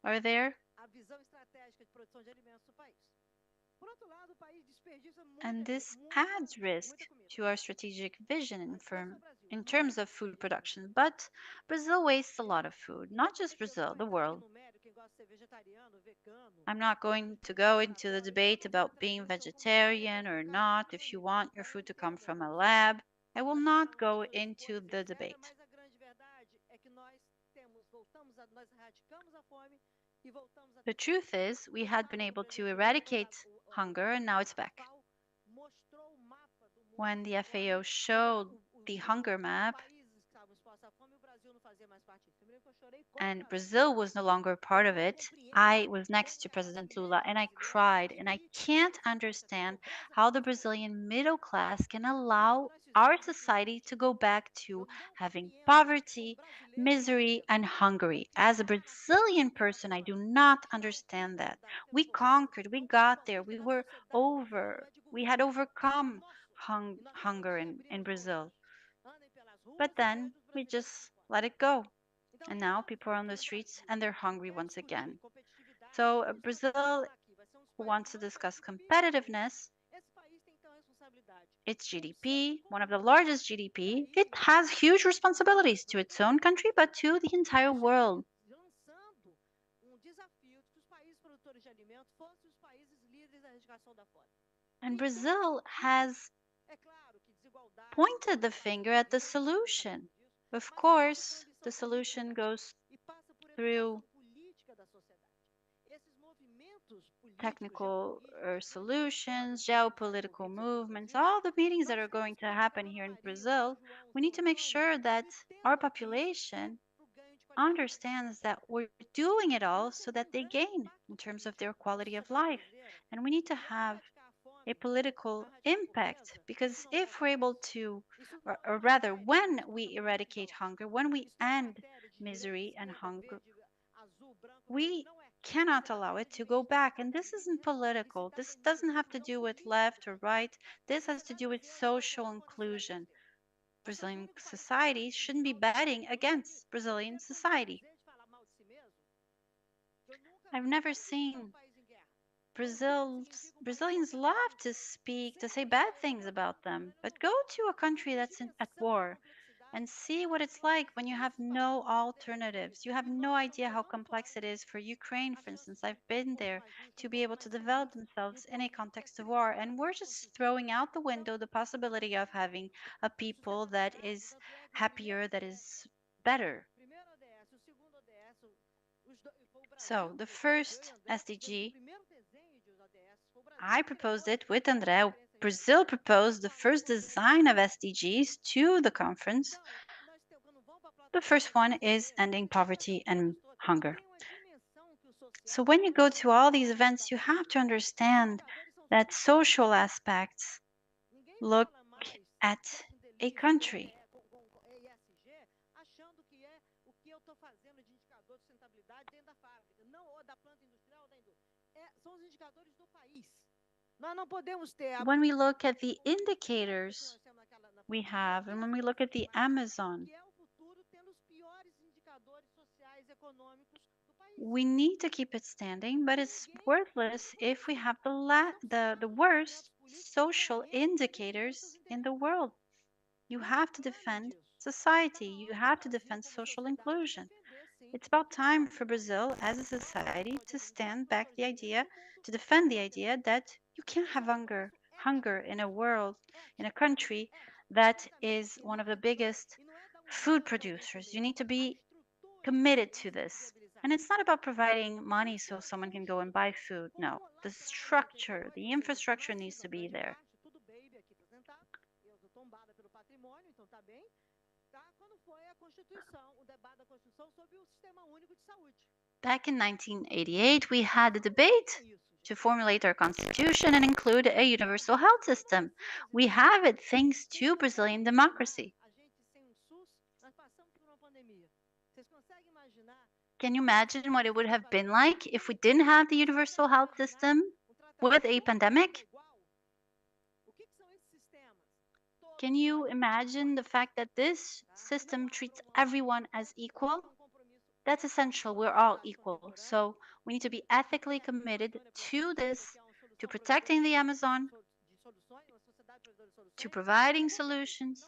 are there. And this adds risk to our strategic vision in terms of food production. But Brazil wastes a lot of food, not just Brazil, the world. I'm not going to go into the debate about being vegetarian or not, if you want your food to come from a lab. I will not go into the debate. The truth is, we had been able to eradicate hunger and now it's back. When the FAO showed the hunger map and Brazil was no longer part of it, I was next to President Lula and I cried, and I can't understand how the Brazilian middle class can allow our society to go back to having poverty, misery, and hunger. As a Brazilian person, I do not understand that. We conquered, we got there, we had overcome hunger in Brazil. But then we just let it go. And now people are on the streets and they're hungry once again. So Brazil wants to discuss competitiveness. Its GDP, one of the largest GDP, it has huge responsibilities to its own country, but to the entire world. And Brazil has pointed the finger at the solution. Of course, the solution goes through technical solutions, geopolitical movements, all the meetings that are going to happen here in Brazil. We need to make sure that our population understands that we're doing it all so that they gain in terms of their quality of life. And we need to have a political impact, because if we're able to, or rather, when we eradicate hunger, when we end misery and hunger, we cannot allow it to go back. And this isn't political. This doesn't have to do with left or right. This has to do with social inclusion. Brazilian society shouldn't be betting against Brazilian society. I've never seen Brazilians love to say bad things about them, but go to a country that's at war. and see what it's like when you have no alternatives. You have no idea how complex it is for Ukraine, for instance. I've been there to be able to develop themselves in a context of war. And we're just throwing out the window the possibility of having a people that is happier, that is better. So the first SDG, I proposed it with André. Brazil proposed the first design of SDGs to the conference. The first one is ending poverty and hunger. So when you go to all these events, you have to understand that social aspects look at a country. When we look at the indicators we have, and when we look at the Amazon, we need to keep it standing, but it's worthless if we have the worst social indicators in the world. You have to defend society. You have to defend social inclusion. It's about time for Brazil as a society to stand back the idea, to defend the idea that you can't have hunger in a world, in a country that is one of the biggest food producers. You need to be committed to this. And it's not about providing money so someone can go and buy food. No, the structure, the infrastructure needs to be there. Back in 1988, we had a debate to formulate our constitution and include a universal health system. We have it thanks to Brazilian democracy. Can you imagine what it would have been like if we didn't have the universal health system with a pandemic? Can you imagine the fact that this system treats everyone as equal? That's essential. We're all equal. So we need to be ethically committed to this, to protecting the Amazon, to providing solutions.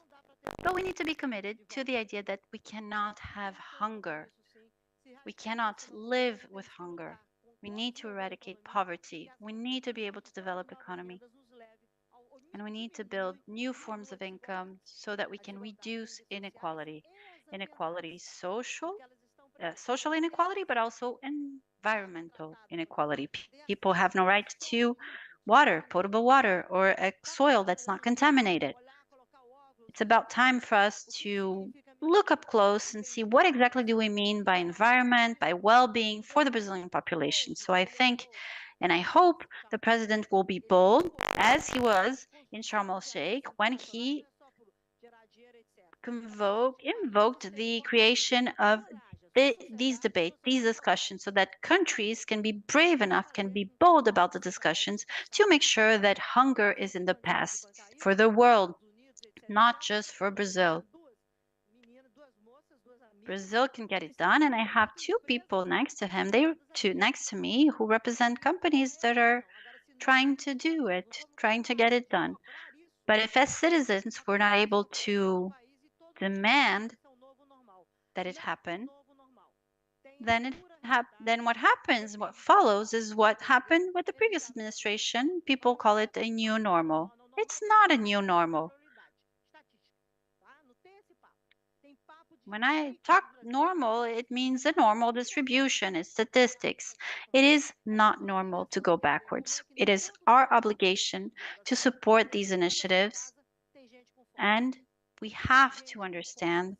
But we need to be committed to the idea that we cannot have hunger. We cannot live with hunger. We need to eradicate poverty. We need to be able to develop economy. And we need to build new forms of income so that we can reduce inequality. Inequality, social inequality, but also environmental inequality. People have no right to water, potable water, or a soil that's not contaminated. It's about time for us to look up close and see what exactly do we mean by environment, by well-being for the Brazilian population. So I think and I hope the president will be bold, as he was in Sharm el-Sheikh when he invoked the creation of these debates, these discussions, so that countries can be brave enough, can be bold about the discussions to make sure that hunger is in the past for the world, not just for Brazil. Brazil can get it done, and I have two people next to him, next to me, who represent companies that are trying to do it, trying to get it done. But if as citizens we're not able to demand that it happen, then what happens, what follows is what happened with the previous administration. People call it a new normal. It's not a new normal. When I talk normal, it means a normal distribution, it's statistics. It is not normal to go backwards. It is our obligation to support these initiatives, and we have to understand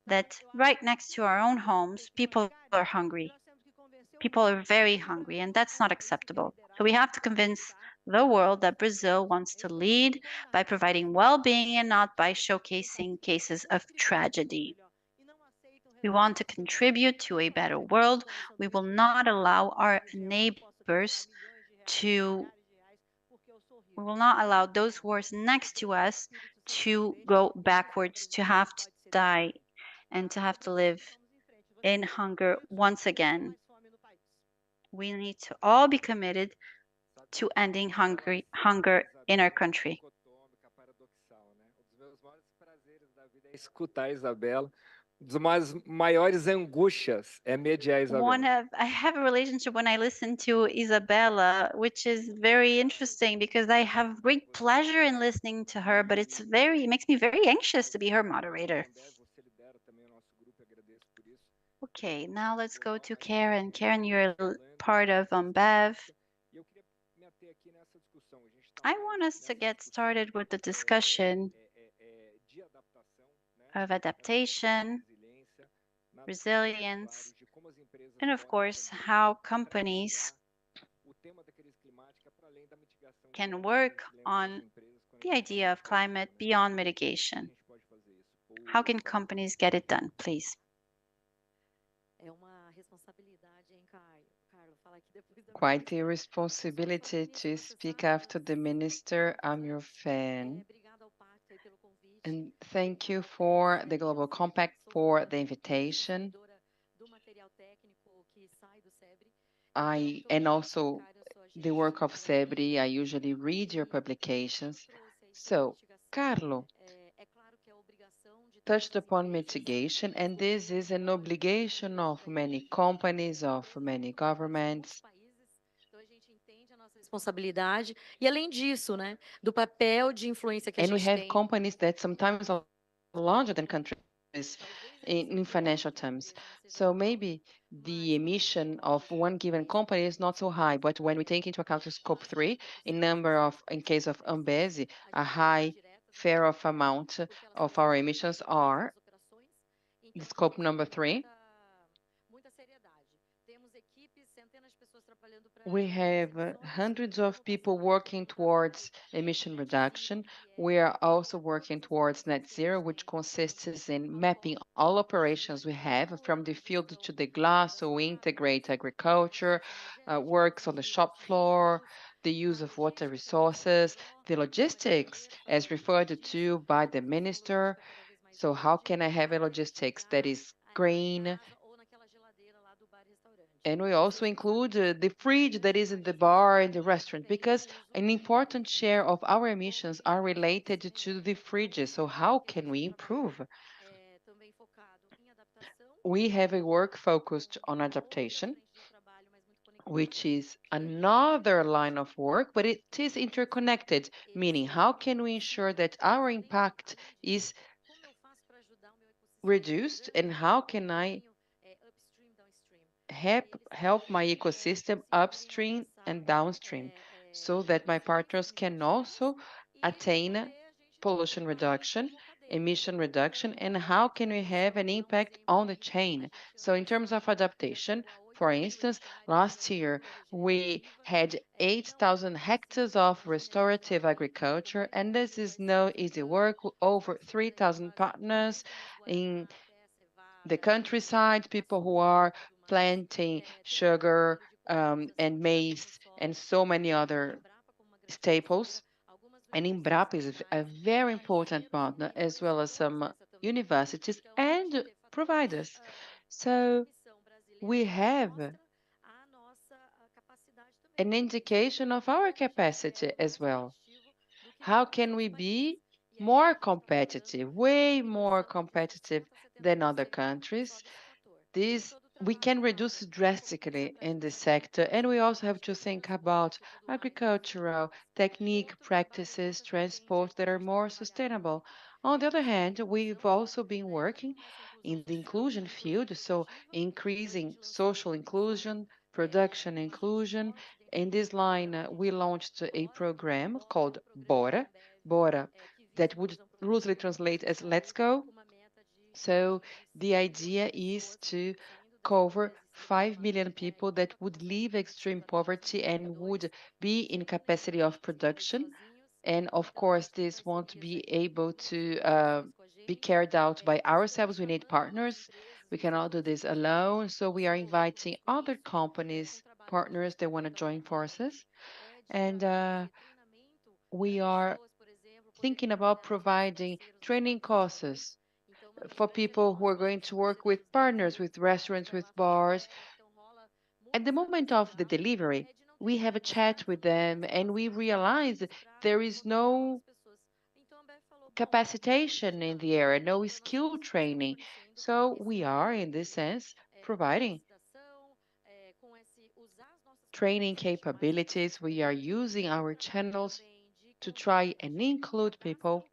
that right next to our own homes, people are hungry. People are very hungry, and that's not acceptable. So we have to convince the world that Brazil wants to lead by providing well-being and not by showcasing cases of tragedy. We want to contribute to a better world. We will not allow our neighbors to, we will not allow those who are next to us to go backwards, to have to die, and to have to live in hunger once again. We need to all be committed to ending hunger in our country. escutar a Isabela. Das maiores angústias é mediar a Isabela. I have a relationship when I listen to Isabella, which is very interesting because I have great pleasure in listening to her, but it makes me very anxious to be her moderator. Você lidera também o nosso grupo, agradeço por isso. Okay, now let's go to Karen. Karen, you're part of Bev. E eu queria me ater aqui nessa discussão. A gente I want us to get started with the discussion de adaptação, né? of adaptation, resilience, and of course, how companies can work on the idea of climate beyond mitigation. How can companies get it done, please? Quite a responsibility to speak after the minister. I'm your fan. And thank you for the Global Compact for the invitation. And also the work of SEBRI. I usually read your publications. So, Carlo touched upon mitigation, and this is an obligation of many companies, of many governments. Responsabilidade e além disso, né, do papel de influência que a And we gente have tem. companies that sometimes are larger than countries in financial terms. So maybe the emission of one given company is not so high, but when we take into account the scope 3, in case of Ambesi, a high fair of amount of our emissions are the scope number 3. We have hundreds of people working towards emission reduction. We are also working towards net zero, which consists in mapping all operations we have from the field to the glass, so we integrate agriculture, works on the shop floor, the use of water resources, the logistics as referred to by the minister. So how can I have a logistics that is green? And we also include the fridge that is in the bar and the restaurant, because an important share of our emissions are related to the fridges. So how can we improve? We have a work focused on adaptation, which is another line of work, but it is interconnected, meaning how can we ensure that our impact is reduced, and how can I help my ecosystem upstream and downstream so that my partners can also attain pollution reduction, emission reduction, and how can we have an impact on the chain. So in terms of adaptation, for instance, last year we had 8,000 hectares of restorative agriculture, and this is no easy work. Over 3,000 partners in the countryside, people who are planting sugar and maize and so many other staples. And Embrapa is a very important partner, as well as some universities and providers. So we have an indication of our capacity as well. How can we be more competitive, way more competitive than other countries? We can reduce drastically in this sector, and we also have to think about agricultural technique, practices, transport that are more sustainable. On the other hand, we've also been working in the inclusion field, so increasing social inclusion, production inclusion. In this line, we launched a program called Bora, that would loosely translate as Let's Go. So the idea is to cover 5 million people that would leave extreme poverty and would be in capacity of production. And of course, this won't be able to be carried out by ourselves. We need partners. We cannot do this alone. So we are inviting other companies, partners that want to join forces. And we are thinking about providing training courses for people who are going to work with partners, with restaurants, with bars. At the moment of the delivery, we have a chat with them and we realize there is no capacitation in the area, no skill training. So we are, in this sense, providing training capabilities. We are using our channels to try and include people.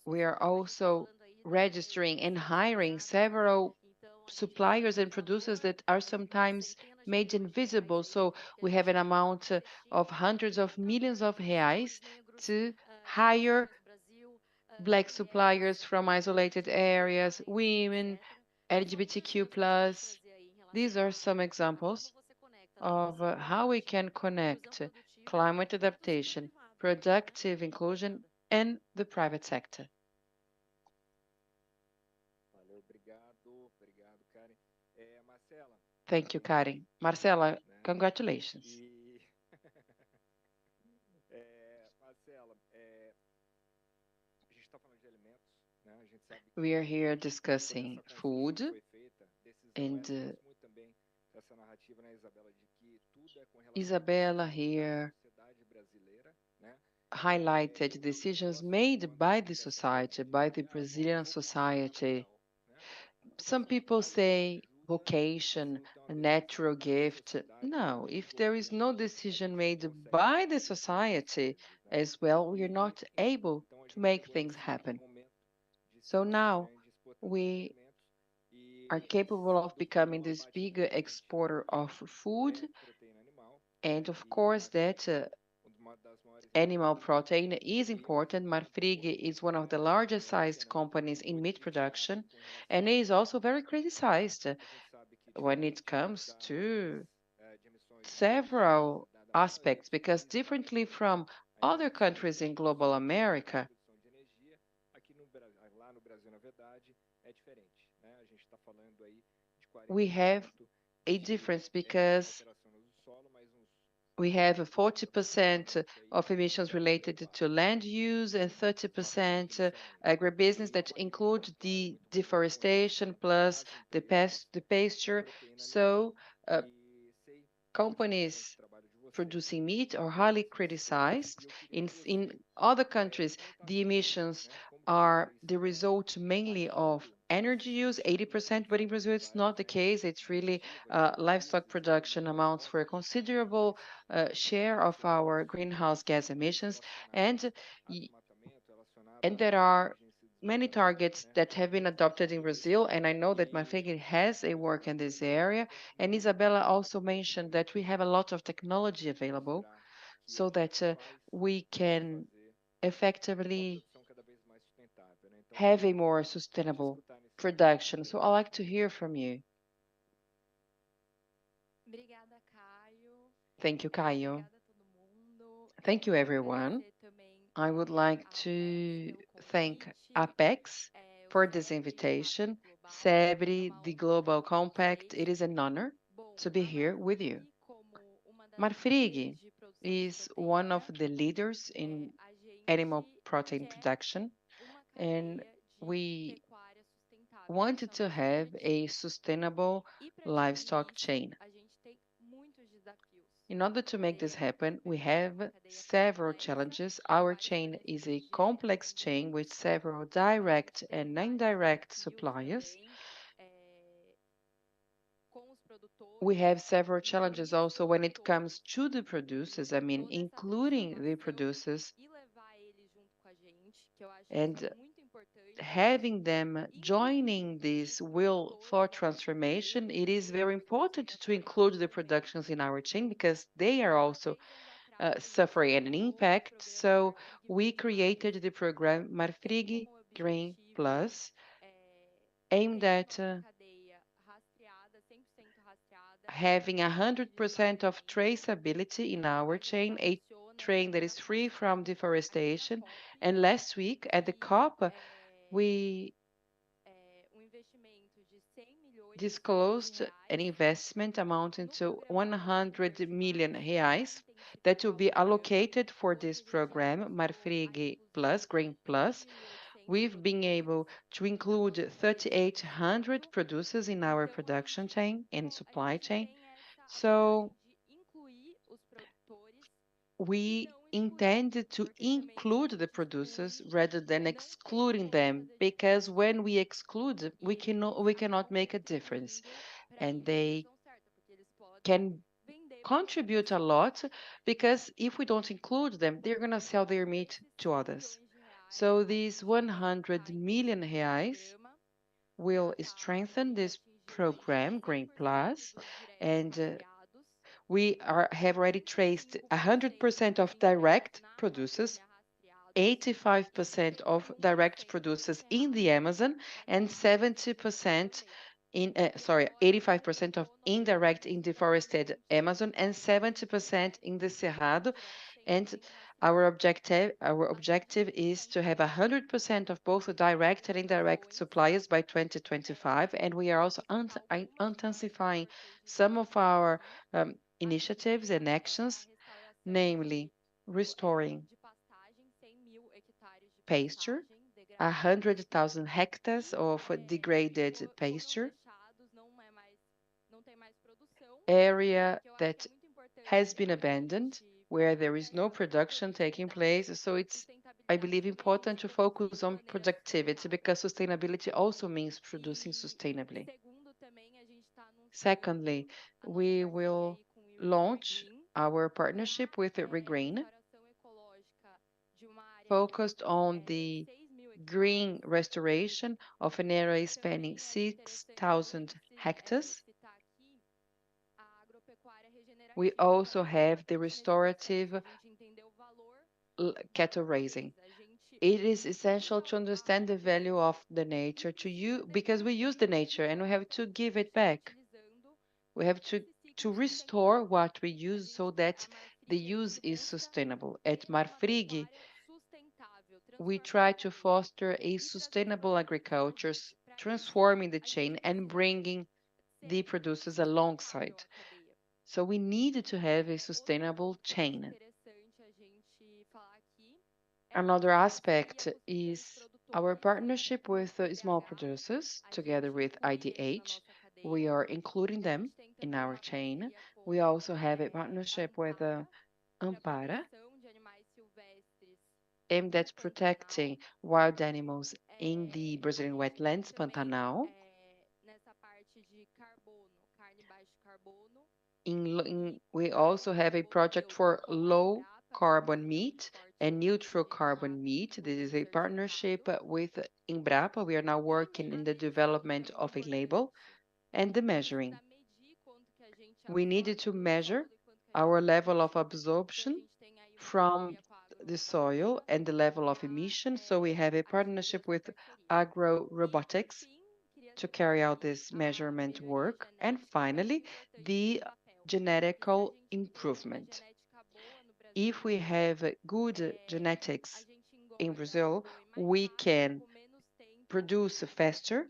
We are also registering and hiring several suppliers and producers that are sometimes made invisible. So we have an amount of hundreds of millions of reais to hire Black suppliers from isolated areas, women, LGBTQ+. These are some examples of how we can connect climate adaptation, productive inclusion, and the private sector. Thank you, Karen. Marcela, congratulations. We are here discussing food, and Isabella here highlighted decisions made by the society, by the Brazilian society. Some people say vocation, a natural gift. No, if there is no decision made by the society as well, we are not able to make things happen. So now we are capable of becoming this bigger exporter of food, and of course that animal protein is important. Marfrig is one of the largest sized companies in meat production and is also very criticized when it comes to several aspects, because differently from other countries in global America, we have a difference because we have 40% of emissions related to land use and 30% agribusiness that include the deforestation plus the pasture. So companies producing meat are highly criticized. In other countries, the emissions are the result mainly of energy use, 80%, but in Brazil it's not the case. It's really livestock production amounts for a considerable share of our greenhouse gas emissions, and there are many targets that have been adopted in Brazil, and I know that Marfrig has a work in this area. And Isabella also mentioned that we have a lot of technology available so that we can effectively have a more sustainable production. So I'd like to hear from you. Thank you, Caio. Thank you, everyone. I would like to thank Apex for this invitation. SEBRE, the Global Compact, it is an honor to be here with you. Marfrig is one of the leaders in animal protein production, and we wanted to have a sustainable livestock chain. In order to make this happen, we have several challenges. Our chain is a complex chain with several direct and indirect suppliers. We have several challenges also when it comes to the producers, I mean, including the producers, and having them joining this will for transformation. It is very important to include the productions in our chain because they are also suffering an impact. So we created the program Marfrig Grain Plus, aimed at having 100% of traceability in our chain, a chain that is free from deforestation. And last week at the COP, we disclosed an investment amounting to 100 million reais that will be allocated for this program, Marfrig Plus, Grain Plus. We've been able to include 3,800 producers in our production chain and supply chain. So we intend to include the producers rather than excluding them, because when we exclude, we cannot make a difference, and they can contribute a lot, because if we don't include them, they're going to sell their meat to others. So these 100 million reais will strengthen this program, Green Plus, and we have already traced 100% of direct producers, 85% of direct producers in the Amazon, and 70% 85% of indirect in deforested Amazon, and 70% in the Cerrado. And our objective is to have 100% of both the direct and indirect suppliers by 2025. And we are also intensifying some of our initiatives and actions, namely restoring pasture, 100,000 hectares of degraded pasture, area that has been abandoned, where there is no production taking place. So it's, I believe, important to focus on productivity, because sustainability also means producing sustainably. Secondly, we will launch our partnership with Regreen, focused on the green restoration of an area spanning 6,000 hectares. We also have the restorative cattle raising. It is essential to understand the value of the nature to you, because we use the nature and we have to give it back. We have to restore what we use so that the use is sustainable. At Marfrig, we try to foster a sustainable agriculture, transforming the chain and bringing the producers alongside. So we need to have a sustainable chain. Another aspect is our partnership with small producers, together with IDH. We are including them in our chain. We also have a partnership with Ampara, aimed at protecting wild animals in the Brazilian wetlands, Pantanal. We also have a project for low carbon meat and neutral carbon meat. This is a partnership with Embrapa. We are now working in the development of a label and the measuring. We needed to measure our level of absorption from the soil and the level of emission. So we have a partnership with Agro Robotics to carry out this measurement work. And finally, the genetical improvement. If we have good genetics in Brazil, we can produce faster.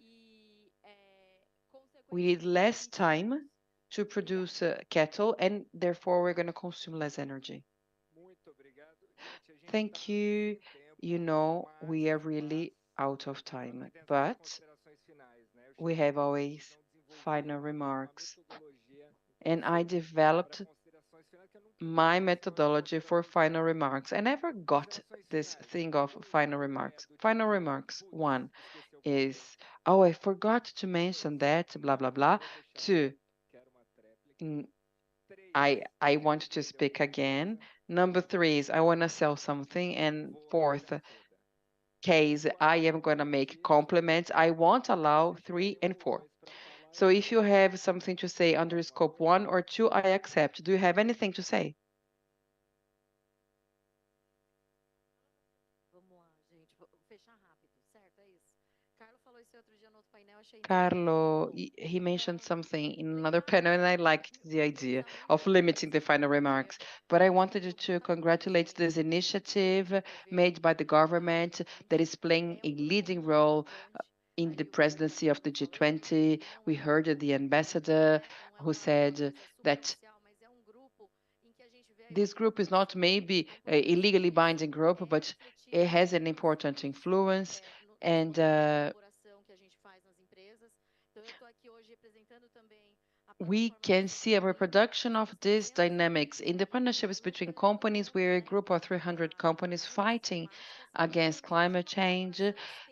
We need less time to produce cattle, and therefore we're going to consume less energy. Thank you. You know, we are really out of time, but we have always final remarks. And I developed my methodology for final remarks. I never got this thing of final remarks. Final remarks, 1 is, oh, I forgot to mention that, blah, blah, blah. 2, I want to speak again. Number 3 is, I want to sell something. And 4th case, I am going to make compliments. I won't allow 3 and 4. So if you have something to say under scope 1 or 2, I accept. Do you have anything to say? Carlo, he mentioned something in another panel, and I liked the idea of limiting the final remarks. But I wanted to congratulate this initiative made by the government that is playing a leading role in the presidency of the G20. We heard the ambassador who said that this group is not maybe a legally binding group, but it has an important influence. And we can see a reproduction of these dynamics in the partnerships between companies. We're a group of 300 companies fighting against climate change,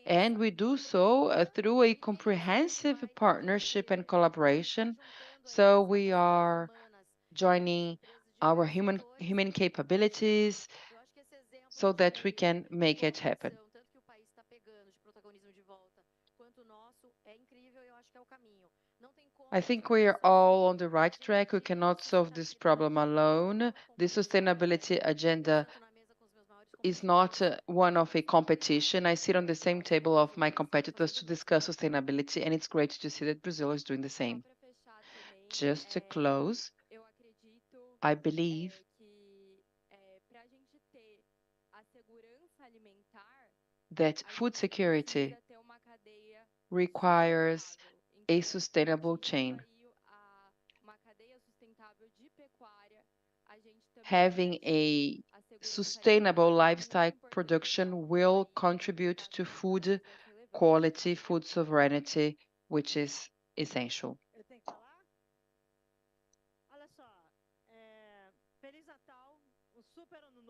and we do so through a comprehensive partnership and collaboration. So we are joining our human capabilities so that we can make it happen. I think we are all on the right track. We cannot solve this problem alone. The sustainability agenda is not one of a competition. I sit on the same table of my competitors to discuss sustainability, and it's great to see that Brazil is doing the same. Just to close, I believe that food security requires a sustainable chain. Having a sustainable livestock production will contribute to food quality, food sovereignty, which is essential.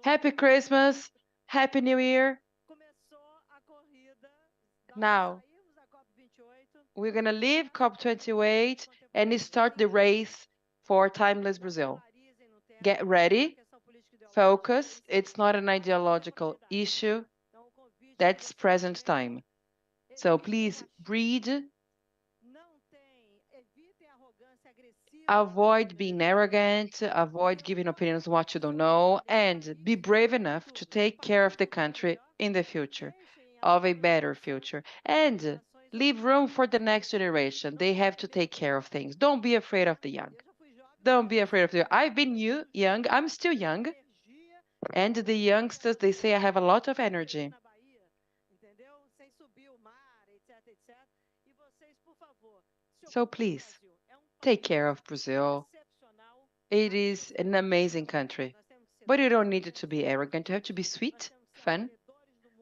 Happy Christmas, Happy New Year. Now, we're going to leave COP28 and start the race for Timeless Brazil. Get ready, focus. It's not an ideological issue. That's present time. So please breathe. Avoid being arrogant, avoid giving opinions on what you don't know, and be brave enough to take care of the country in the future, of a better future. And leave room for the next generation. They have to take care of things. Don't be afraid of the young. Don't be afraid of the young. I've been young. I'm still young. And the youngsters, they say I have a lot of energy. So please, take care of Brazil. It is an amazing country. But you don't need it to be arrogant. You have to be sweet, fun.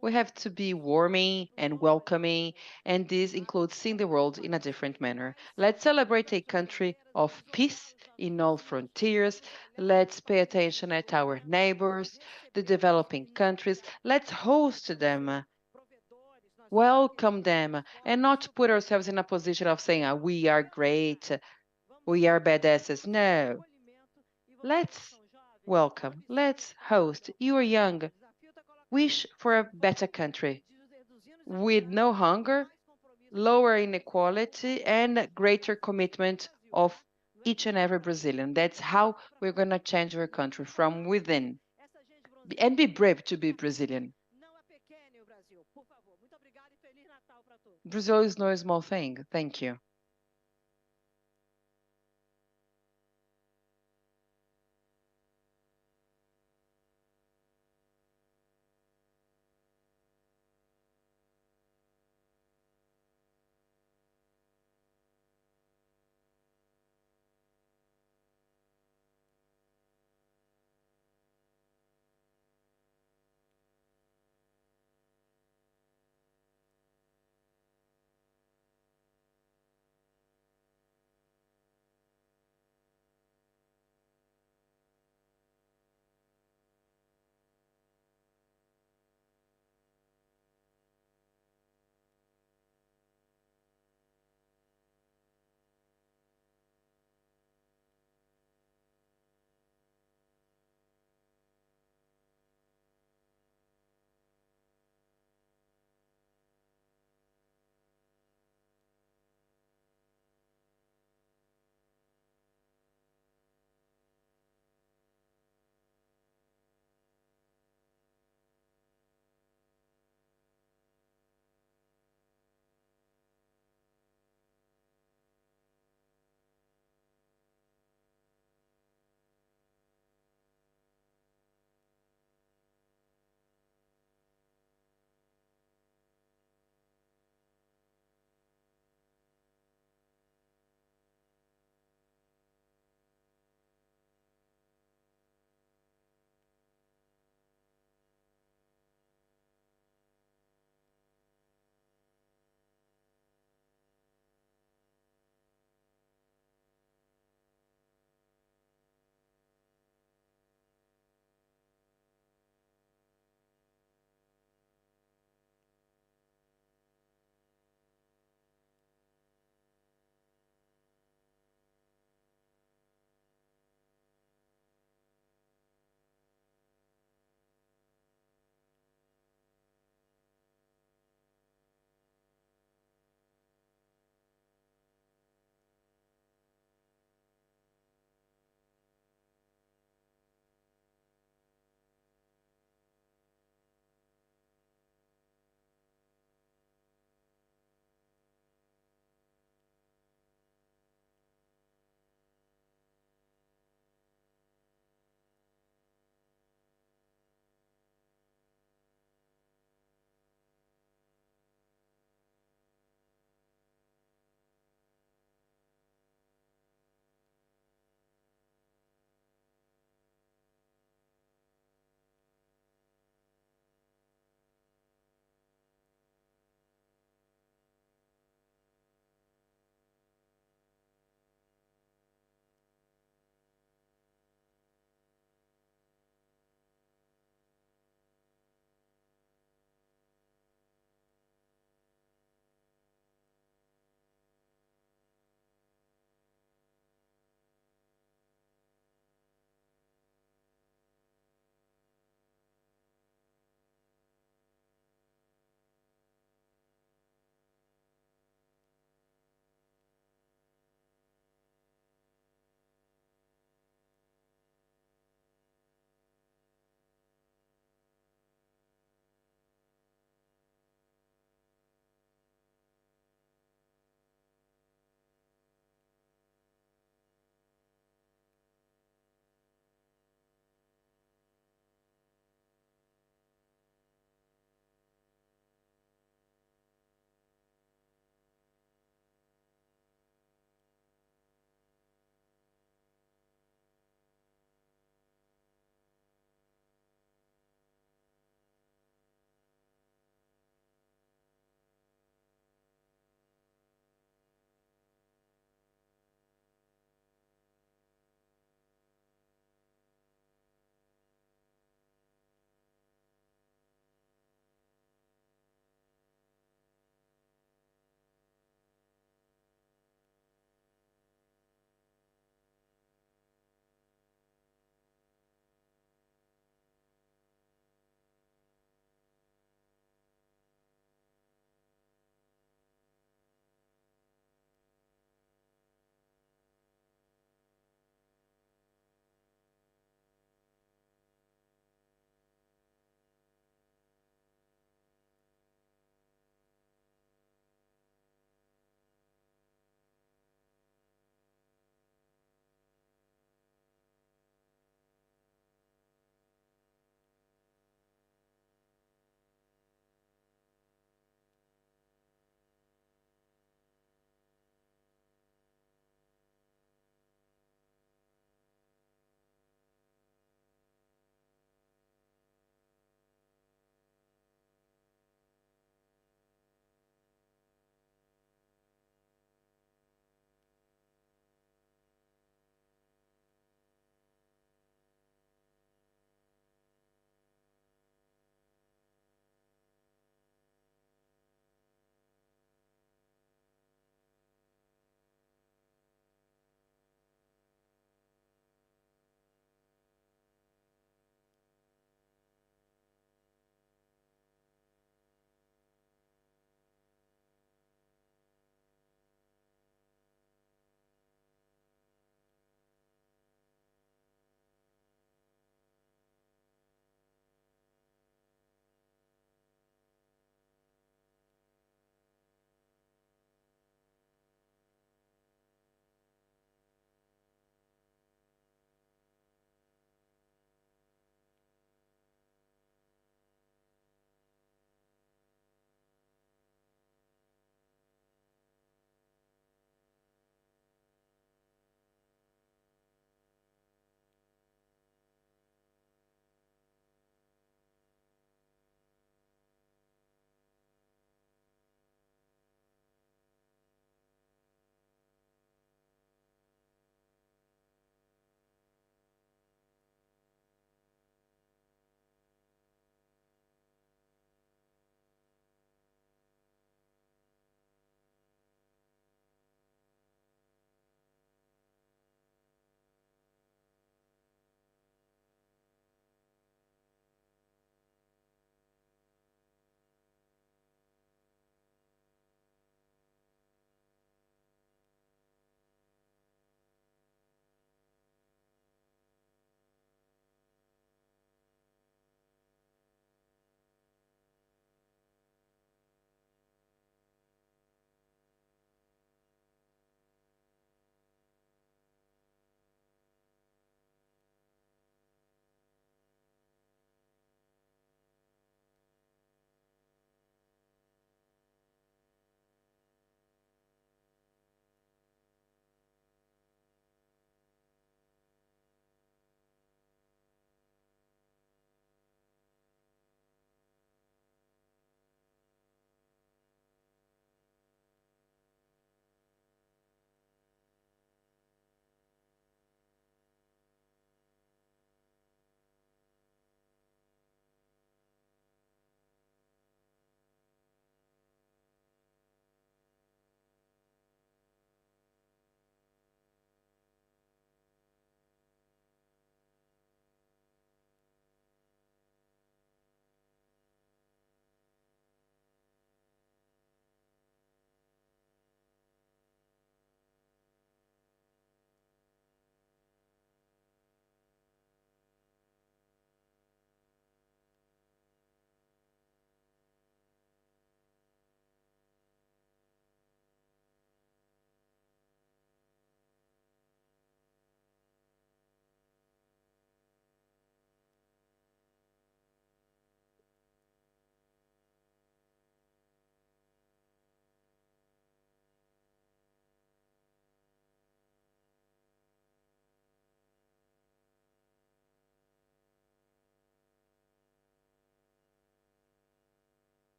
We have to be warming and welcoming, and this includes seeing the world in a different manner. Let's celebrate a country of peace in all frontiers. Let's pay attention at our neighbors, the developing countries. Let's host them, welcome them, and not put ourselves in a position of saying, we are great, we are badasses. No. Let's welcome, let's host. You are young. Wish for a better country with no hunger, lower inequality, and greater commitment of each and every Brazilian. That's how we're going to change our country from within. And be brave to be Brazilian. Brazil is no small thing. Thank you.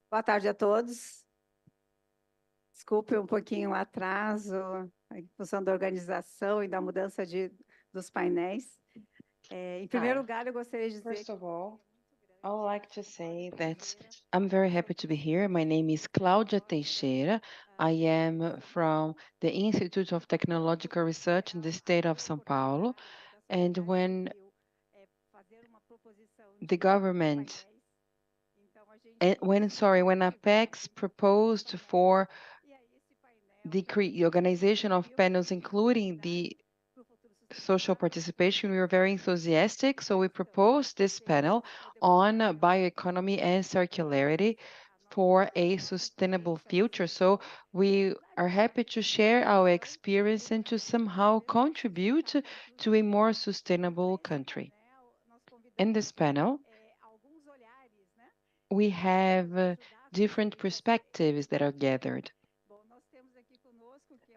Boa tarde a todos. Desculpe pouquinho o atraso, em função da organização e da mudança dos painéis. Em primeiro Hi. lugar, eu gostaria de dizer First of all, I would like to say that I'm very happy to be here. My name is Cláudia Teixeira. I am from the Institute of Technological Research in the state of São Paulo. And when the government, when Apex proposed for the organization of panels, including the social participation, we were very enthusiastic. So we proposed this panel on bioeconomy and circularity for a sustainable future. So we are happy to share our experience and to somehow contribute to a more sustainable country. In this panel, we have different perspectives that are gathered.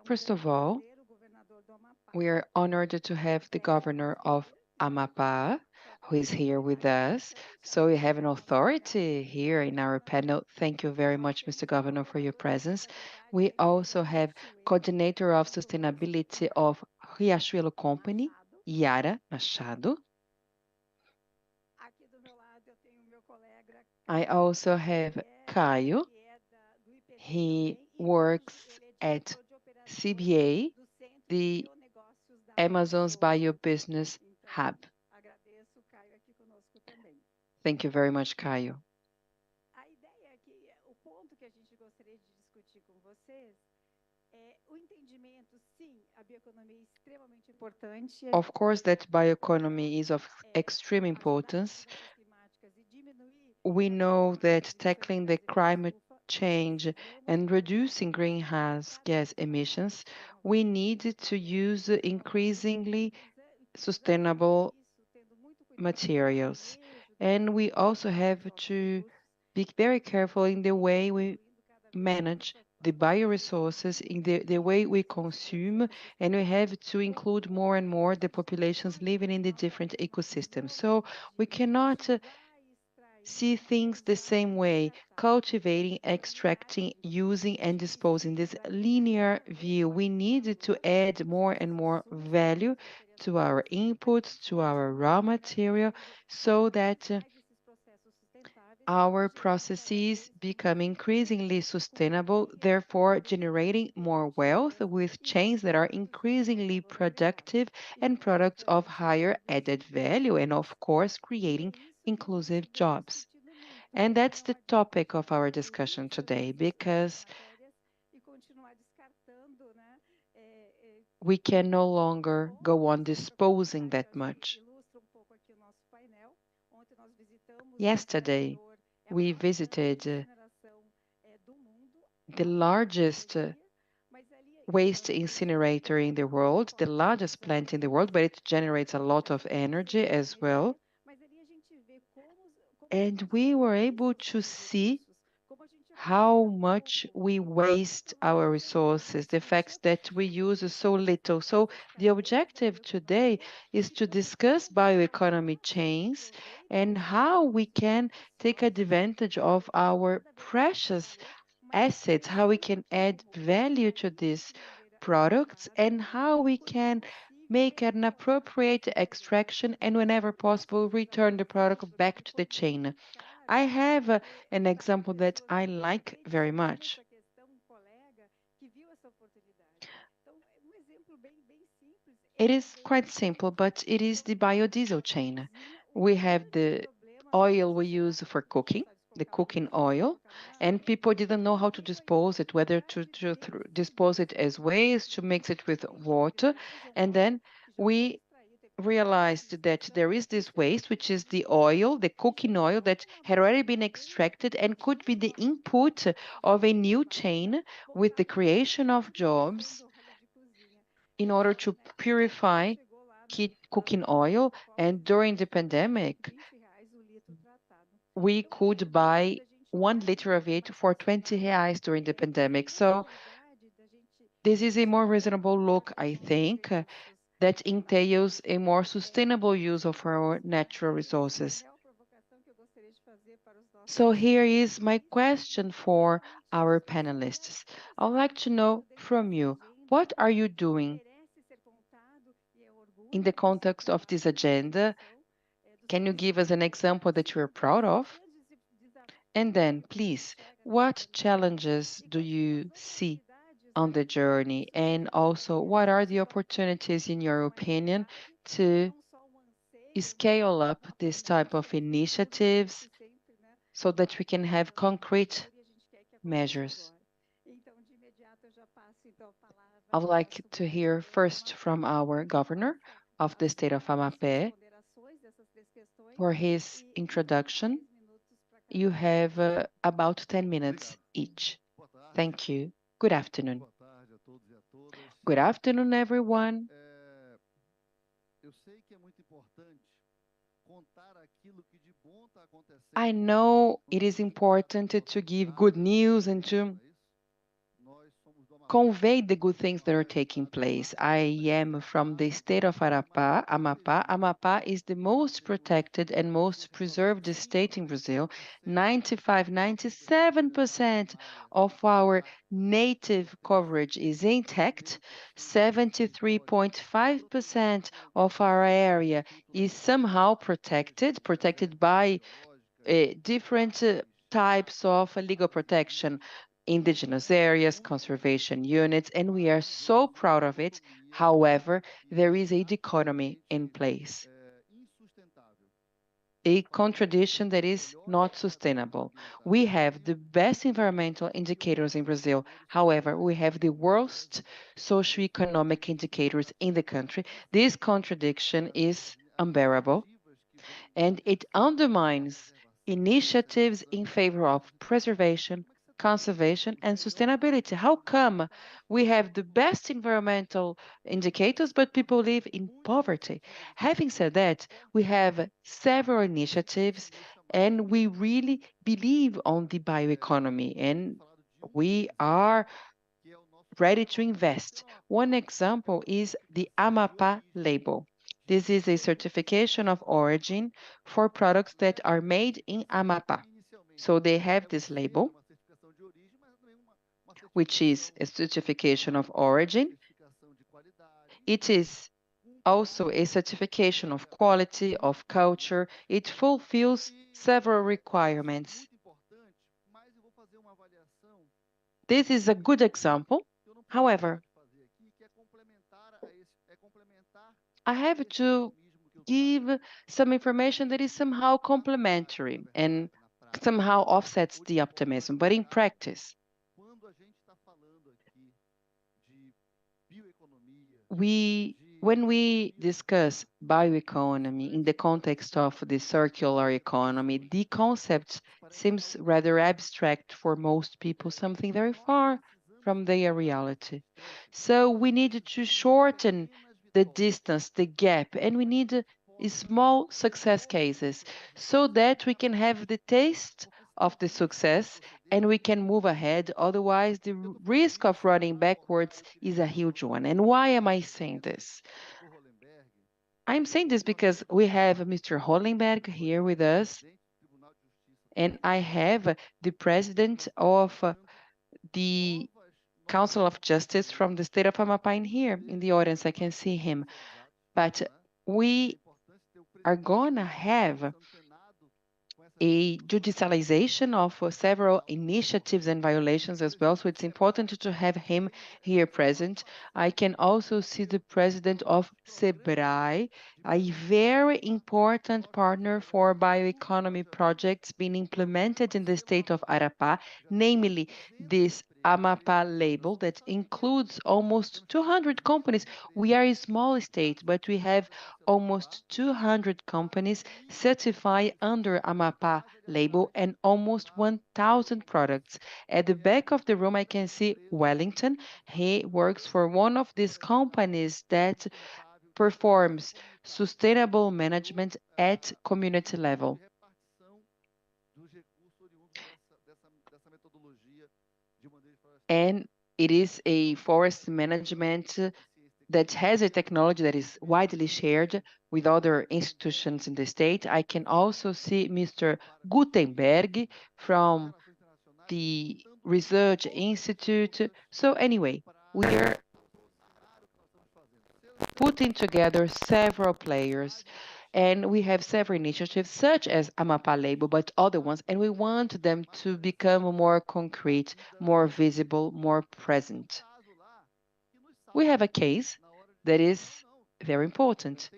First of all, we are honored to have the governor of Amapá, who is here with us. So we have an authority here in our panel. Thank you very much, Mr. Governor, for your presence. We also have coordinator of sustainability of Riachuelo Company, Yara Machado. I also have Caio. He works at CBA, the Amazon's Bio Business Hub. Thank you very much, Caio. Of course, that bioeconomy is of extreme importance. We know that tackling the climate change and reducing greenhouse gas emissions, we need to use increasingly sustainable materials. And we also have to be very careful in the way we manage the bioresources, in the way we consume, and we have to include more and more the populations living in the different ecosystems. So we cannot see things the same way, cultivating, extracting, using, and disposing. This linear view, we need to add more and more value to our inputs, to our raw material, so that our processes become increasingly sustainable, therefore generating more wealth with chains that are increasingly productive and products of higher added value, and of course, creating inclusive jobs. And that's the topic of our discussion today, because we can no longer go on disposing that much. Yesterday, we visited the largest waste incinerator in the world, the largest plant in the world, but it generates a lot of energy as well. And we were able to see how much we waste our resources, the fact that we use so little. So the objective today is to discuss bioeconomy chains and how we can take advantage of our precious assets, how we can add value to these products, and how we can make an appropriate extraction and, whenever possible, return the product back to the chain. I have an example that I like very much. It is quite simple, but it is the biodiesel chain. We have the oil we use for cooking, the cooking oil, and people didn't know how to dispose it, whether to dispose it as waste, to mix it with water, and then we realized that there is this waste, which is the oil, the cooking oil that had already been extracted and could be the input of a new chain with the creation of jobs in order to purify cooking oil. And during the pandemic, we could buy 1 liter of it for 20 reais during the pandemic. So this is a more reasonable look, I think, that entails a more sustainable use of our natural resources. So here is my question for our panelists. I would like to know from you, what are you doing in the context of this agenda? Can you give us an example that you are proud of? And then, please, what challenges do you see on the journey? And also, what are the opportunities, in your opinion, to scale up this type of initiatives so that we can have concrete measures? I would like to hear first from our governor of the state of Amapé for his introduction. You have about 10 minutes each. Thank you. Good afternoon. Good afternoon, everyone. I know it is important to give good news and to convey the good things that are taking place. I am from the state of Amapá. Amapá is the most protected and most preserved state in Brazil. 97% of our native coverage is intact. 73.5% of our area is somehow protected by different types of legal protection, indigenous areas, conservation units, and we are so proud of it. However, there is a dichotomy in place, a contradiction that is not sustainable. We have the best environmental indicators in Brazil. However, we have the worst socioeconomic indicators in the country. This contradiction is unbearable, and it undermines initiatives in favor of preservation, conservation, and sustainability. How come we have the best environmental indicators, but people live in poverty? Having said that, we have several initiatives, and we really believe on the bioeconomy, and we are ready to invest. One example is the Amapá label. This is a certification of origin for products that are made in Amapá. So they have this label, which is a certification of origin. It is also a certification of quality, of culture. It fulfills several requirements. This is a good example. However, I have to give some information that is somehow complementary and somehow offsets the optimism. But in practice, when we discuss bioeconomy in the context of the circular economy, the concept seems rather abstract for most people, something very far from their reality. So we need to shorten the distance, the gap, and we need small success cases so that we can have the taste of the success and we can move ahead. Otherwise, the risk of running backwards is a huge one. And why am I saying this? I'm saying this because we have Mr. Hollenberg here with us, and I have the president of the Council of Justice from the state of Amapá in here in the audience. I can see him. But we are going to have a judicialization of several initiatives and violations as well. So it's important to have him here present. I can also see the president of SEBRAE, a very important partner for bioeconomy projects being implemented in the state of Amapá, namely this Amapá label that includes almost 200 companies. We are a small state, but we have almost 200 companies certified under Amapá label and almost 1,000 products. At the back of the room, I can see Wellington. He works for one of these companies that performs sustainable management at community level. And it is a forest management that has a technology that is widely shared with other institutions in the state. I can also see Mr. Gutenberg from the Research Institute. So anyway, we are putting together several players, and we have several initiatives such as Amapá Label, but other ones, and we want them to become more concrete, more visible, more present. We have a case that is very important.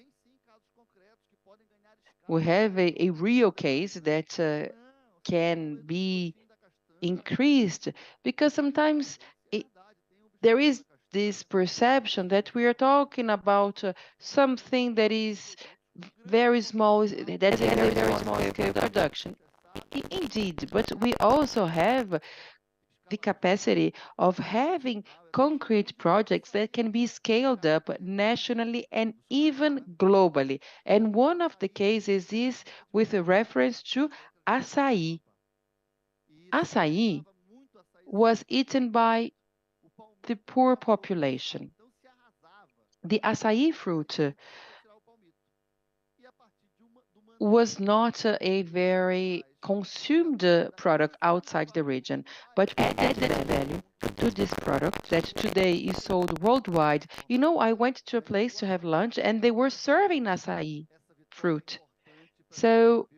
We have a real case that can be increased, because sometimes there is this perception that we are talking about something that is very small, that is a very small scale production. Indeed, but we also have the capacity of having concrete projects that can be scaled up nationally and even globally. And one of the cases is with a reference to açaí. Açaí was eaten by the poor population. The açaí fruit was not a very consumed product outside the region, but we added value to this product that today is sold worldwide. You know, I went to a place to have lunch and they were serving açaí fruit. So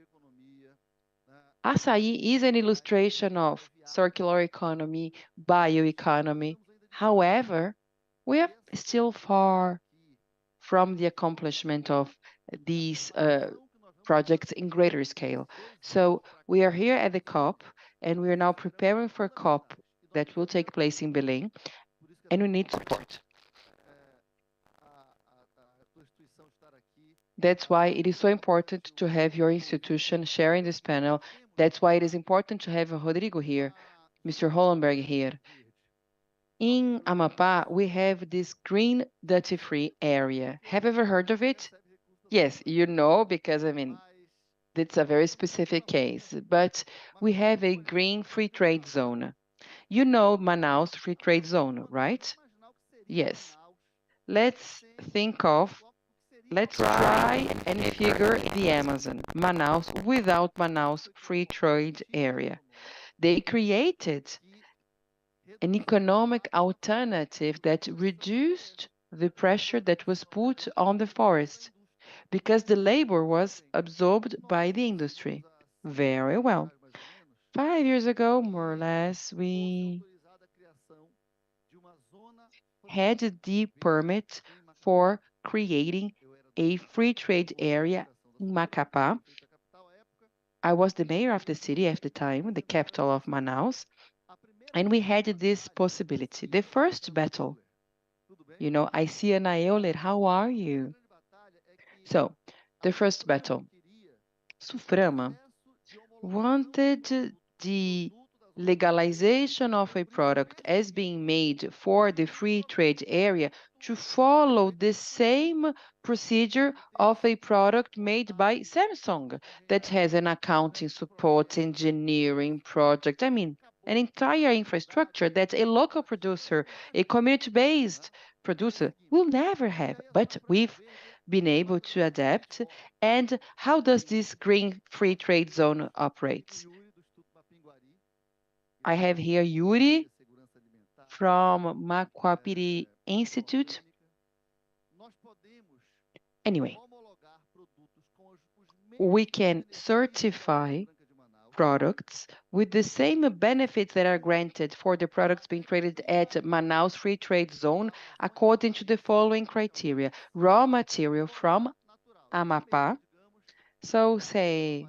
açaí is an illustration of circular economy, bioeconomy. However, we are still far from the accomplishment of these projects in greater scale. So we are here at the COP, and we are now preparing for COP that will take place in Belém, and we need support. That's why it is so important to have your institution sharing this panel. That's why it is important to have Rodrigo here, Mr. Hollenberg here. In Amapá, we have this green duty-free area. Have you ever heard of it? Yes, you know, because I mean, it's a very specific case, but we have a green free trade zone. You know Manaus Free Trade Zone, right? Yes. Let's try and figure the Amazon, Manaus, without Manaus Free Trade Area. They created an economic alternative that reduced the pressure that was put on the forest because the labor was absorbed by the industry. Very well. 5 years ago, more or less, we had the permit for creating a free trade area in Macapá. I was the mayor of the city at the time, the capital of Manaus, and we had this possibility. The first battle, you know, I see an Aeolit, how are you? So, the first battle, Suframa wanted the legalization of a product as being made for the free trade area to follow the same procedure of a product made by Samsung that has an accounting support, engineering project. I mean, an entire infrastructure that a local producer, a community-based producer will never have. But we've been able to adapt. And how does this green free trade zone operate? I have here Yuri from Maquapiri Institute. Anyway, we can certify products with the same benefits that are granted for the products being traded at Manaus Free Trade Zone according to the following criteria. Raw material from Amapá. So say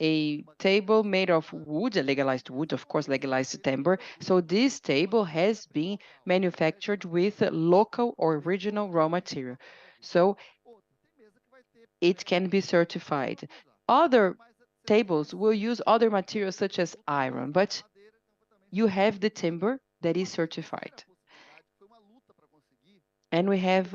a table made of wood, a legalized wood, of course, legalized timber. So this table has been manufactured with local or original raw material. So it can be certified. Other tables will use other materials such as iron, but you have the timber that is certified. And we have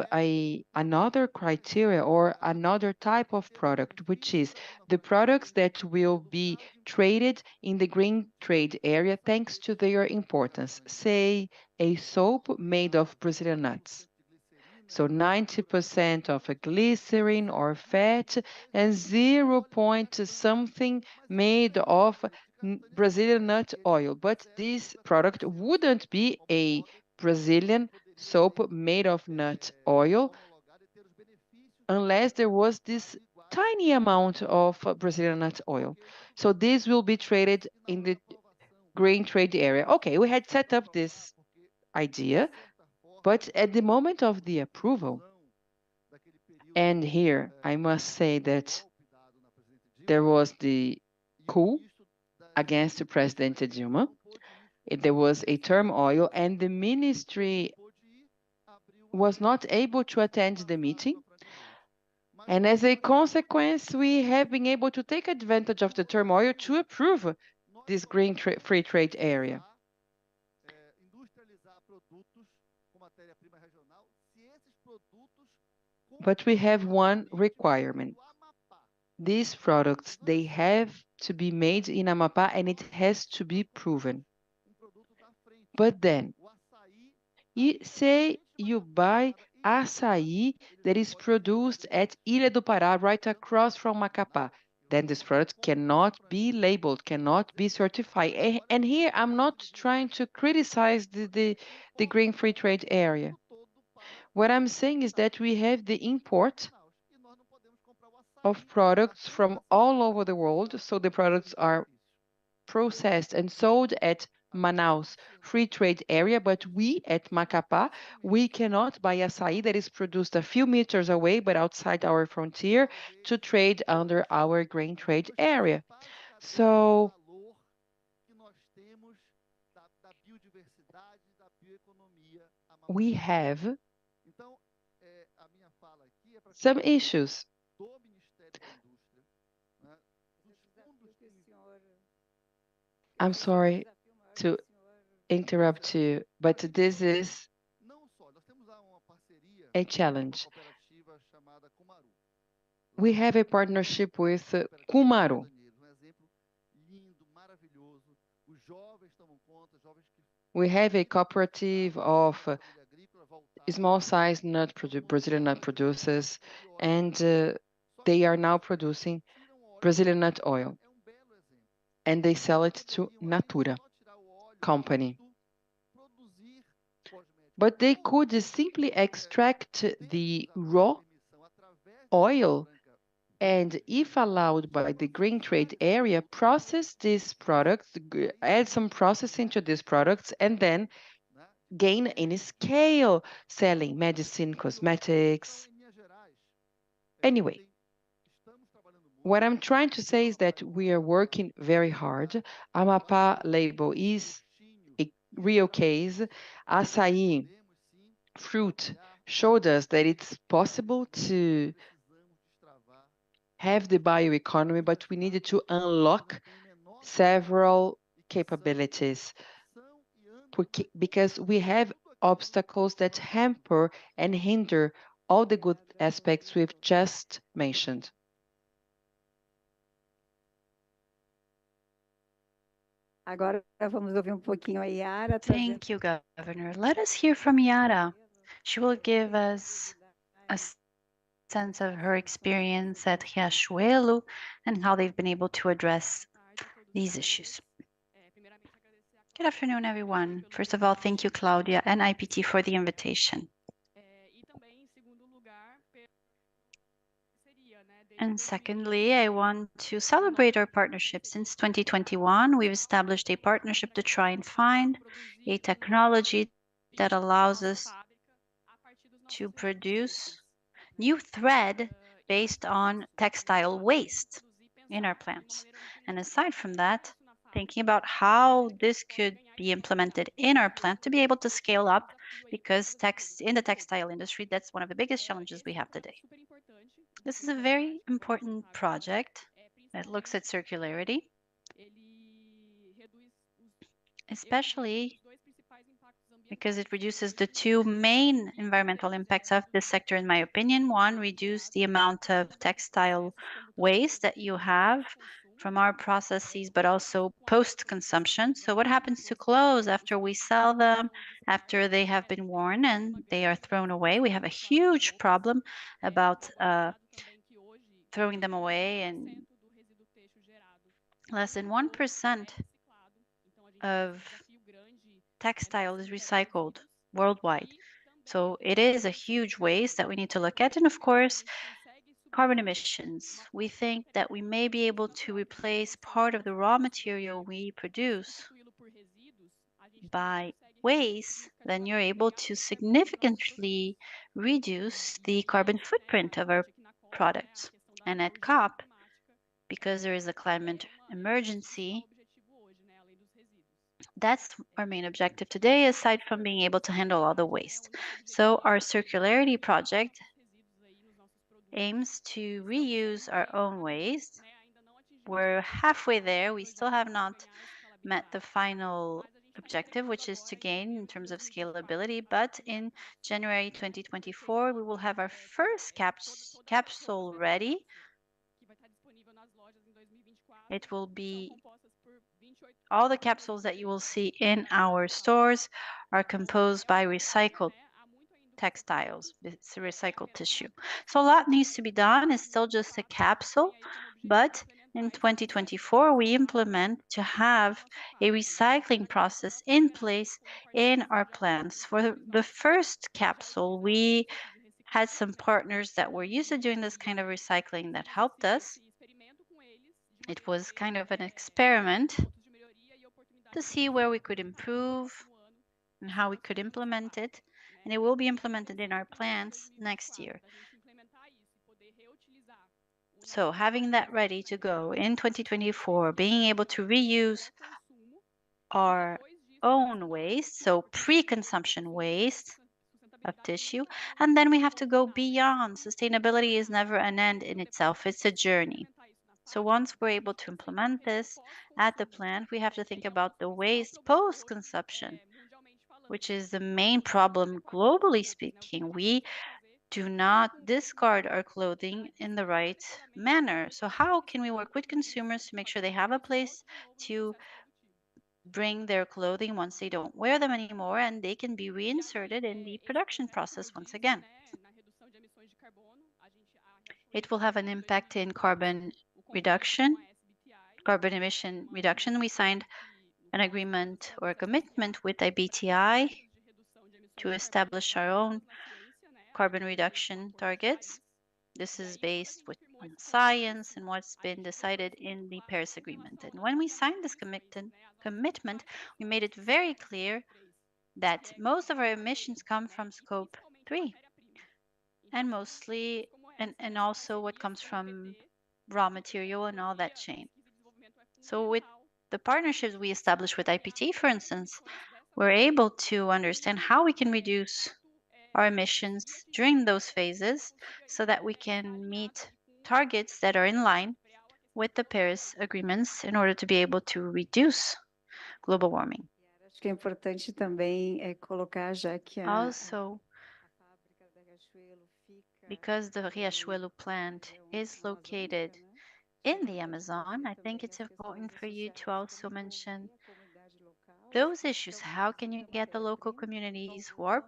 another criteria or another type of product, which is the products that will be traded in the green trade area thanks to their importance. Say a soap made of Brazilian nuts. So 90% of a glycerin or fat and 0 point something made of Brazilian nut oil. But this product wouldn't be a Brazilian soap made of nut oil unless there was this tiny amount of Brazilian nut oil. So this will be traded in the grain trade area. Okay, we had set up this idea, but at the moment of the approval, and here I must say that there was the coup against President Dilma. There was a turmoil, and the ministry was not able to attend the meeting. And as a consequence, we have been able to take advantage of the turmoil to approve this green free trade area. But we have one requirement. These products, they have to be made in Amapá and it has to be proven. But then, say you buy açaí that is produced at Ilha do Pará, right across from Macapá. Then this product cannot be labeled, cannot be certified. And here I'm not trying to criticize the green free trade area. What I'm saying is that we have the import of products from all over the world. So the products are processed and sold at Manaus free trade area, but we at Macapá, we cannot buy açaí that is produced a few meters away, but outside our frontier to trade under our grain trade area. So we have some issues. I'm sorry to interrupt you, but this is a challenge. We have a partnership with Cumaru. We have a cooperative of small-sized Brazilian nut producers, and they are now producing Brazilian nut oil. And they sell it to Natura company. But they could simply extract the raw oil and, if allowed by the green trade area, process these products, add some processing to these products, and then gain any scale selling medicine, cosmetics. Anyway, what I'm trying to say is that we are working very hard. Amapá label is a real case. Açaí fruit showed us that it's possible to have the bioeconomy, but we needed to unlock several capabilities because we have obstacles that hamper and hinder all the good aspects we've just mentioned. Agora vamos ouvir pouquinho a Yara. Thank you, Governor. Let us hear from Yara. She will give us a sense of her experience at Riachuelo and how they've been able to address these issues. Good afternoon, everyone. First of all, thank you, Claudia and IPT for the invitation. And secondly, I want to celebrate our partnership. Since 2021, we've established a partnership to try and find a technology that allows us to produce new thread based on textile waste in our plants. And aside from that, thinking about how this could be implemented in our plant to be able to scale up, because in the textile industry, that's one of the biggest challenges we have today. This is a very important project that looks at circularity, especially because it reduces the two main environmental impacts of this sector, in my opinion. One, reduce the amount of textile waste that you have from our processes, but also post-consumption. So what happens to clothes after we sell them, after they have been worn and they are thrown away? We have a huge problem about throwing them away, and less than 1% of textile is recycled worldwide. So it is a huge waste that we need to look at. And of course, carbon emissions. We think that we may be able to replace part of the raw material we produce by waste, then you're able to significantly reduce the carbon footprint of our products. And at COP, because there is a climate emergency, that's our main objective today, aside from being able to handle all the waste. So our circularity project aims to reuse our own waste. We're halfway there. We still have not met the final objective, which is to gain in terms of scalability. But in January 2024, we will have our first capsule ready. It will be all the capsules that you will see in our stores are composed by recycled textiles. It's a recycled tissue. So a lot needs to be done. It's still just a capsule, but in 2024, we implement to have a recycling process in place in our plants. For the first capsule, we had some partners that were used to doing this kind of recycling that helped us. It was kind of an experiment to see where we could improve and how we could implement it. And it will be implemented in our plants next year. So having that ready to go in 2024, being able to reuse our own waste, so pre-consumption waste of tissue, and then we have to go beyond. Sustainability is never an end in itself, it's a journey. So once we're able to implement this at the plant, we have to think about the waste post-consumption, which is the main problem globally speaking. We do not discard our clothing in the right manner. So how can we work with consumers to make sure they have a place to bring their clothing once they don't wear them anymore, and they can be reinserted in the production process once again? It will have an impact in carbon reduction, carbon emission reduction. We signed an agreement or a commitment with IBTI to establish our own carbon reduction targets. This is based on science and what's been decided in the Paris Agreement. And when we signed this commitment, we made it very clear that most of our emissions come from scope 3, and mostly, and also what comes from raw material and all that chain. So with the partnerships we established with IPT, for instance, we're able to understand how we can reduce our emissions during those phases so that we can meet targets that are in line with the Paris agreements in order to be able to reduce global warming. Acho que é importante também colocar, já que Also, because the Riachuelo plant is located in the Amazon, I think it's important for you to also mention those issues. How can you get the local communities who are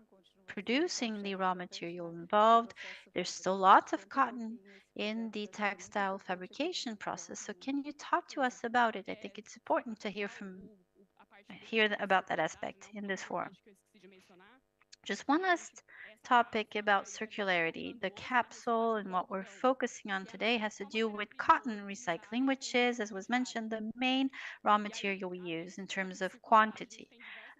producing the raw material involved? There's still lots of cotton in the textile fabrication process. So can you talk to us about it? I think it's important to hear about that aspect in this forum. Just one last topic about circularity. The capsule and what we're focusing on today has to do with cotton recycling, which is, as was mentioned, the main raw material we use in terms of quantity.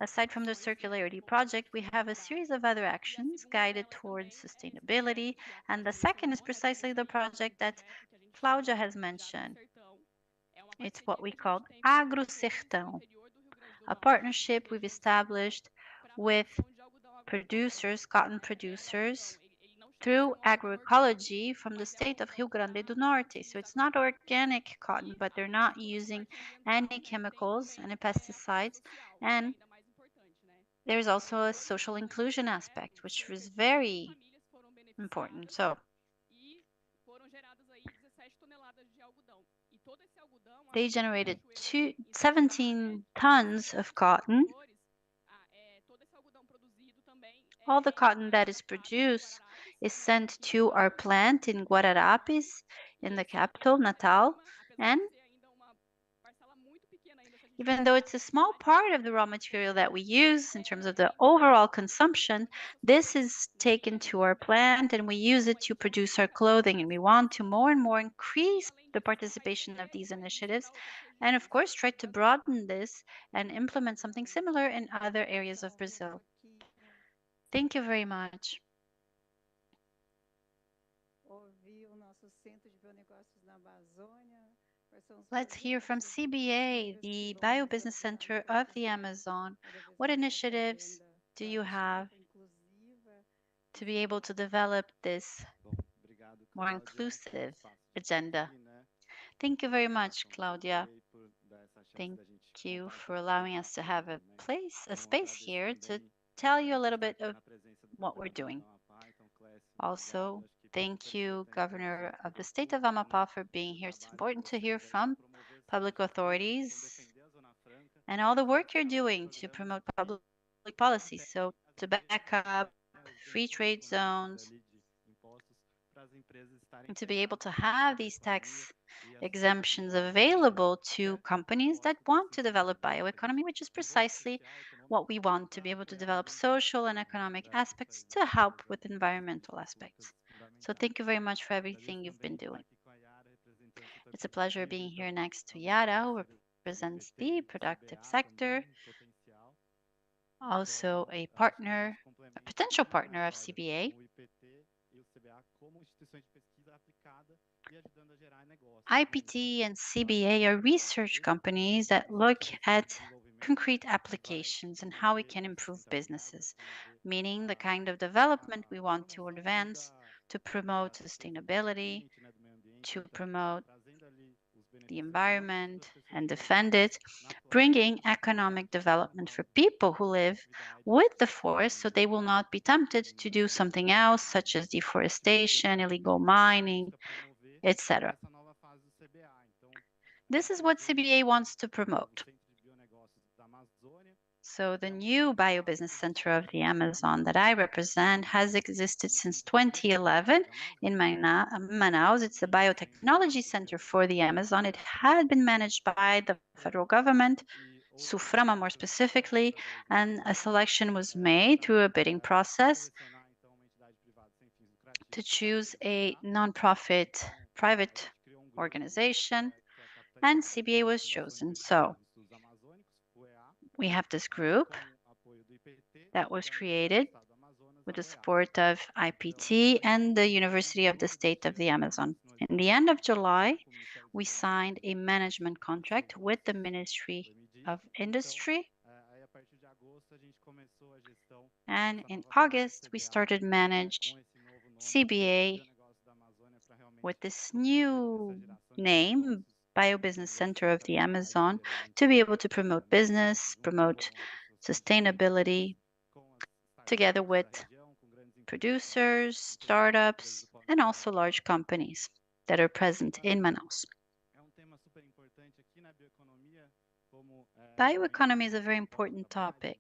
Aside from the circularity project, we have a series of other actions guided towards sustainability. And the second is precisely the project that Cláudia has mentioned. It's what we call Agro Sertão, a partnership we've established with producers, cotton producers, through agroecology from the state of Rio Grande do Norte. So it's not organic cotton, but they're not using any chemicals, any pesticides. And there's also a social inclusion aspect, which is very important. So They generated 17 tons of cotton. All the cotton that is produced is sent to our plant in Guararapes, in the capital, Natal, and even though it's a small part of the raw material that we use in terms of the overall consumption, this is taken to our plant and we use it to produce our clothing. And we want to more and more increase the participation of these initiatives and, of course, try to broaden this and implement something similar in other areas of Brazil. Thank you very much. Let's hear from CBA, the Biobusiness Center of the Amazon. What initiatives do you have to be able to develop this more inclusive agenda? Thank you very much, Claudia. Thank you for allowing us to have a space here to tell you a little bit of what we're doing. Also, thank you, Governor of the State of Amapá, for being here. It's important to hear from public authorities and all the work you're doing to promote public policy. So to back up free trade zones, and to be able to have these tax exemptions available to companies that want to develop bioeconomy, which is precisely what we want, to be able to develop social and economic aspects to help with environmental aspects. So thank you very much for everything you've been doing. It's a pleasure being here next to Yara, who represents the productive sector, also a partner, a potential partner of CBA. IPT and CBA are research companies that look at concrete applications and how we can improve businesses, meaning the kind of development we want to advance to promote sustainability, to promote the environment and defend it, bringing economic development for people who live with the forest so they will not be tempted to do something else, such as deforestation, illegal mining, etc. This is what CBA wants to promote. So the new Biobusiness Center of the Amazon that I represent has existed since 2011 in Manaus. It's a biotechnology center for the Amazon. It had been managed by the federal government, SUFRAMA more specifically, and a selection was made through a bidding process to choose a nonprofit private organization, and CBA was chosen. So we have this group that was created with the support of IPT and the University of the State of the Amazon. In the end of July, we signed a management contract with the Ministry of Industry. And in August, we started manage CBA with this new name, Biobusiness Center of the Amazon, to be able to promote business, promote sustainability, together with producers, startups, and also large companies that are present in Manaus. Bioeconomy is a very important topic.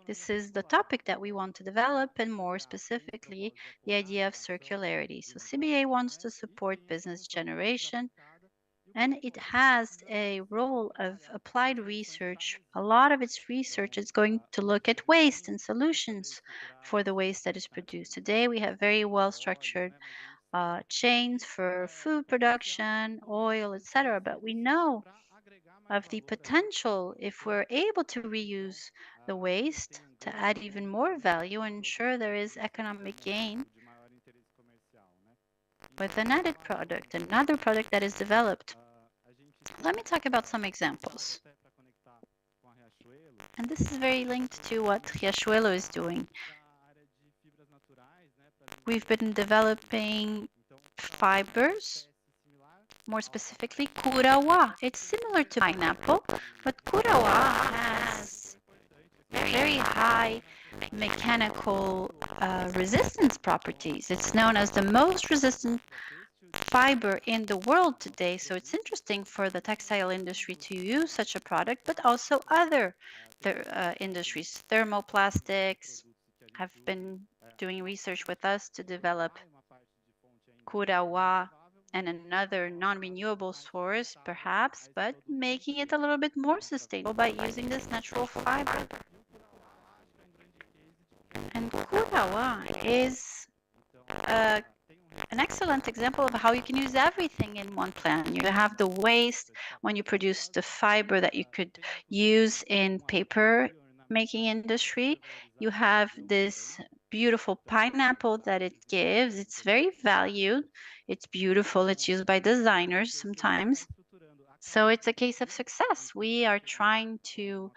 This is the topic that we want to develop, and more specifically, the idea of circularity. So CBA wants to support business generation, and it has a role of applied research. A lot of its research is going to look at waste and solutions for the waste that is produced. Today, we have very well-structured chains for food production, oil, etc. But we know of the potential, if we're able to reuse the waste, to add even more value and ensure there is economic gain with an added product, another product that is developed. Let me talk about some examples. And this is very linked to what Riachuelo is doing. We've been developing fibers, more specifically Curauá. It's similar to pineapple, but Curauá has very high mechanical resistance properties. It's known as the most resistant fiber in the world today. So it's interesting for the textile industry to use such a product, but also other industries. Thermoplastics have been doing research with us to develop Curawa and another non-renewable source, perhaps, but making it a little bit more sustainable by using this natural fiber. And Curawa is an excellent example of how you can use everything in one plan. You have the waste when you produce the fiber that you could use in paper making industry. You have this beautiful pineapple that it gives. It's very valued. It's beautiful. It's used by designers sometimes. So it's a case of success. We are trying to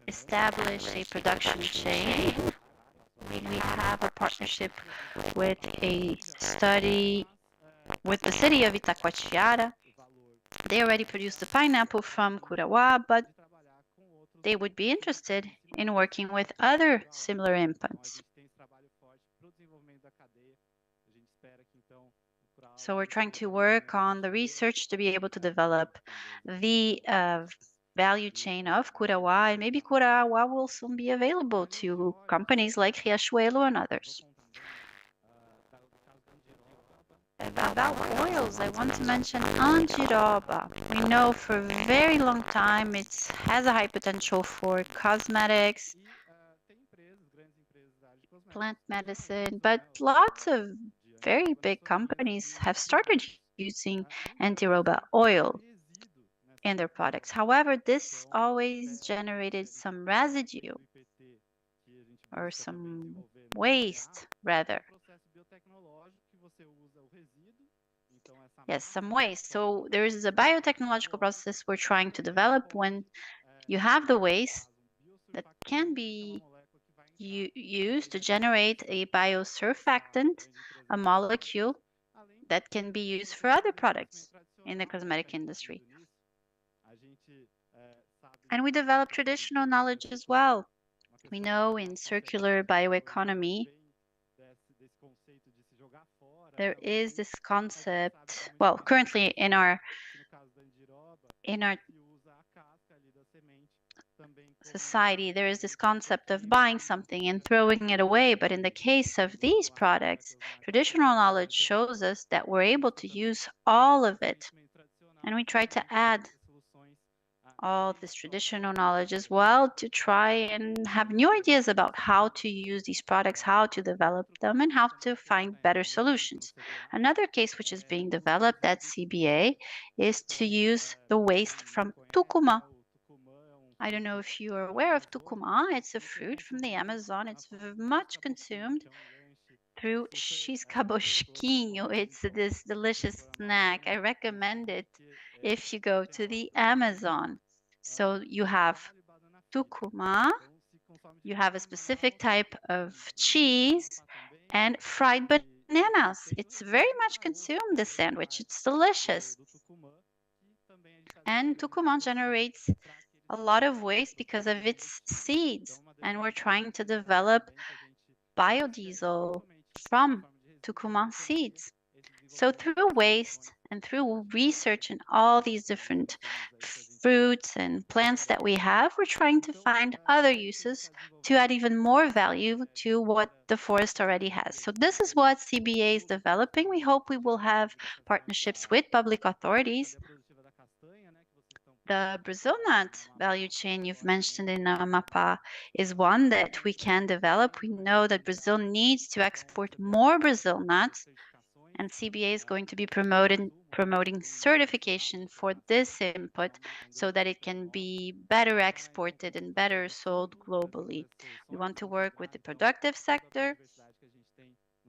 establish a production chain. We have a partnership with a study with the city of Itacoatiara. They already produced the pineapple from Curawa, but they would be interested in working with other similar inputs. So we're trying to work on the research to be able to develop the value chain of Curawa, and maybe Curawa will soon be available to companies like Riachuelo and others. About oils, I want to mention Andiroba. We know for a very long time it has a high potential for cosmetics, plant medicine, but lots of very big companies have started using Andiroba oil in their products. However, this always generated some residue or some waste, rather. Yes, some waste. So there is a biotechnological process we're trying to develop when you have the waste that can be used to generate a biosurfactant, a molecule that can be used for other products in the cosmetic industry. And we develop traditional knowledge as well. We know in circular bioeconomy, there is this concept, well, currently in our society, there is this concept of buying something and throwing it away. But in the case of these products, traditional knowledge shows us that we're able to use all of it. And we try to add all this traditional knowledge as well to try and have new ideas about how to use these products, how to develop them, and how to find better solutions. Another case which is being developed at CBA is to use the waste from tucumã. I don't know if you are aware of tucumã. It's a fruit from the Amazon. It's much consumed through xiscabosquinho. It's this delicious snack. I recommend it if you go to the Amazon. So you have tucumã, you have a specific type of cheese, and fried bananas. It's very much consumed, this sandwich. It's delicious. And tucumã generates a lot of waste because of its seeds. And we're trying to develop biodiesel from tucumã seeds. So through waste and through research in all these different fruits and plants that we have, we're trying to find other uses to add even more value to what the forest already has. So this is what CBA is developing. We hope we will have partnerships with public authorities. The Brazil nut value chain you've mentioned in Amapá is one that we can develop. We know that Brazil needs to export more Brazil nuts, and CBA is going to be promoting certification for this input so that it can be better exported and better sold globally. We want to work with the productive sector,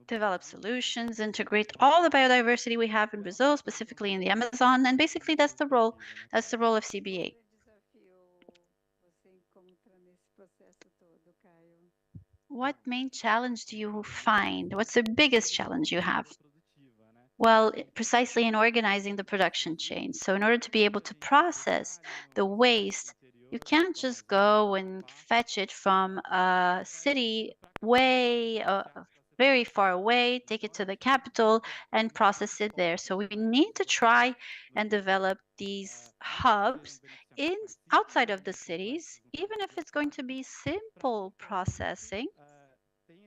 develop solutions, integrate all the biodiversity we have in Brazil, specifically in the Amazon, and basically that's the role of CBA. What main challenge do you find? What's the biggest challenge you have? Well, precisely in organizing the production chain. So in order to be able to process the waste, you can't just go and fetch it from a city way very far away, take it to the capital, and process it there. So we need to try and develop these hubs in outside of the cities, even if it's going to be simple processing,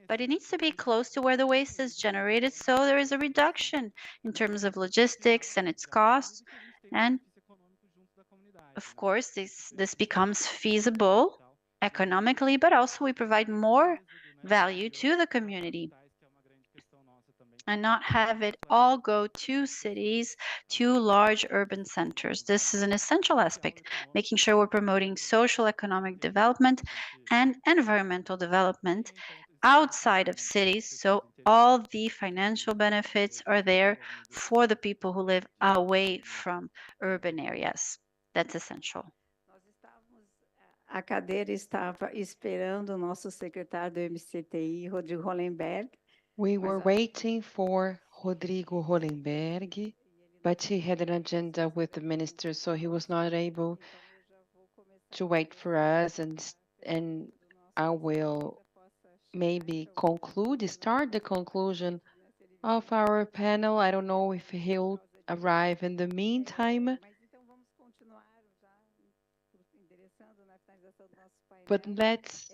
but it needs to be close to where the waste is generated, so there is a reduction in terms of logistics and its costs. And of course, this becomes feasible economically, but also we provide more value to the community and not have it all go to cities, to large urban centers. This is an essential aspect, making sure we're promoting social economic development and environmental development outside of cities, so all the financial benefits are there for the people who live away from urban areas. That's essential. A cadeira estava esperando o nosso secretário do MCTI, Rodrigo Hollenberg. We were waiting for Rodrigo Hollenberg, but he had an agenda with the minister, so he was not able to wait for us. And I will maybe start the conclusion of our panel. I don't know if he'll arrive in the meantime. But let's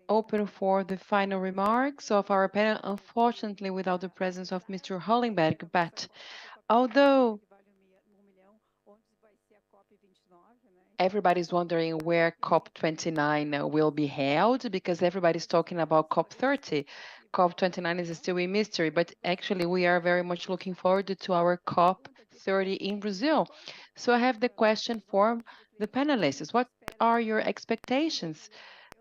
open for the final remarks of our panel, unfortunately without the presence of Mr. Hollenberg. But although everybody's wondering where COP29 will be held, because everybody's talking about COP30. COP29 is still a mystery, but actually we are very much looking forward to our COP30 in Brazil. So I have the question for the panelists. What are your expectations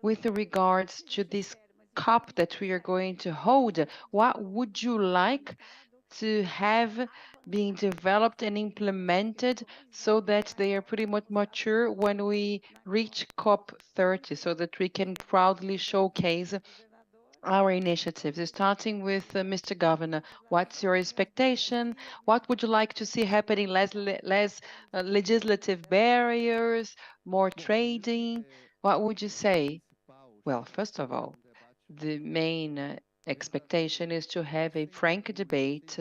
with regards to this COP that we are going to hold? What would you like to have being developed and implemented so that they are pretty much mature when we reach COP30, so that we can proudly showcase our initiatives? Starting with Mr. Governor, what's your expectation? What would you like to see happening? Less legislative barriers, more trading? What would you say? Well, first of all, the main expectation is to have a frank debate,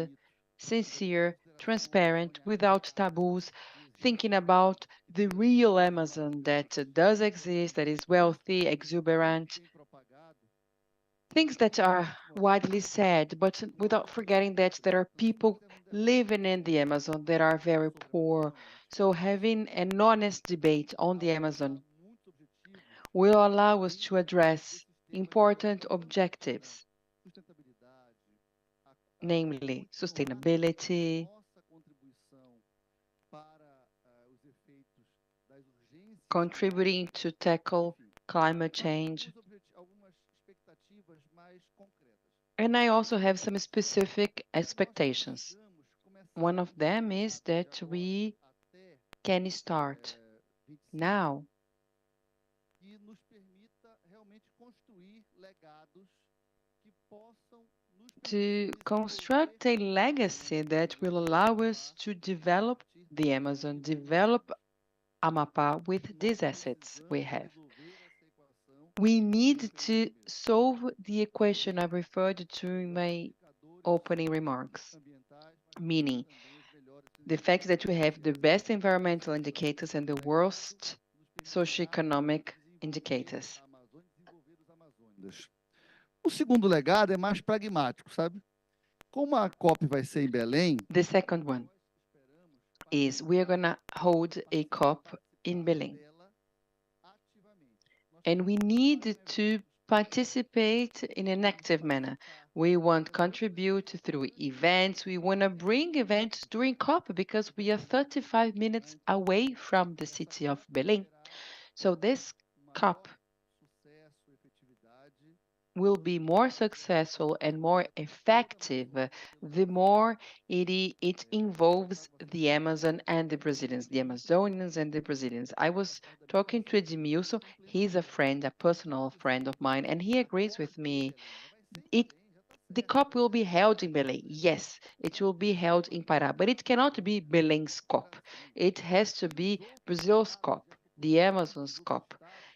sincere, transparent, without taboos, thinking about the real Amazon that does exist, that is wealthy, exuberant, things that are widely said, but without forgetting that there are people living in the Amazon that are very poor. So having an honest debate on the Amazon will allow us to address important objectives, namely sustainability, contributing to tackle climate change. And I also have some specific expectations. One of them is that we can start now to construct a legacy that will allow us to develop the Amazon, develop Amapá with these assets we have. We need to solve the equation I referred to in my opening remarks, meaning the fact that we have the best environmental indicators and the worst socioeconomic indicators. O segundo legado é mais pragmático, sabe? Como a COP vai ser em Belém. The second one is we are going to hold a COP in Belém. And we need to participate in an active manner. We want to contribute through events. We want to bring events during COP because we are 35 minutes away from the city of Belém. So this COP will be more successful and more effective the more it involves the Amazon and the Brazilians, the Amazonians and the Brazilians. I was talking to Edmilson. He's a friend, a personal friend of mine, and he agrees with me. The COP will be held in Belém. Yes, it will be held in Pará, but it cannot be Belém's COP. It has to be Brazil's COP, the Amazon's COP.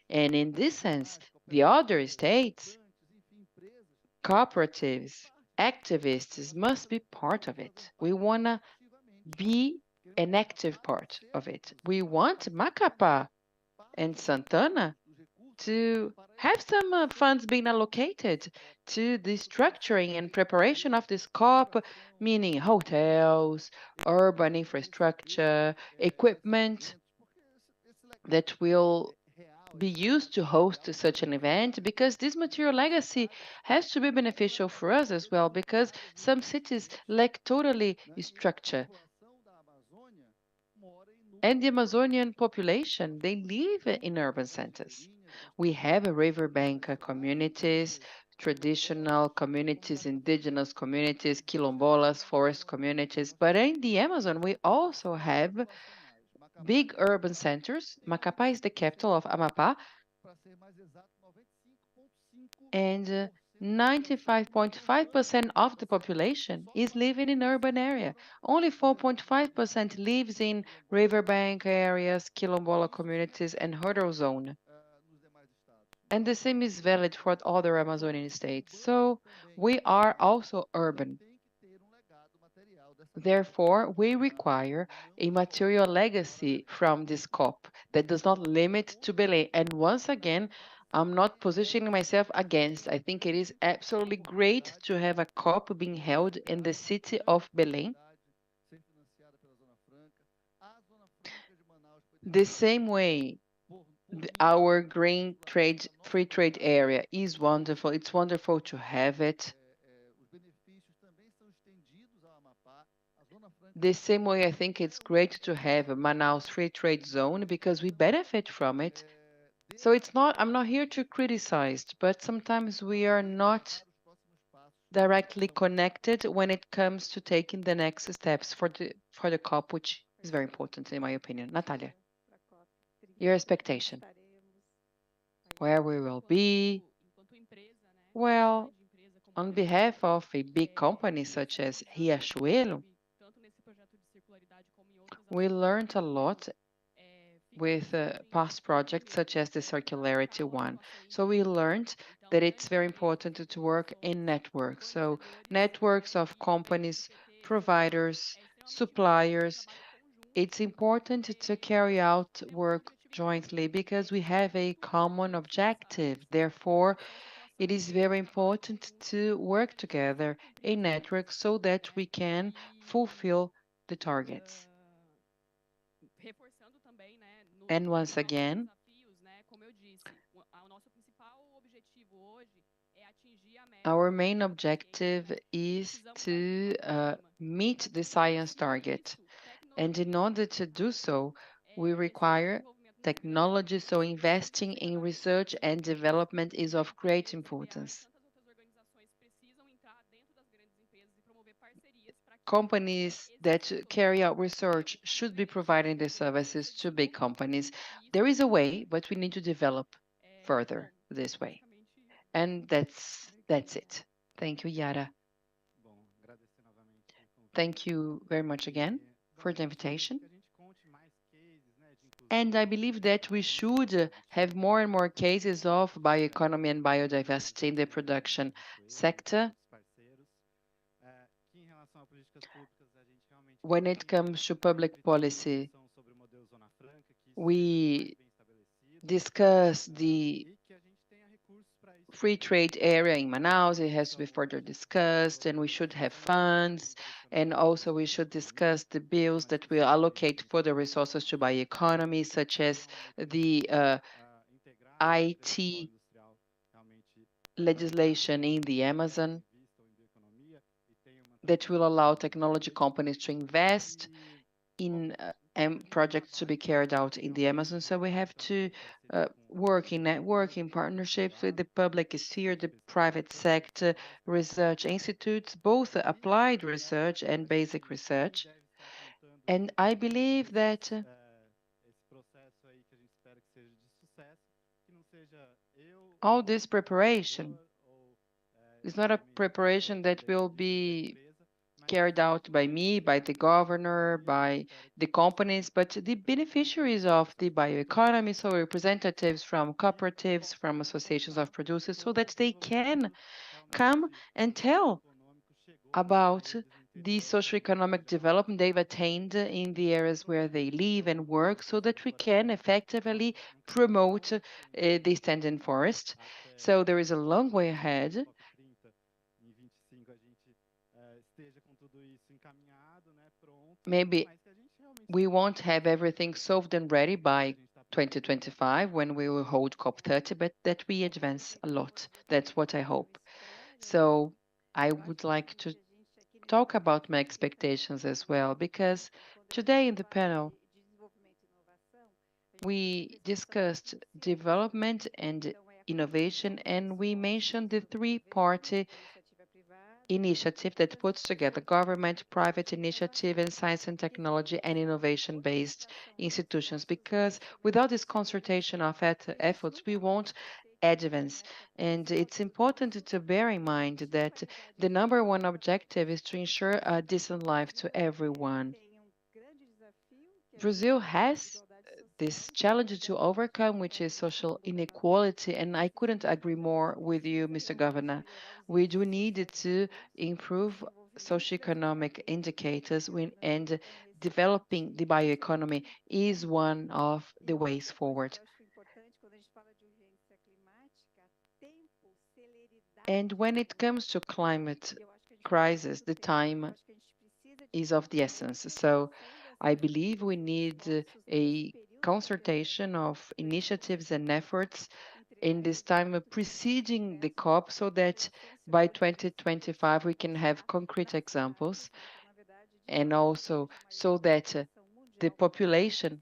And in this sense, the other states cooperatives, activists must be part of it. We want to be an active part of it. We want Macapá and Santana to have some funds being allocated to the structuring and preparation of this COP, meaning hotels, urban infrastructure, equipment that will be used to host such an event, because this material legacy has to be beneficial for us as well, because some cities lack totally structure. And the Amazonian population, they live in urban centers. We have riverbank communities, traditional communities, indigenous communities, quilombolas, forest communities. But in the Amazon, we also have big urban centers. Macapá is the capital of Amapá, and 95.5% of the population is living in urban area. Only 4.5% lives in riverbank areas, quilombola communities, and hurdle zone. And the same is valid for other Amazonian states. So we are also urban. Therefore, we require a material legacy from this COP that does not limit to Belém. And once again, I'm not positioning myself against. I think it is absolutely great to have a COP being held in the city of Belém. The same way our free trade area is wonderful. It's wonderful to have it. The same way, I think it's great to have a Manaus free trade zone because we benefit from it. So I'm not here to criticize, but sometimes we are not directly connected when it comes to taking the next steps for the COP, which is very important in my opinion. Natalia, your expectation, where we will be? Well, on behalf of a big company such as Riachuelo, we learned a lot with past projects such as the circularity one. So we learned that it's very important to work in networks. So networks of companies, providers, suppliers. It's important to carry out work jointly because we have a common objective. Therefore, it is very important to work together in networks so that we can fulfill the targets. And once again, our main objective is to meet the science target. And in order to do so, we require technology, so investing in research and development is of great importance. Companies that carry out research should be providing their services to big companies. There is a way, but we need to develop further this way. And that's it. Thank you, Yara. Thank you very much again for the invitation. And I believe that we should have more and more cases of bioeconomy and biodiversity in the production sector. When it comes to public policy, we discuss the free trade area in Manaus. It has to be further discussed, and we should have funds. And also we should discuss the bills that will allocate further resources to bioeconomy, such as the IT legislation in the Amazon that will allow technology companies to invest in projects to be carried out in the Amazon. So we have to work in networking partnerships with the public sphere, the private sector, research institutes, both applied research and basic research. And I believe that all this preparation is not a preparation that will be carried out by me, by the governor, by the companies, but the beneficiaries of the bioeconomy, so representatives from cooperatives, from associations of producers, so that they can come and tell about the socioeconomic development they've attained in the areas where they live and work, so that we can effectively promote the standing forest. So there is a long way ahead. Maybe we won't have everything solved and ready by 2025 when we will hold COP30, but that we advance a lot. That's what I hope. So I would like to talk about my expectations as well, because today in the panel, we discussed development and innovation, and we mentioned the three-party initiative that puts together government, private initiative, and science and technology and innovation-based institutions. Because without this consultation of efforts, we won't advance. And it's important to bear in mind that the number one objective is to ensure a decent life to everyone. Brazil has this challenge to overcome, which is social inequality, and I couldn't agree more with you, Mr. Governor. We do need to improve socioeconomic indicators and developing the bioeconomy is one of the ways forward. And when it comes to climate crisis, the time is of the essence. So I believe we need a consultation of initiatives and efforts in this time preceding the COP, so that by 2025 we can have concrete examples, and also so that the population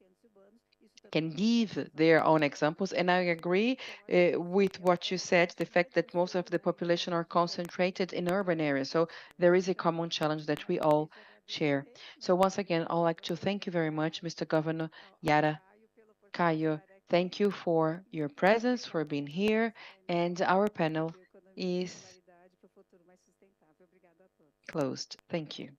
can give their own examples. And I agree with what you said, the fact that most of the population are concentrated in urban areas. So there is a common challenge that we all share. So once again, I'd like to thank you very much, Mr. Governor Yara Caio. Thank you for your presence, for being here, and our panel is closed. Thank you.